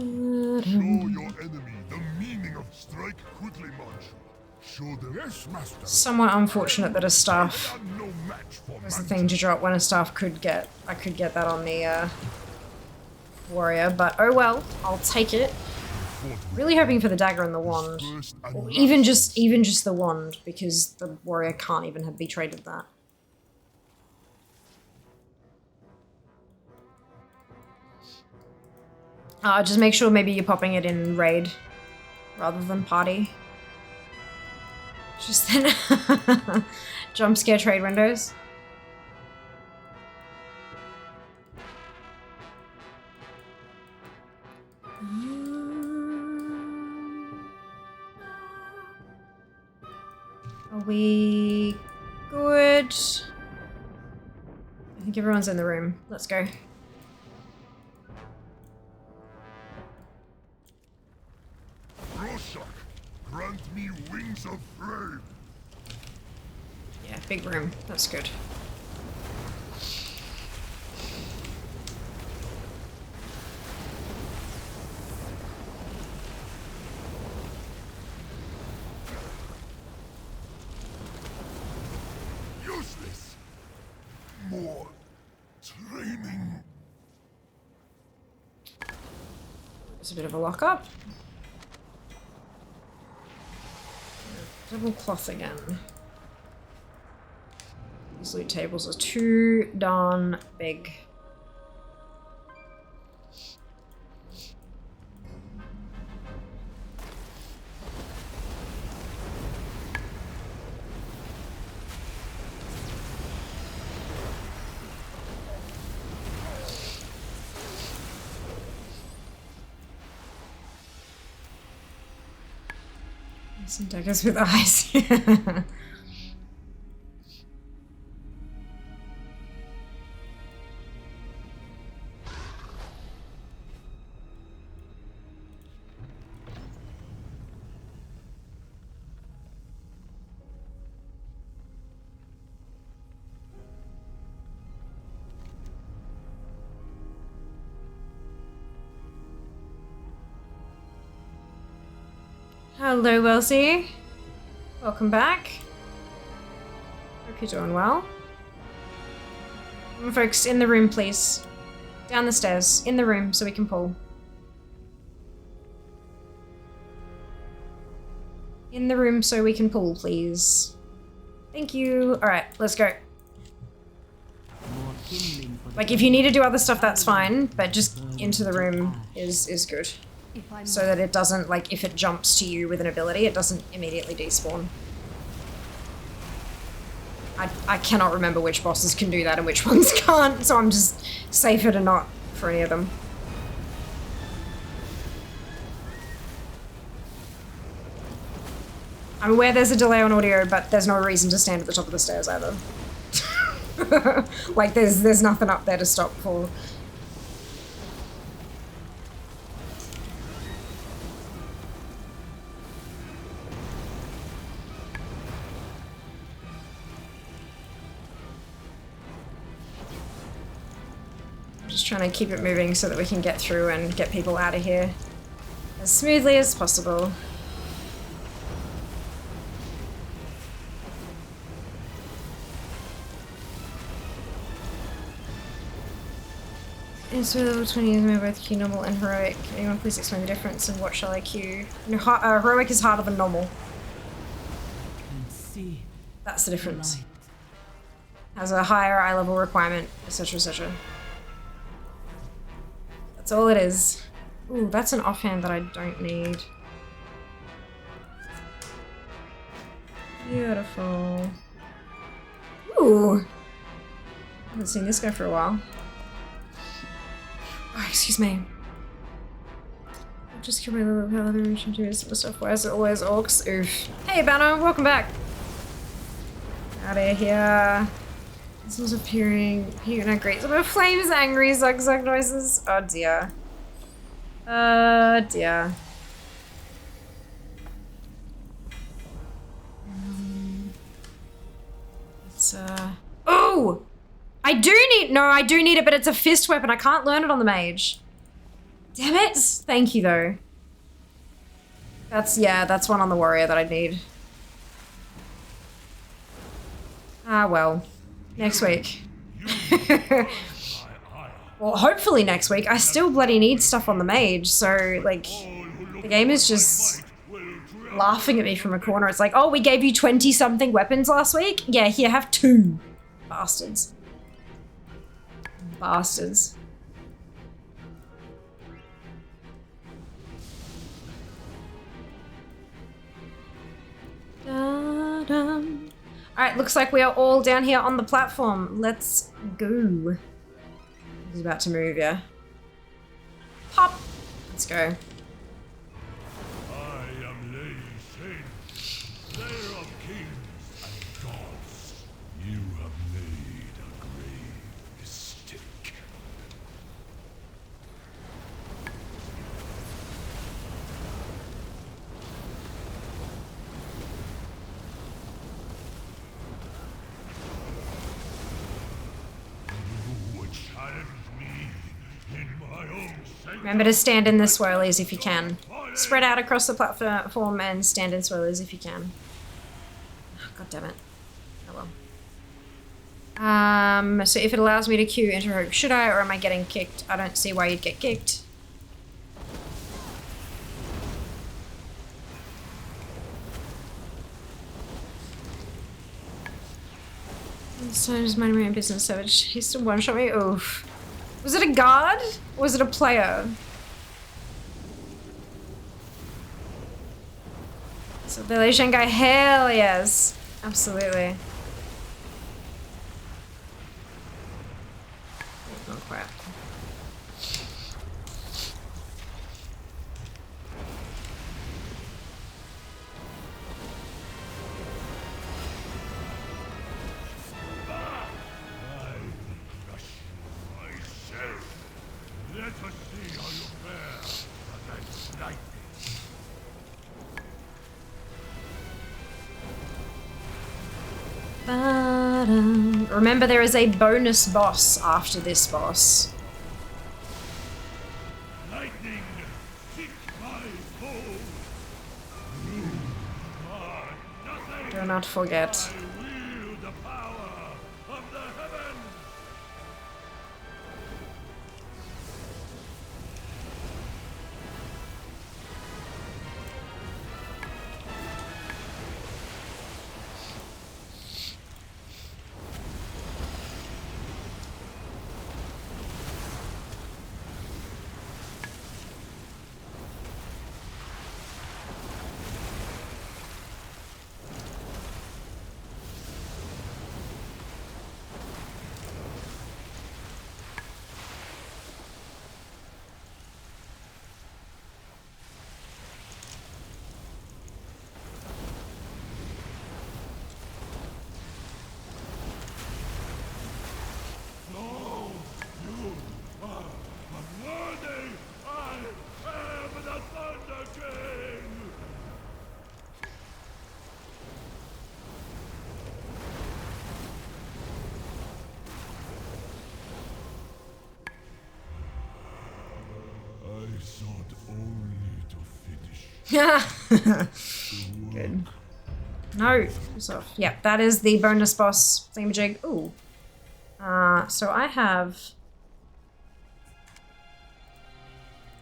Show your enemy the meaning of strike quickly, Manchu. Show them. Yes, master. Somewhat unfortunate that a staff No match for was the thing to drop when a staff could get. I could get that on the warrior, but oh well, I'll take it. Really hoping for the dagger and the wand, or even just the wand, because the warrior can't even be traded that. Just make sure maybe you're popping it in raid rather than party. Just then jump scare trade windows. Are we good? I think everyone's in the room. Let's go. Grant me wings of flame. Yeah, big room. That's good. Useless. More training. There's a bit of a lockup. Double cloth again. These loot tables are too darn big. Some daggers with eyes. Hello, Wellesley. Welcome back. Hope you're doing well. Folks, in the room, please. Down the stairs. In the room, so we can pull. In the room, so we can pull, please. Thank you. Alright, let's go. Like, if you need to do other stuff, that's fine, but just into the room is good. So that it doesn't, like, if it jumps to you with an ability, it doesn't immediately despawn. I cannot remember which bosses can do that and which ones can't, so I'm just safer to not for any of them. I'm aware there's a delay on audio, but there's no reason to stand at the top of the stairs either. Like, there's nothing up there to stop for. Just trying to keep it moving so that we can get through and get people out of here as smoothly as possible. And so level 20 is both Q normal and heroic. Anyone please explain the difference and what shall I Q? No, heroic is harder than normal. That's the difference. Has a higher eye level requirement, etc, etc. That's all it is. Ooh, that's an offhand that I don't need. Beautiful. Ooh. I haven't seen this guy for a while. Oh, excuse me. I'll just kill my little other region to some stuff. Why is it always orcs? Oof. Hey, Banner, welcome back. Out of here. This was appearing. Here, no, great. Some flames, angry, zug zug noises. Oh dear. Oh dear. It's oh! I do need. No, I do need it, but it's a fist weapon. I can't learn it on the mage. Damn it! Thank you though. That's one on the warrior that I need. Ah well. Next week. Well, hopefully next week. I still bloody need stuff on the mage, so, like, the game is just laughing at me from a corner. It's like, oh, we gave you 20-something weapons last week? Yeah, here, have 2. Bastards. Bastards. Da-dum. Alright, looks like we are all down here on the platform. Let's go. He's about to move, yeah. Hop! Let's go. I am Lei Shen, slayer of kings and gods. You have made a grave mistake. You would challenge me in my own sanctuary. Remember to stand in the swirlies if you can. Spread out across the platform and stand in swirlies if you can. Oh, God damn it. Oh well. So if it allows me to queue into her, should I, or am I getting kicked? I don't see why you'd get kicked. So just minding my own business, Savage. He still one-shot me? Oof. Was it a guard? Or was it a player? So the Lei Shen guy, hell yes. Absolutely. Oh crap. Remember, there is a bonus boss after this boss. Lightning, seek my foe. Nothing. Do not forget. I wield the power of the heavens. I sought only to finish. Good. No. So, yeah, that is the bonus boss thingamajig. Ooh. So I have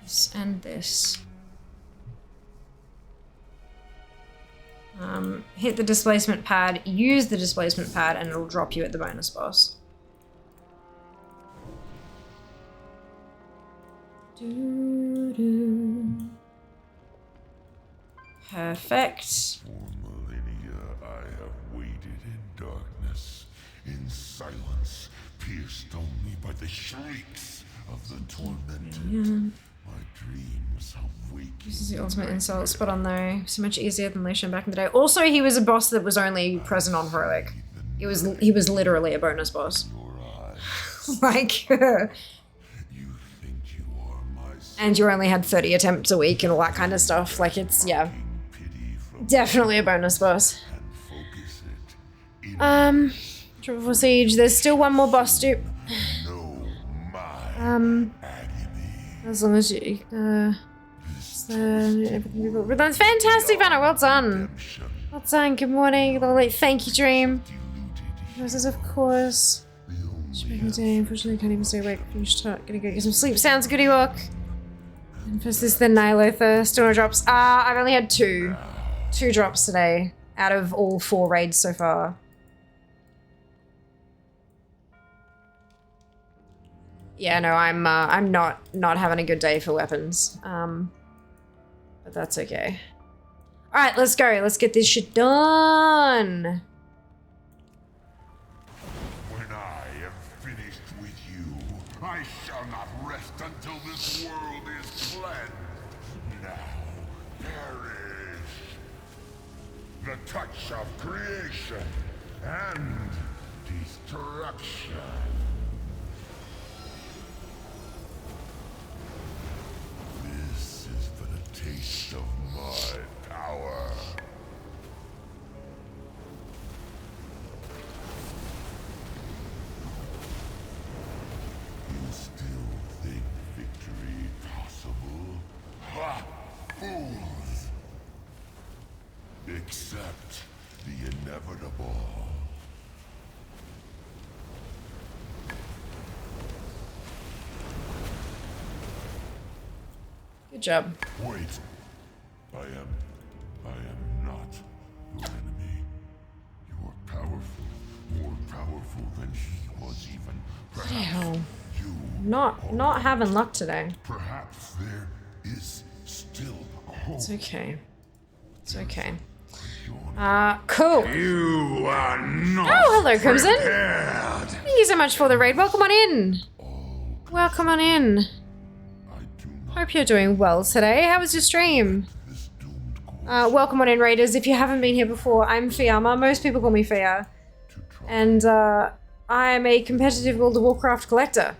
this and this. Hit the displacement pad, use the displacement pad, and it'll drop you at the bonus boss. Perfect. For millennia I have waited in darkness, in silence, pierced only by the shrieks of the tormented. My dreams awaken. This is the ultimate insult. Spot on though. So much easier than Lucian back in the day. Also, he was a boss that was only present on Heroic. He was literally a bonus boss. Your eyes, Like, you think you are my and you only had 30 attempts a week and all that kind of stuff. Like, it's, yeah, pity from definitely a bonus boss. and focus it in Triple Siege. There's still one more boss dupe. no my Um, agony. as long as you, that's fantastic, Vanna. Well done. Well done. Good morning. Lovely. Thank you, Dream. Roses, of course. Speaking today, unfortunately, I can't even stay awake. Finish talk. Gonna go get some sleep. Sounds goody walk. And first is the Nihilotha. Still no drops. I've only had two drops today out of all 4 raids so far. Yeah, no, I'm not having a good day for weapons. But that's okay. All right, let's go. Let's get this shit done. When I am finished with you, I shall not rest until this world is cleansed. Now, perish. The touch of creation and destruction. This is but a taste of my power. You still think victory possible? Ha! Fools! Accept the inevitable. Good job. Wait. I am not your enemy. You are powerful, more powerful than he was even. Perhaps Hell. you Not having luck today. Perhaps there is still hope. It's okay. It's okay. Cool. You are not. Oh, hello, Crimson. prepared. Thank you so much for the raid. Welcome on in. Welcome on in. I do not Hope you're doing well today. How was your stream? this doomed course Welcome on in, Raiders. If you haven't been here before, I'm Fiamma. Most people call me Fia. to try. And I'm a competitive World of Warcraft collector.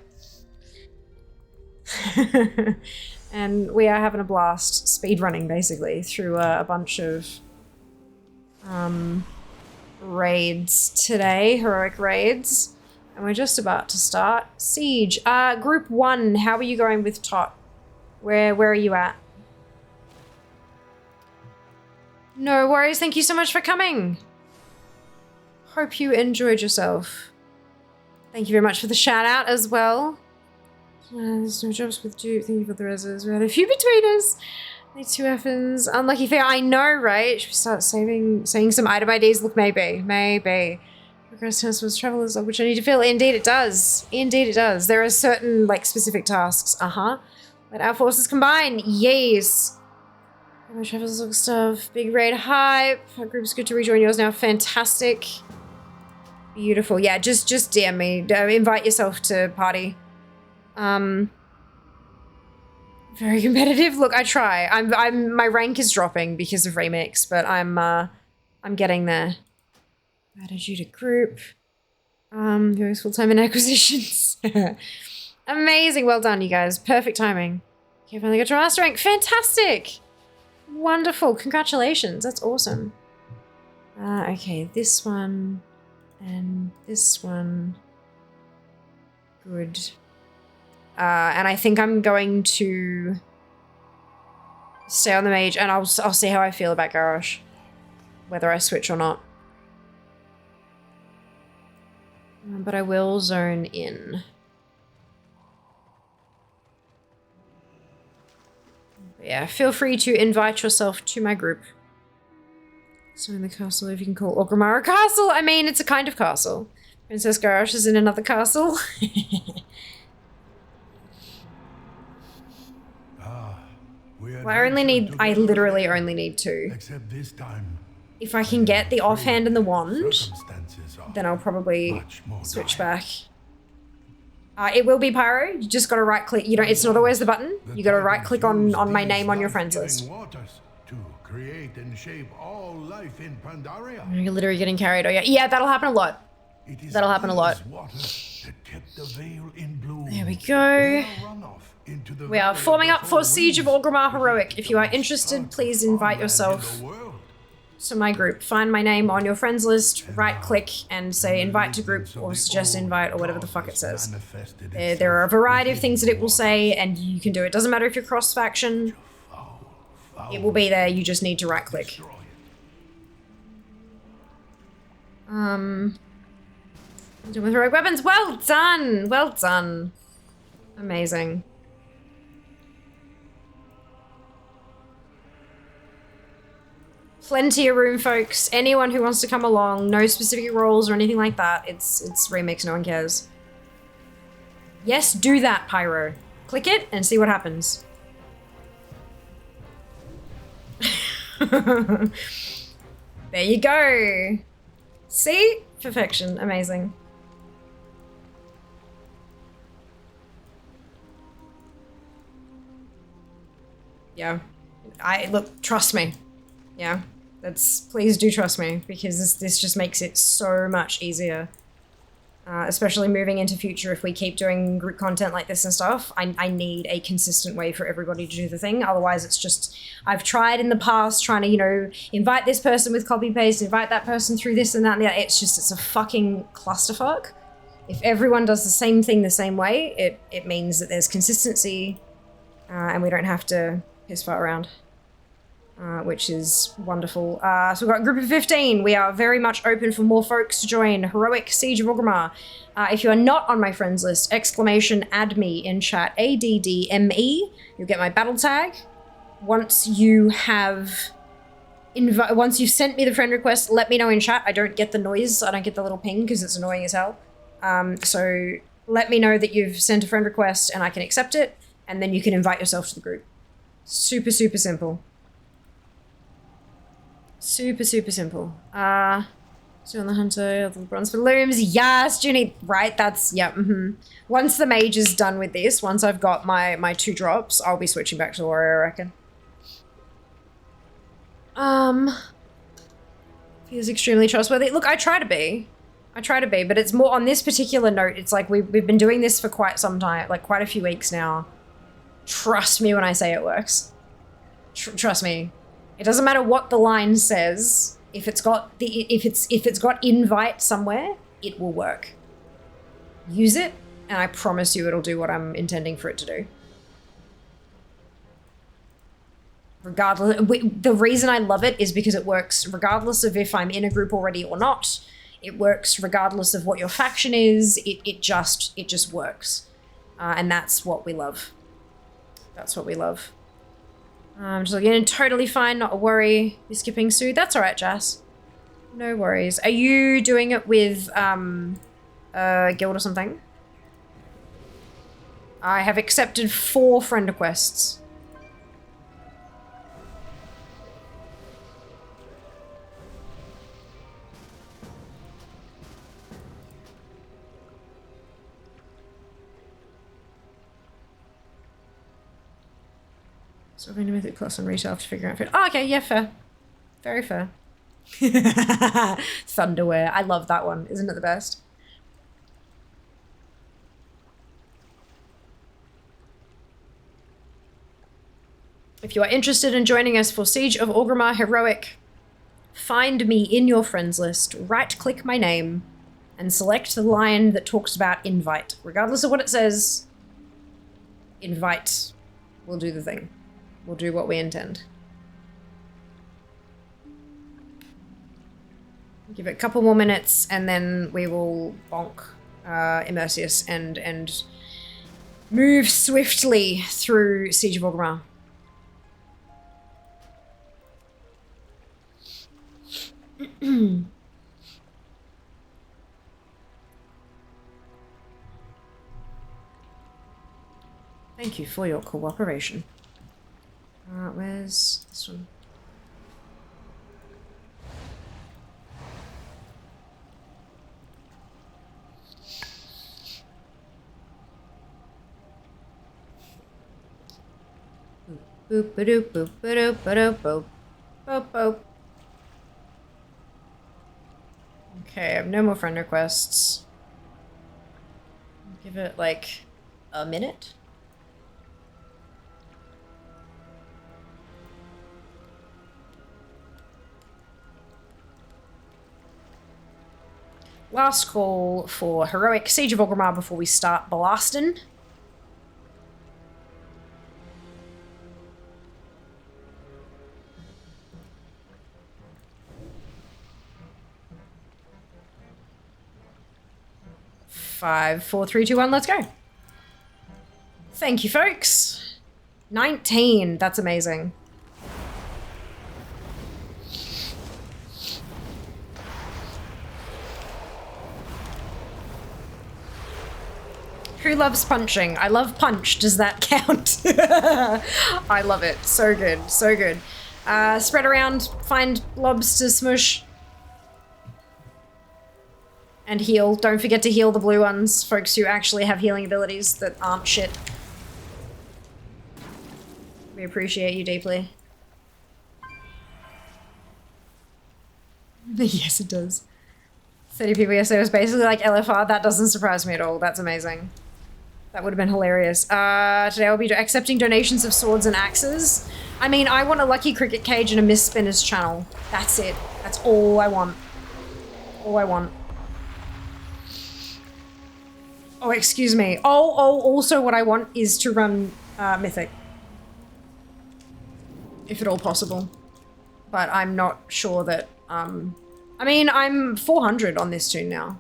And we are having a blast speedrunning, basically, through a bunch of raids today, heroic raids. And we're just about to start Siege. Group 1, how are you going with Tot? Where are you at? No worries, thank you so much for coming. Hope you enjoyed yourself. Thank you very much for the shout out as well. There's no jobs with Duke, thank you for the reses. We had a few between us. Need 2 F's. Unlucky fair, I know, right? Should we start saying some item IDs? Look, maybe. Progress test was traveler's log, which I need to fill. Indeed it does. Indeed it does. There are certain, like, specific tasks. Let our forces combine. Yes. My traveler's log stuff. Big raid hype. Our group's good to rejoin yours now. Fantastic. Beautiful. Yeah, just DM me. Invite yourself to party. Very competitive. Look, I try. My rank is dropping because of remix, but I'm getting there. Added you to group. Various full-time in acquisitions. Amazing. Well done, you guys. Perfect timing. Okay, finally got to master rank. Fantastic. Wonderful. Congratulations. That's awesome. Okay, this one and this one. Good. And I think I'm going to stay on the mage, and I'll see how I feel about Garrosh, whether I switch or not. But I will zone in. But yeah, feel free to invite yourself to my group. So in the castle, if you can call Orgrimmar a castle. I mean, it's a kind of castle. Princess Garrosh is in another castle. Well, I literally only need 2. Except this time, If I can get the offhand and the wand, then I'll probably switch back. It will be Pyro. You just gotta right click. You know, it's not always the button. You gotta right click on my name on your friends list. To create and shape all life in Pandaria. You're literally getting carried. Oh yeah, that'll happen a lot. That'll happen a lot. There we go. We are forming up for Siege of Orgrimmar Heroic. If you are interested, please invite yourself to my group. Find my name on your friends list, right click and say invite to group or suggest invite or whatever the fuck it says. There are a variety of things that it will say and you can do it. Doesn't matter if you're cross faction. It will be there, you just need to right click. Doing with heroic weapons. Well done! Well done. Amazing. Plenty of room, folks. Anyone who wants to come along, no specific roles or anything like that. It's remix, no one cares. Yes, do that, Pyro. Click it and see what happens. There you go. See? Perfection. Amazing. Yeah. Look, trust me. Yeah. Please do trust me, because this just makes it so much easier. Especially moving into future, if we keep doing group content like this and stuff, I need a consistent way for everybody to do the thing. Otherwise, it's just, I've tried in the past trying to, you know, invite this person with copy paste, invite that person through this and that and that. It's a fucking clusterfuck. If everyone does the same thing the same way, it means that there's consistency and we don't have to piss fart around. Which is wonderful. So we've got a group of 15. We are very much open for more folks to join Heroic Siege of Orgrimmar. If you are not on my friends list, exclamation add me in chat, ADDME. You'll get my battle tag. Once you have once you've sent me the friend request, let me know in chat. I don't get the noise. I don't get the little ping because it's annoying as hell. So let me know that you've sent a friend request and I can accept it, and then you can invite yourself to the group. Super, super simple. Super, super simple. So on the hunter, the bronze for looms. Yes, Junie. Right, that's, yeah, Once the mage is done with this, once I've got my 2 drops, I'll be switching back to the warrior, I reckon. Feels extremely trustworthy. Look, I try to be, but it's more on this particular note. It's like we've been doing this for quite some time, like quite a few weeks now. Trust me when I say it works. Trust me. It doesn't matter what the line says, If it's got invite somewhere, it will work. Use it, and I promise you it'll do what I'm intending for it to do. Regardless, the reason I love it is because it works regardless of if I'm in a group already or not. It works regardless of what your faction is. It just works. And that's what we love. That's what we love. Just again, totally fine, not a worry. You're skipping Sue. That's all right, Jas. No worries. Are you doing it with a guild or something? I have accepted 4 friend requests. So we're going to Mythic Plus and retail to figure out fit. Oh, okay, yeah, fair. Very fair. Thunderwear. I love that one. Isn't it the best? If you are interested in joining us for Siege of Orgrimmar Heroic, find me in your friends list, right-click my name, and select the line that talks about invite. Regardless of what it says, invite will do the thing. We'll do what we intend. Give it a couple more minutes, and then we will bonk Immersius and move swiftly through Siege of Orgrimmar. Thank you for your cooperation. Where's this one? Boop ba doop boop ba doop ba doop boop boop boop. Okay, I have no more friend requests. Give it like a minute. Last call for Heroic Siege of Orgrimmar before we start blasting. Five, 4, 3, 2, 1, let's go. Thank you, folks. 19, that's amazing. Who loves punching? I love punch. Does that count? I love it. So good. So good. Spread around. Find blobs to smush. And heal. Don't forget to heal the blue ones. Folks who actually have healing abilities that aren't shit. We appreciate you deeply. Yes, it does. 30 people yesterday was basically like LFR. That doesn't surprise me at all. That's amazing. That would have been hilarious. Today I'll be accepting donations of swords and axes. I mean, I want a lucky cricket cage and a Miss Spinner's channel. That's it. That's all I want. All I want. Oh, excuse me. Oh, also what I want is to run Mythic. If at all possible. But I'm not sure that, I mean, I'm 400 on this tune now.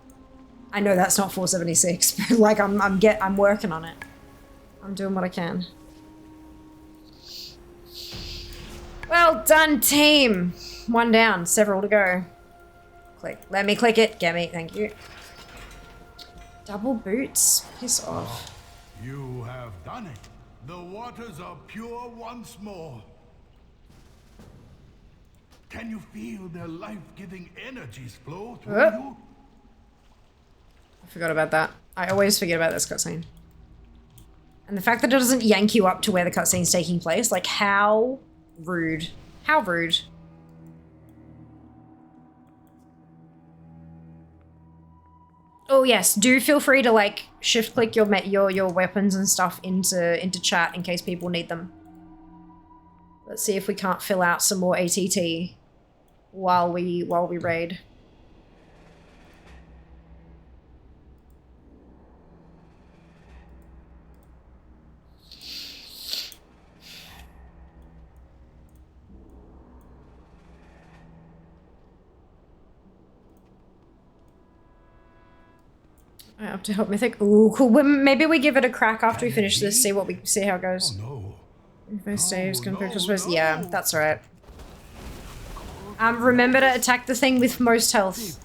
I know that's not 476, but like I'm working on it. I'm doing what I can. Well done, team. 1 down, several to go. Click. Let me click it. Get me. Thank you. Double boots. Piss off. You have done it. The waters are pure once more. Can you feel their life-giving energies flow through you? I forgot about that. I always forget about this cutscene. And the fact that it doesn't yank you up to where the cutscene's taking place, like how rude. How rude. Oh yes, do feel free to like shift click your weapons and stuff into chat in case people need them. Let's see if we can't fill out some more ATT while we raid. Up to help mythic. Ooh, cool. Maybe we give it a crack after we finish this. See how it goes. No. First saves, yeah, that's right. Remember to attack the thing with most health.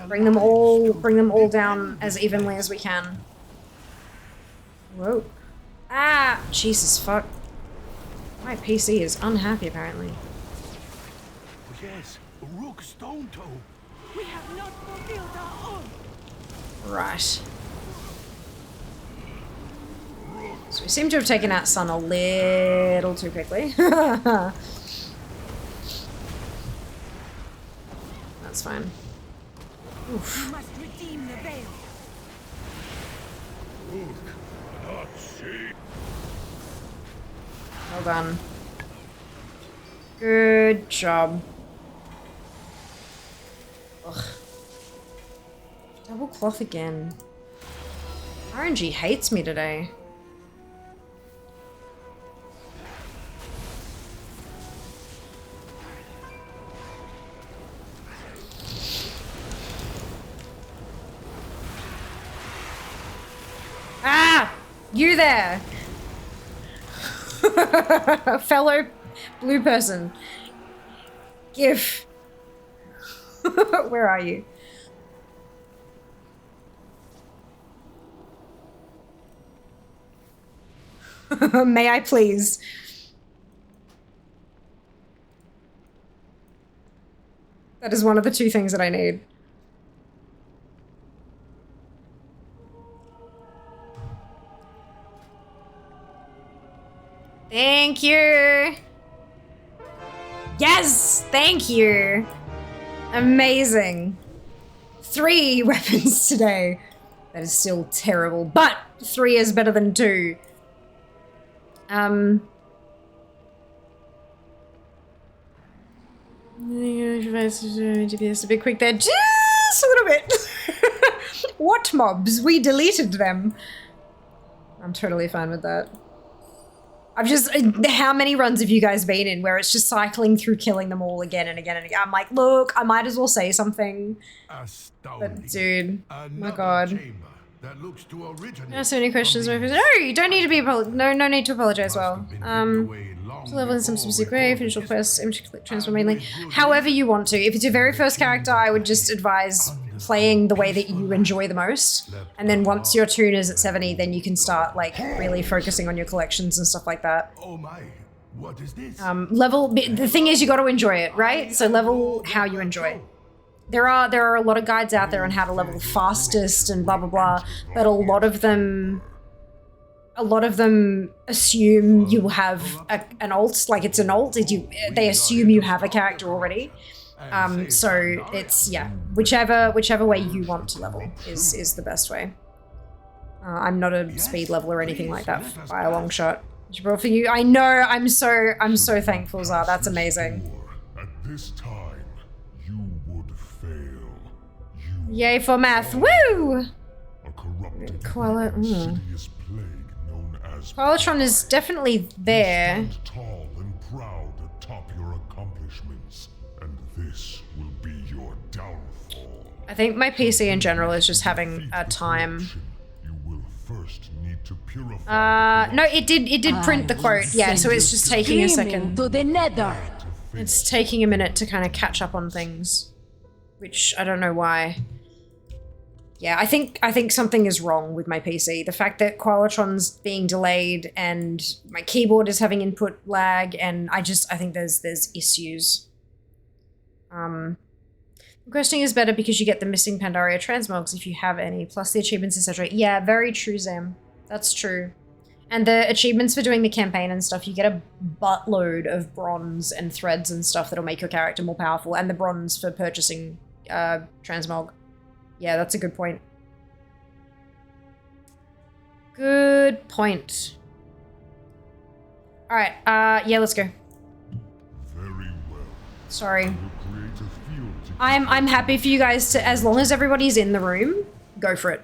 Bring them all down as evenly as we can. Whoa. Ah, Jesus fuck. My PC is unhappy apparently. Yes, Rook Stone Toe. We have not fulfilled our own. Right. So we seem to have taken out Sun a little too quickly. That's fine. Oof. We must redeem the veil. Well done. Good job. Ugh. Double cloth again. RNG hates me today. Ah! You there! Fellow blue person. Give. Where are you? May I please? That is one of the two things that I need. Thank you. Yes, thank you. Amazing. 3 weapons today. That is still terrible, but 3 is better than 2. GPS a bit quick there, just a little bit. What mobs? We deleted them. I'm totally fine with that. I've just, how many runs have you guys been in where it's just cycling through killing them all again and again and again? I'm like, look, I might as well say something. But dude, my god. There are so many questions. No, you don't need to be, no need to apologize. Well, to level in some specific way, finish your quest, image click transfer mainly. However you want to. If it's your very first character, I would just advise playing the way that you enjoy the most. And then once your tune is at 70, then you can start like really focusing on your collections and stuff like that. Oh my, what is this? The thing is you got to enjoy it, right? So level how you enjoy. There are a lot of guides out there on how to level fastest and blah blah blah, but a lot of them assume you have an alt, like it's an alt. They assume you have a character already. So it's, yeah, whichever way you want to level is the best way. I'm not a speed level or anything like that by a long shot. For you, I know. I'm so thankful, Zar. That's amazing. At this time, you would fail. Yay for math! Woo! A corrupted, Insidious plague known as Qualitron is definitely there. Stand tall and proud atop your accomplishments, and this will be your downfall. I think my PC in general is just having a time. You will first need to purify. No, it did print the quote. Yeah, so it's just taking a second. To the nether. It's taking a minute to kind of catch up on things, which I don't know why. Yeah, I think something is wrong with my PC. The fact that Qualitron's being delayed and my keyboard is having input lag, and I think there's issues. Questing is better because you get the missing Pandaria transmogs if you have any, plus the achievements, etc. Yeah, very true, Zam. That's true. And the achievements for doing the campaign and stuff, you get a buttload of bronze and threads and stuff that'll make your character more powerful, and the bronze for purchasing transmog. Yeah, that's a good point. Good point. Alright, yeah, let's go. Very well. Sorry. I will create I'm happy for you guys to, as long as everybody's in the room, go for it.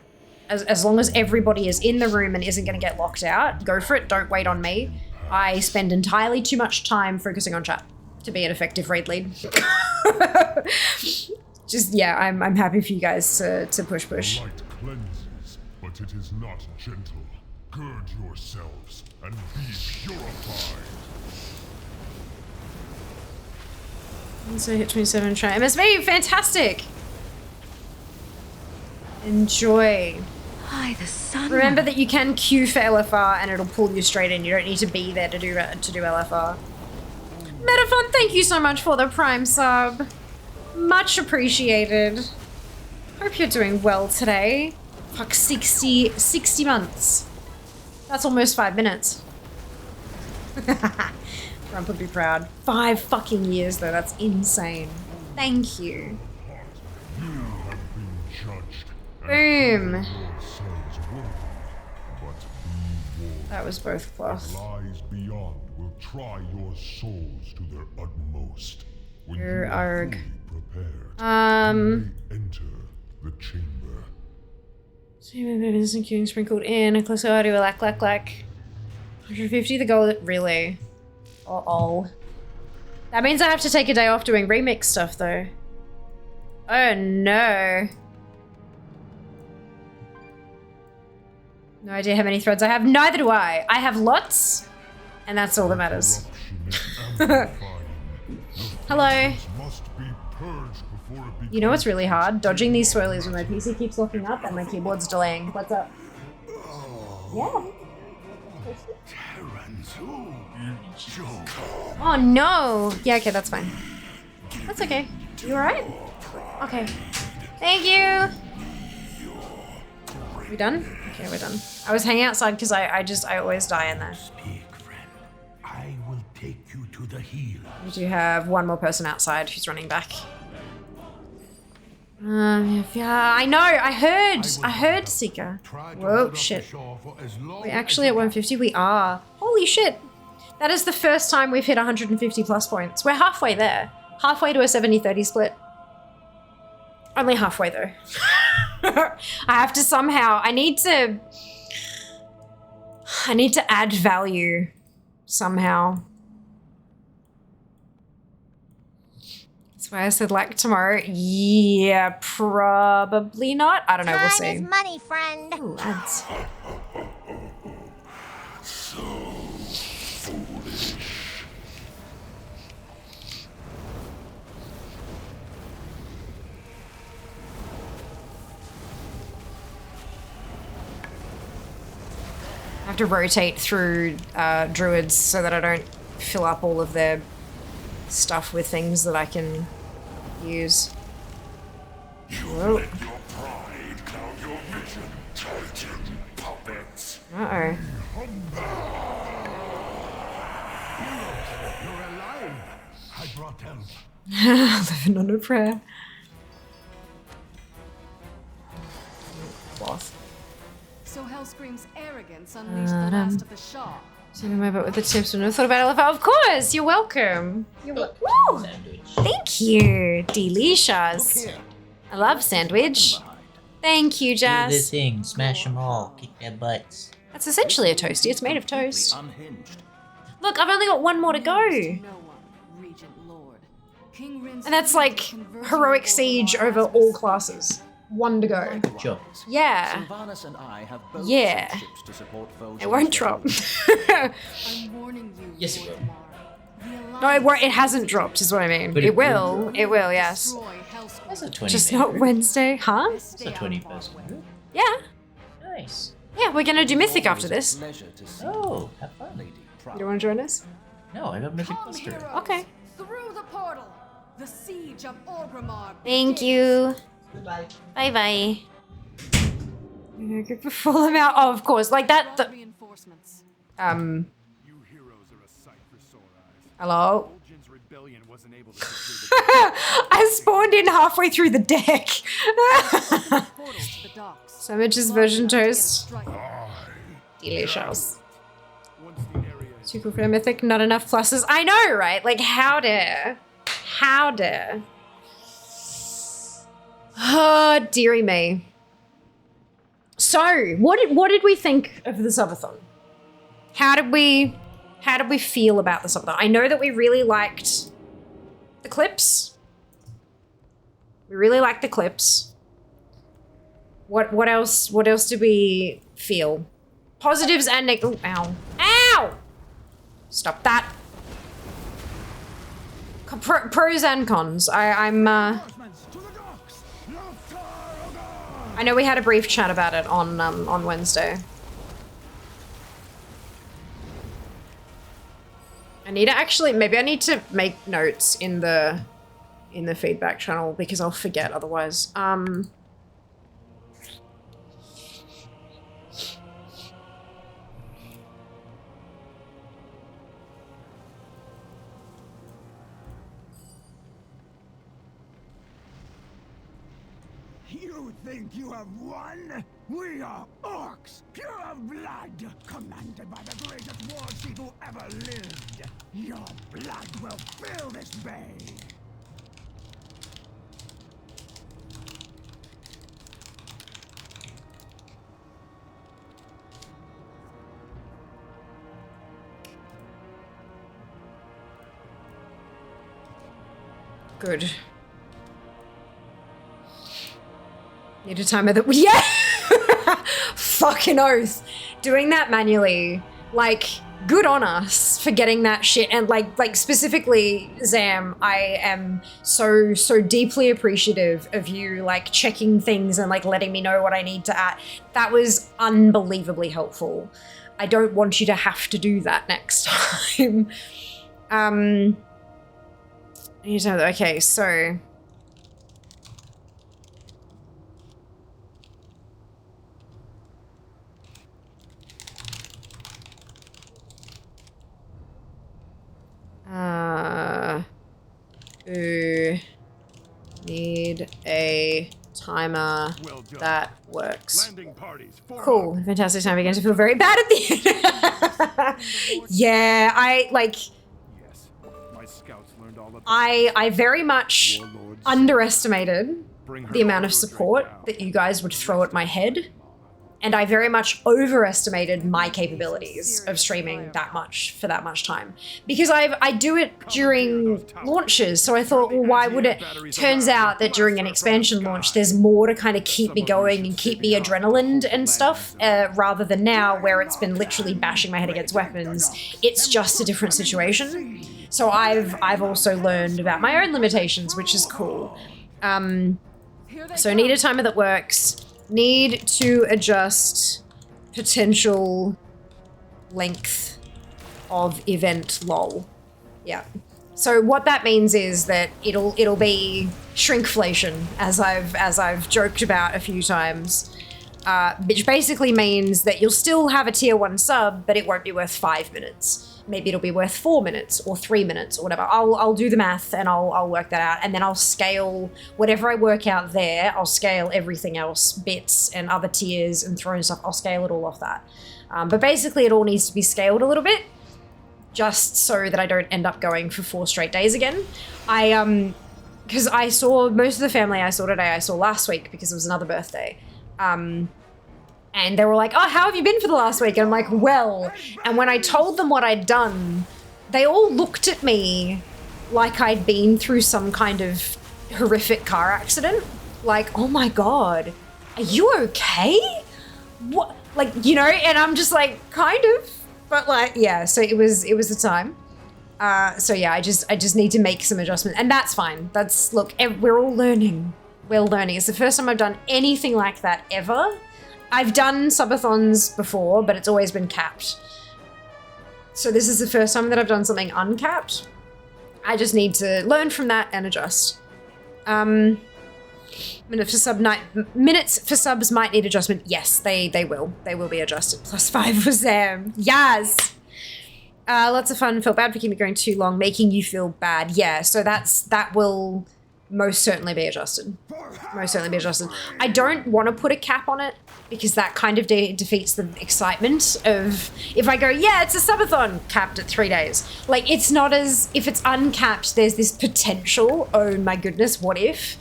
As long as everybody is in the room and isn't going to get locked out, go for it. Don't wait on me. I spend entirely too much time focusing on chat to be an effective raid lead. Just, yeah, I'm happy for you guys to push. Light cleanses, but it is not gentle. Gird yourselves and be purified. So hit 27 and try MSV. Fantastic. Enjoy. Hi, the sun. Remember that you can queue for LFR and it'll pull you straight in. You don't need to be there to do LFR. Metafon, thank you so much for the Prime sub. Much appreciated. Hope you're doing well today. Fuck, 60 months. That's almost 5 minutes. Trump would be proud. 5 fucking years though, that's insane. Thank you. You have been judged. Boom. But That was both plus. lies beyond will try your souls to their utmost. When you Arg. are fully prepared, you may enter the chamber. Instant queuing sprinkled in. A closer audio, lack. 150 the goal, really? Uh-oh. That means I have to take a day off doing remix stuff, though. Oh, no. No idea how many threads I have. Neither do I. I have lots, and that's all that matters. Hello. Must be purged before it You know what's really hard? Dodging these swirlies when my PC keeps locking up and my keyboard's delaying. What's up? Yeah. Oh no! Yeah, okay, that's fine. That's okay. You alright? Okay. Thank you! We done? Okay, we're done. I was hanging outside because I always die in there. Speak, friend. I will take you to the healer. We do have one more person outside who's running back. Yeah, I know, I heard Seeker. Whoa, shit. We're actually at 150, we are. Holy shit. That is the first time we've hit 150 plus points. We're halfway there. Halfway to a 70-30 split. Only halfway though. I have to somehow, I need to add value somehow. That's why I said like tomorrow. Yeah, probably not. I don't know, we'll see. Time is money, friend. Ooh, ads. So foolish. I have to rotate through druids so that I don't fill up all of their stuff with things that I can use. Whoa. Let your pride cloud your vision, Titan puppets. Uh-oh. You're alive. I brought help. Living on a prayer. Boss. So Hellscream's arrogance unleashed the last of the Shaw. Sending my butt with the tips when I thought about LFL. Of course, you're welcome. You're welcome. Thank you, delicious. I love sandwich. Thank you, Do the Jazz. thing, smash them all, kick their butts. That's essentially a toasty. It's made of toast. Unhinged. Look, I've only got one more to go. No one, Regent Lord. King Rin's And that's like heroic siege over all classes. One to go. Sure. Yeah. Sylvanas and I have both Yeah. sent ships to support Vol'jin's It won't drop. I'm warning you. Yes, it Lord will. Mar. The No, Alliance it hasn't dropped, is what I mean. But It it will. It will, yes. destroy Hellscream. That's a 20 Just minute. not Wednesday, huh? That's a 20 person. Yeah. Nice. Yeah, we're gonna do Mythic after this. Pleasure to see Oh, have fun. Lady You Proud. don't want to join us? No, I got Mythic Come, Cluster. heroes, Okay. Through the portal. The siege of Orgrimmar. Thank begins. you. Goodbye. Bye-bye. Full amount. Oh, of course. Like that. Reinforcements. You heroes are a sight for sore eyes. Hello? Vol'jin's rebellion wasn't able to secure the I spawned in halfway through the deck. Portals to the docks. Sandwiches Large version enough to get a toast. strike. Delicious. once the area is Too cool for a mythic, not enough pluses. I know, right? Like, how dare? How dare? Oh, dearie me. So, what did we think of the subathon? How did we feel about the subathon? I know that we really liked the clips. We really liked the clips. What else did we feel? Positives and negatives. Oh, ow. Ow! Stop that. Pros and cons. I know we had a brief chat about it on Wednesday. I need to actually, maybe I need to make notes in the feedback channel because I'll forget otherwise. You think you have won? We are orcs, pure of blood, commanded by the greatest war chief who ever lived. Your blood will fill this bay. Good. Need a timer that would, yeah! Fucking oath. Doing that manually, like, good on us for getting that shit. And like specifically, Zam, I am so deeply appreciative of you, like, checking things and, like, letting me know what I need to add. That was unbelievably helpful. I don't want you to have to do that next time. Okay, so... need a timer that works. Cool. Fantastic time begins to feel very bad at the end. Yeah, I very much underestimated the amount of support that you guys would throw at my head. And I very much overestimated my capabilities of streaming that much for that much time. Because I do it during launches, so I thought, well, why would it? Turns out that during an expansion launch, there's more to kind of keep me going and keep me adrenalined and stuff, rather than now where it's been literally bashing my head against weapons. It's just a different situation. So I've also learned about my own limitations, which is cool. So need a timer that works. Need to adjust potential length of event lol. Yeah. So what that means is that it'll be shrinkflation, as I've joked about a few times, which basically means that you'll still have a tier 1 sub, but it won't be worth 5 minutes. Maybe it'll be worth 4 minutes or 3 minutes or whatever. I'll do the math and I'll work that out, and then I'll scale whatever I work out there. I'll scale everything else, bits and other tiers and throne stuff. I'll scale it all off that. But basically, it all needs to be scaled a little bit, just so that I don't end up going for 4 straight days again. Because I saw most of the family I saw today. I saw last week because it was another birthday. And they were like, oh, how have you been for the last week? And I'm like, well. And when I told them what I'd done, they all looked at me like I'd been through some kind of horrific car accident. Like, oh my God, are you okay? What? Like, you know, and I'm just like, kind of. But like, yeah, so it was the time. So yeah, I just need to make some adjustments. And that's fine. Look, we're all learning. We're learning. It's the first time I've done anything like that ever. I've done subathons before, but it's always been capped. So this is the first time that I've done something uncapped. I just need to learn from that and adjust. Minutes for subs might need adjustment. Yes, they will. They will be adjusted. +5 for Sam. Yes! Lots of fun. Felt bad for keeping it going too long, making you feel bad. Yeah, so that will most certainly be adjusted. Most certainly be adjusted. I don't want to put a cap on it, because that kind of defeats the excitement of, if I go, yeah, it's a subathon, capped at 3 days. Like, it's not as, if it's uncapped, there's this potential, oh my goodness, what if?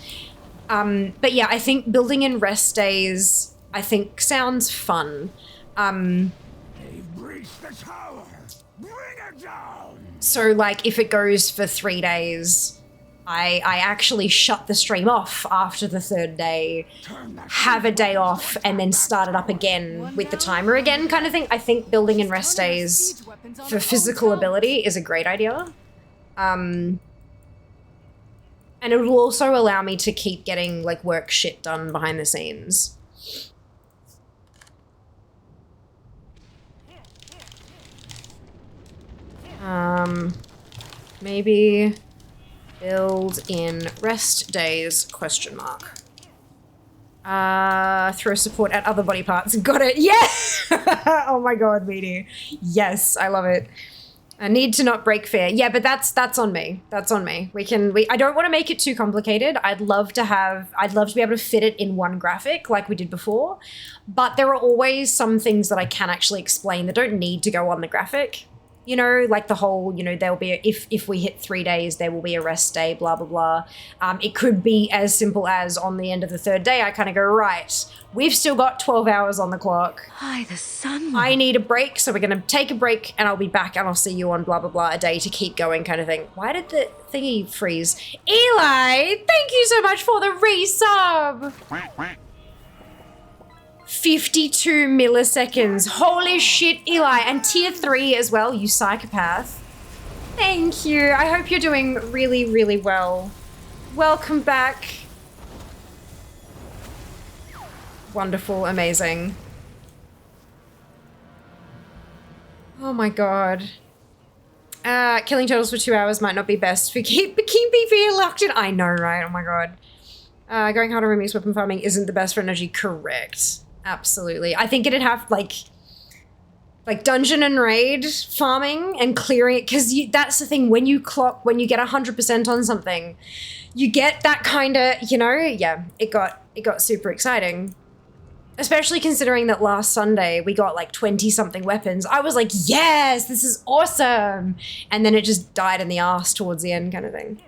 But yeah, I think building in rest days, I think sounds fun. They've breached the tower. Bring it down. So like if it goes for 3 days, I actually shut the stream off after the 3rd day, have a day off, and then start it up again with the timer again kind of thing. I think building in rest days for physical ability is a great idea. And it will also allow me to keep getting like work shit done behind the scenes. Maybe build in rest days, question mark. Throw support at other body parts. Got it. Yes! Oh my god, Meaty. Yes, I love it. I need to not break fear. Yeah, but that's on me. That's on me. I don't want to make it too complicated. I'd love to be able to fit it in one graphic like we did before. But there are always some things that I can actually explain that don't need to go on the graphic. You know, like the whole, you know, there'll be, if we hit 3 days, there will be a rest day, blah, blah, blah. It could be as simple as on the end of the 3rd day, I kind of go, right, we've still got 12 hours on the clock. Hi, the sun. I need a break, so we're going to take a break and I'll be back and I'll see you on blah, blah, blah, a day to keep going kind of thing. Why did the thingy freeze? Eli, thank you so much for the resub. 52 milliseconds. Holy shit, Eli. And tier 3 as well, you psychopath. Thank you. I hope you're doing really, really well. Welcome back. Wonderful, amazing. Oh my god. Killing turtles for 2 hours might not be best for keeping PvP locked in. I know, right? Oh my god. Going hard on remix weapon farming isn't the best for energy. Correct. Absolutely. I think it'd have like dungeon and raid farming and clearing it, because that's the thing, when you get 100% on something, you get that kind of, you know, yeah, it got super exciting. Especially considering that last Sunday we got like 20 something weapons. I was like, yes, this is awesome. And then it just died in the arse towards the end kind of thing.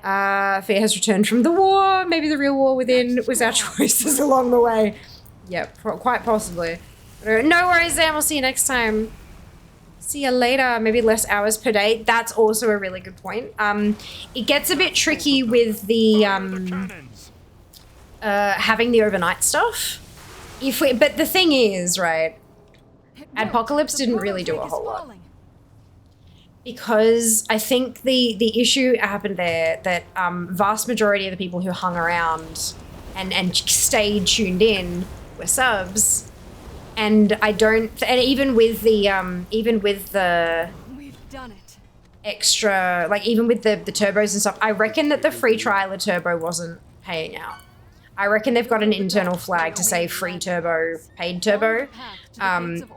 Fear has returned from the war. Maybe the real war within was our choices along the way. Yep, quite possibly. No worries, Sam. We'll see you next time. See you later. Maybe less hours per day. That's also a really good point. It gets a bit tricky with the having the overnight stuff. But the thing is, right? Adpocalypse didn't really do a whole lot. Because I think the issue happened there that vast majority of the people who hung around and stayed tuned in were subs, and even with the We've done it. extra, like even with the turbos and stuff, I reckon that the free trial of turbo wasn't paying out. I reckon they've got an internal flag to say free turbo, paid turbo,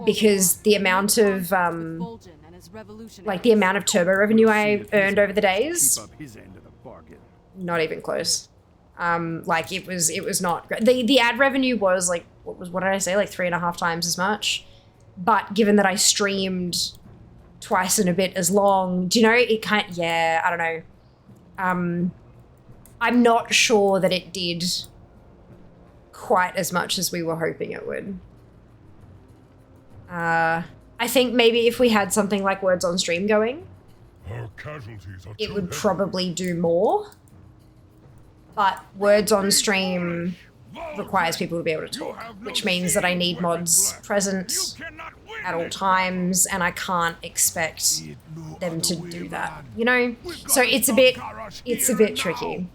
because the amount of the amount of turbo revenue I earned over the days, not even close. Like it was not great. The ad revenue was like, what did I say? Like 3.5 times as much. But given that I streamed twice and a bit as long, do you know, it can't, yeah, I don't know. I'm not sure that it did quite as much as we were hoping it would. I think maybe if we had something like Words on Stream going, it would probably do more. But Words on Stream requires people to be able to talk, which means that I need mods present at all times, and I can't expect them to do that, you know? So it's a bit tricky.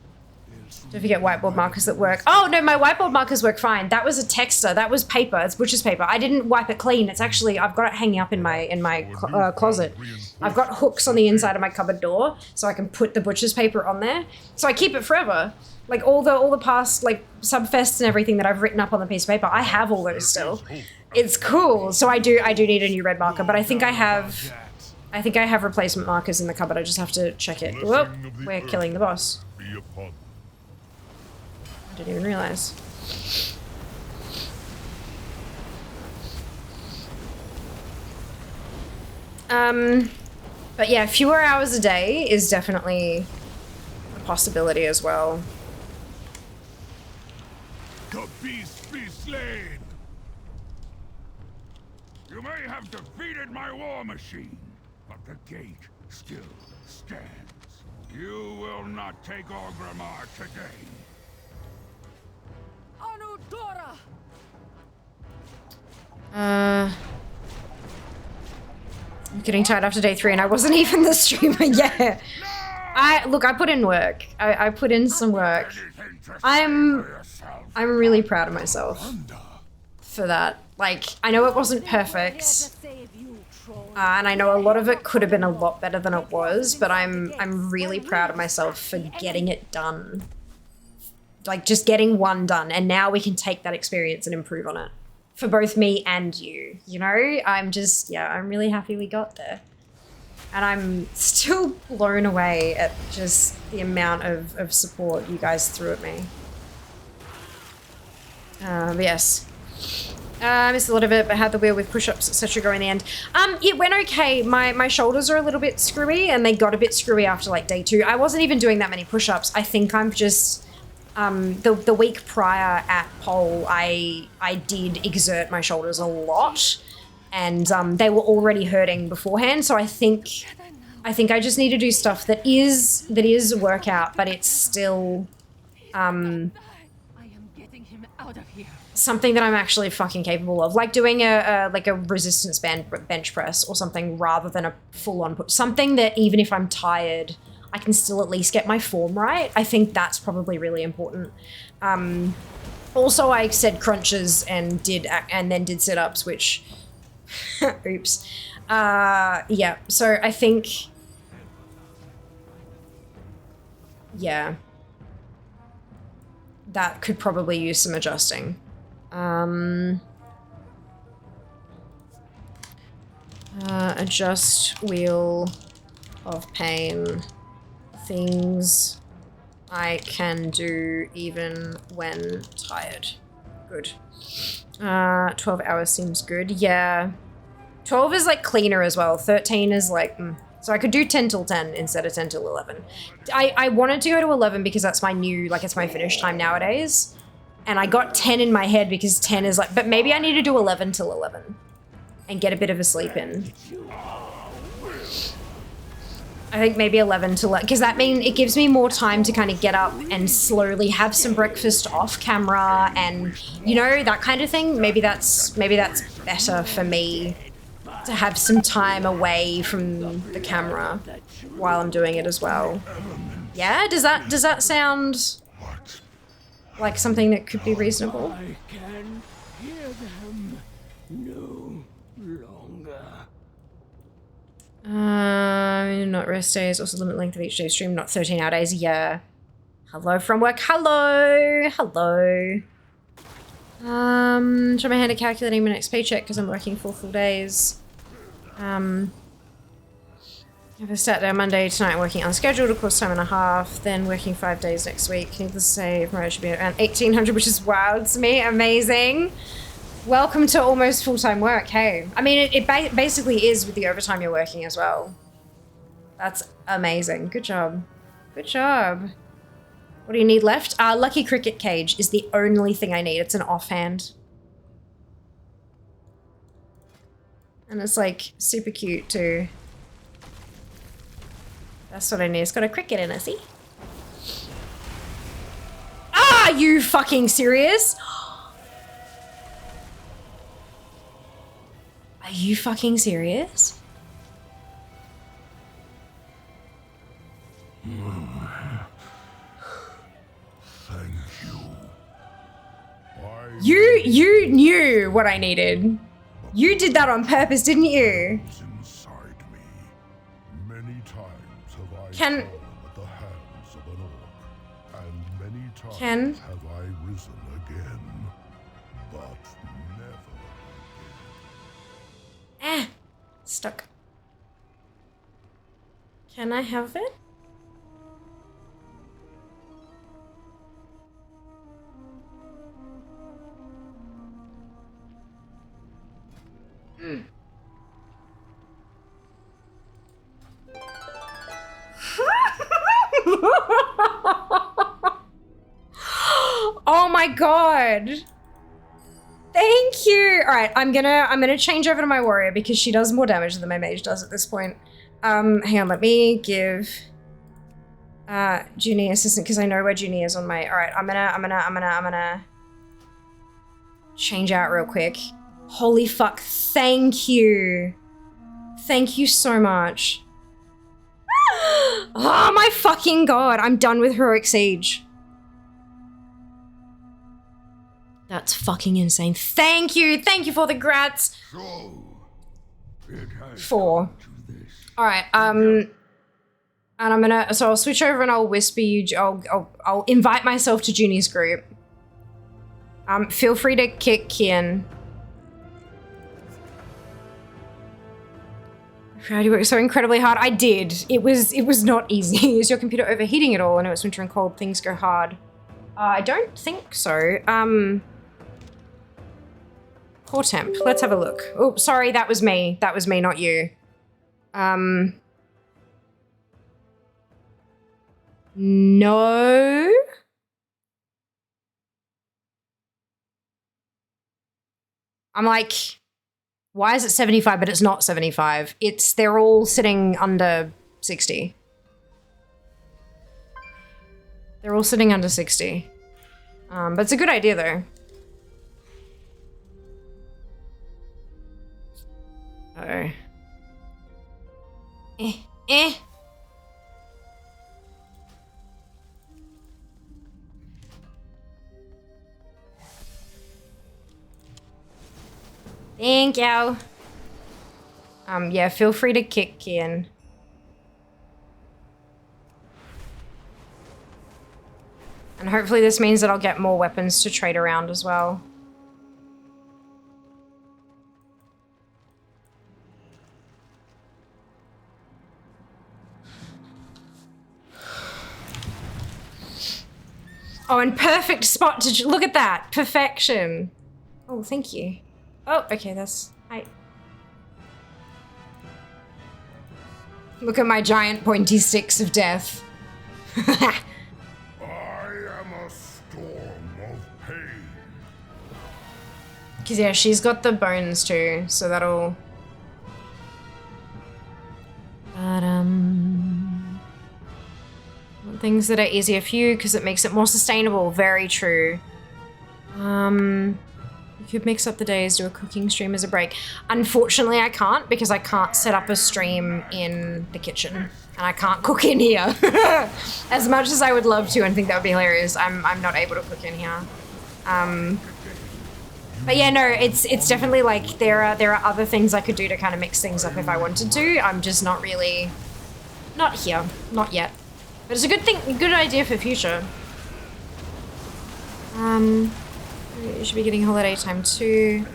Don't forget whiteboard markers that work. Oh no, my whiteboard markers work fine. That was a texter. That was paper. It's butcher's paper. I didn't wipe it clean. It's actually, I've got it hanging up in my closet. I've got hooks on the inside of my cupboard door so I can put the butcher's paper on there. So I keep it forever. Like all the past like subfests and everything that I've written up on the piece of paper, I have all those still. It's cool. So I do need a new red marker, but I think I have replacement markers in the cupboard. I just have to check it. Whoop, we're killing the boss. I didn't even realize. But yeah, fewer hours a day is definitely a possibility as well. the beast be slain! You may have defeated my war machine, but the gate still stands. You will not take Orgrimmar today. Anudora! I'm getting tired after day 3 and I wasn't even the streamer yet. I put in work. I put in some work. I'm really proud of myself for that. Like, I know it wasn't perfect. And I know a lot of it could have been a lot better than it was, but I'm really proud of myself for getting it done. Like, just getting one done, and now we can take that experience and improve on it. For both me and you, you know? I'm really happy we got there. And I'm still blown away at just the amount of support you guys threw at me. But yes. I missed a lot of it, but had the wheel with push-ups, etc. go in the end. It went okay. My shoulders are a little bit screwy, and they got a bit screwy after like day 2. I wasn't even doing that many push-ups. I think I'm just, the week prior at Pole, I did exert my shoulders a lot, and they were already hurting beforehand. So I think I just need to do stuff that is a workout, but it's still, I am getting him out of here. something that I'm actually fucking capable of, like doing a resistance bench press or something rather than a full-on put. Something that even if I'm tired, I can still at least get my form right. I think that's probably really important. Also, I said crunches and then did sit-ups, which, oops. Yeah. So I think, yeah, that could probably use some adjusting. Adjust wheel of pain. Things I can do even when tired. Good. 12 hours seems good. Yeah. 12 is like cleaner as well. 13 is like, so I could do 10 till 10 instead of 10 till 11. I wanted to go to 11 because that's my new, like, it's my finish time nowadays. And I got 10 in my head because 10 is like, but maybe I need to do 11 till 11 and get a bit of a sleep in. I think maybe 11 till, because that means it gives me more time to kind of get up and slowly have some breakfast off camera and, you know, that kind of thing. Maybe that's better for me to have some time away from the camera while I'm doing it as well. Yeah, does that sound like something that could be reasonable? I can hear them no longer. Not rest days, also limit length of each day stream, not 13-hour days. Yeah. Hello from work. Hello. Hello. Try my hand at calculating my next paycheck because I'm working 4 full days. If I start there Monday, tonight working unscheduled, of course, time and a half, then working 5 days next week. Needless to say, my should be around 1,800, which is wild to me. Amazing. Welcome to almost full-time work, hey. I mean, it basically is with the overtime you're working as well. That's amazing. Good job. Good job. What do you need left? Lucky Cricket Cage is the only thing I need. It's an offhand. And it's like super cute too. That's what I need. It's got a cricket in it, see? Are you fucking serious? Are you fucking serious? Thank you. You knew what I needed. You did that on purpose, didn't you? Inside me. Many times have I Can- fallen at the hands of an orc, and many times Can- have I risen again, but never Stuck. Can I have it? Oh my god. Thank you. All right, I'm gonna change over to my warrior because she does more damage than my mage does at this point. Hang on, let me give Junie assistant because I know where Junie is on my. All right, I'm gonna change out real quick. Holy fuck! Thank you so much. Oh my fucking god! I'm done with heroic siege. That's fucking insane. Thank you for the grats. So, it has 4. come to this. All right. And I'm gonna. So I'll switch over and I'll whisper you. I'll invite myself to Junie's group. Feel free to kick Kian. How do you work so incredibly hard? I did. It was not easy. Is your computer overheating at all? I know it's winter and cold. Things go hard. I don't think so. Core temp. Let's have a look. Oh, sorry, that was me. That was me, not you. No. I'm like, why is it 75, but it's not 75? They're all sitting under 60. They're all sitting under 60. But it's a good idea though. Oh. Thank you. Yeah, feel free to kick Kian. And hopefully this means that I'll get more weapons to trade around as well. Oh, and perfect spot to look at that. Perfection. Oh, thank you. Oh, okay, that's... Hi. Look at my giant pointy sticks of death. I am a storm of pain. Because, yeah, she's got the bones too, so that'll... But, things that are easier for you because it makes it more sustainable. Very true. You could mix up the days, do a cooking stream as a break. Unfortunately, I can't because I can't set up a stream in the kitchen and I can't cook in here. As much as I would love to and think that would be hilarious, I'm not able to cook in here. But yeah, no, it's definitely like there are other things I could do to kind of mix things up if I wanted to. I'm just not really, not here, not yet. But it's a good thing, a good idea for future. You should be getting holiday time too.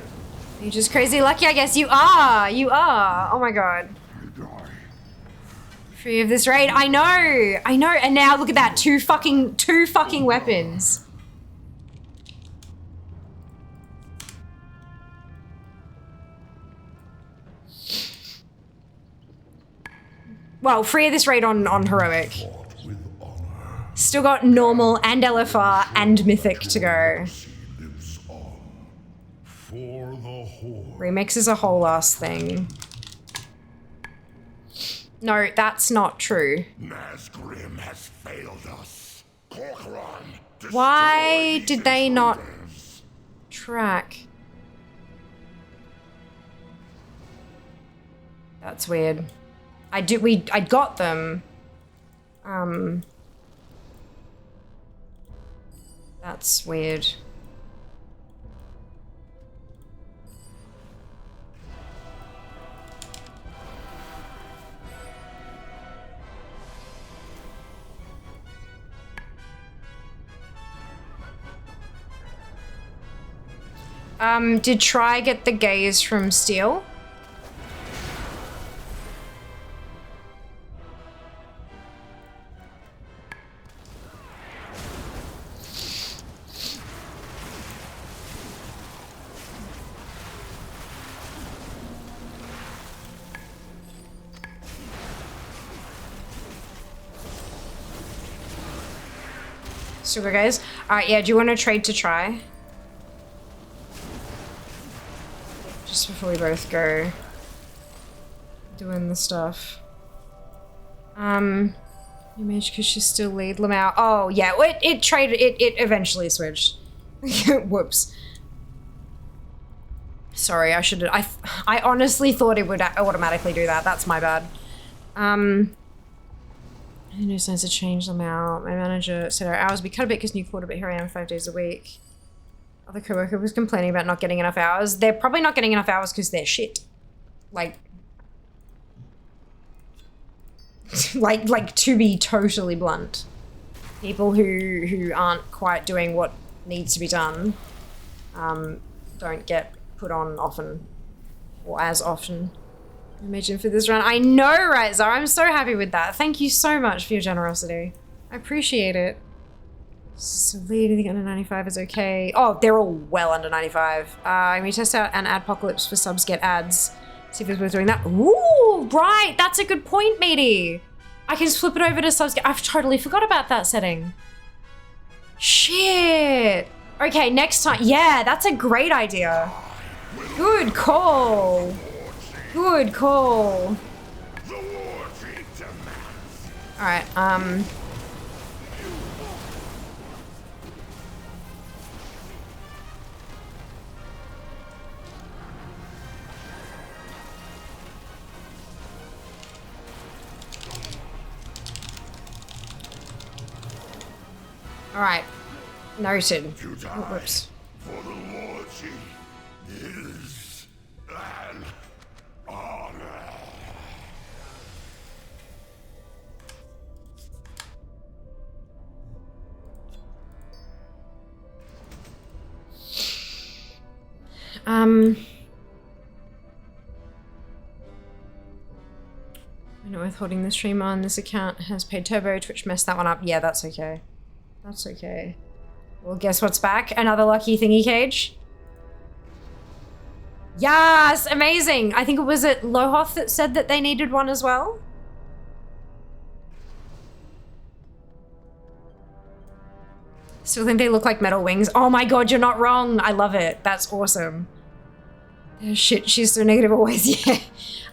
You're just crazy lucky, I guess. You are. Oh my god. Free of this raid. I know. And now look at that. Two fucking weapons. Well, free of this raid on heroic. Still got normal and LFR and mythic to go. Remix is a whole ass thing. No, that's not true. Nazgrim has failed us. Corcoran, why did they not track? That's weird. I got them. That's weird. Did Try get the gaze from Steel? Super guys. Alright, yeah, do you want to trade to try? Just before we both go doing the stuff. You mage because she's still lead Lamau. Oh yeah, it traded it eventually switched. Whoops. Sorry, I honestly thought it would automatically do that. That's my bad. No sense to change them out. My manager said our hours be cut a bit because new quarter, but here I am 5 days a week. Other coworker was complaining about not getting enough hours. They're probably not getting enough hours because they're shit. Like, to be totally blunt, people who aren't quite doing what needs to be done, don't get put on often, or as often. Imagine for this round. I know, right, Zara? I'm so happy with that. Thank you so much for your generosity. I appreciate it. So lead, I think under 95 is okay. Oh, they're all well under 95. We test out an Adpocalypse for subs get ads. See if it's worth doing that. Ooh, right. That's a good point, matey. I can just flip it over to subs get. I've totally forgot about that setting. Shit. Okay, next time. Yeah, that's a great idea. Good call. Good call. Alright, Alright. Noted. Oh, whoops. For the lordship is an honor. I'm not withholding the stream on. This account has paid turbo. Twitch messed that one up. Yeah, that's okay. That's okay. Well, guess what's back? Another lucky thingy cage. Yes! Amazing! I think it was at Lohoth that said that they needed one as well. Still think they look like metal wings. Oh my god, you're not wrong. I love it. That's awesome. Shit, she's so negative always. Yeah.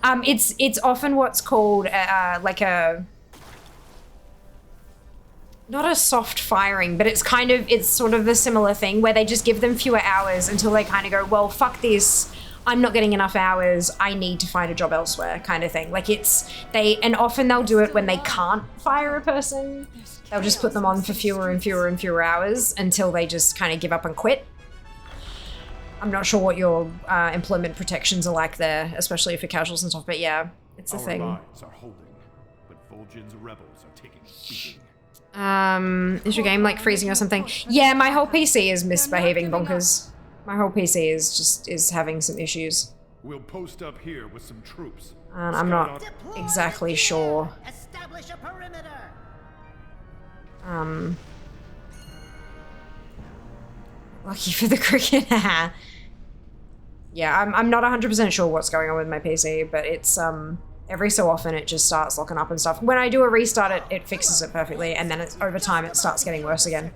It's often what's called like a... Not a soft firing, but it's sort of a similar thing where they just give them fewer hours until they kind of go, well, fuck this. I'm not getting enough hours. I need to find a job elsewhere kind of thing. Like and often they'll do it when they can't fire a person. They'll just put them on for fewer and fewer and fewer hours until they just kind of give up and quit. I'm not sure what your employment protections are like there, especially for casuals and stuff, but yeah, it's a thing. Our lines are holding, but Vol'jin's rebels are taking beating. Is your game like freezing or something? Yeah, my whole PC is misbehaving bonkers. My whole PC is having some issues. We'll post up here with some troops. And I'm not exactly sure. Establish a perimeter. Lucky for the cricket. Yeah, I'm not 100% sure what's going on with my PC, but it's every so often it just starts locking up and stuff. When I do a restart, it fixes it perfectly, and then over time it starts getting worse again.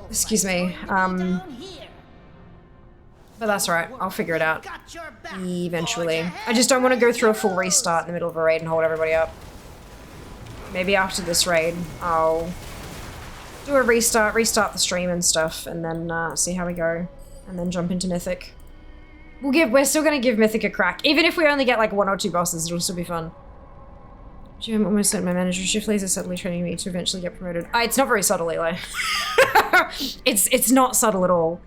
Excuse me. But that's alright. I'll figure it out eventually. I just don't want to go through a full restart in the middle of a raid and hold everybody up. Maybe after this raid, I'll do a restart the stream and stuff, and then see how we go, and then jump into Mythic. We're still gonna give Mythic a crack. Even if we only get like 1 or 2 bosses, it'll still be fun. I'm almost certain my manager shift leads are subtly training me to eventually get promoted. It's not very subtle, Eli. It's not subtle at all.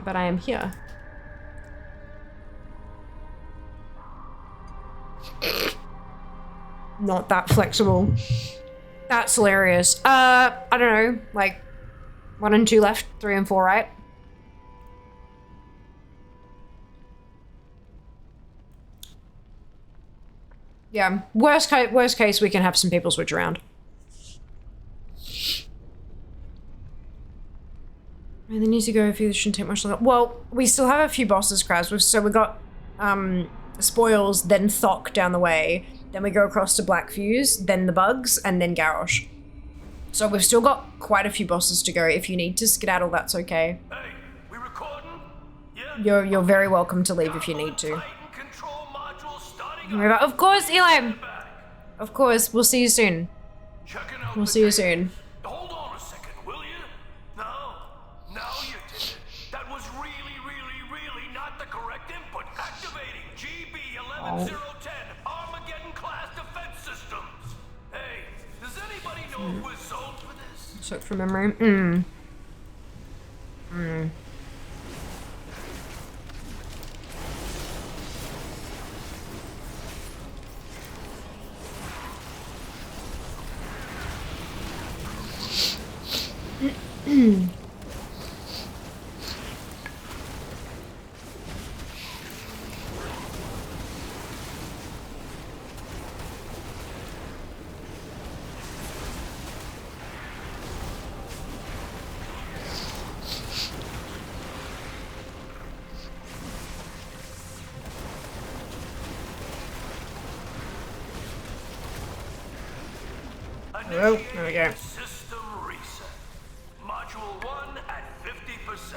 But I am here. Not that flexible. That's hilarious. I don't know, like 1 and 2 left, 3 and 4, right? Yeah, worst case, we can have some people switch around. And they need to go if you shouldn't take much longer. Well, we still have a few bosses, Kraz. So we got the spoils, then Thok down the way. Then we go across to Blackfuse, then the bugs, and then Garrosh. So we've still got quite a few bosses to go. If you need to skedaddle, that's okay. Hey, we recording? Yeah. You're very welcome to leave if you need to. Titan control module starting up. Of course, Eli! Of course, we'll see you soon. Checking out We'll the see you data. soon. Hold on a second, will you? No, you did it. That was really not the correct input. Activating GB11010 Armageddon class defense systems. Hey, does anybody know if we're sold for this? Check from memory. Oh, there we go. System reset. Module 1 at 50%.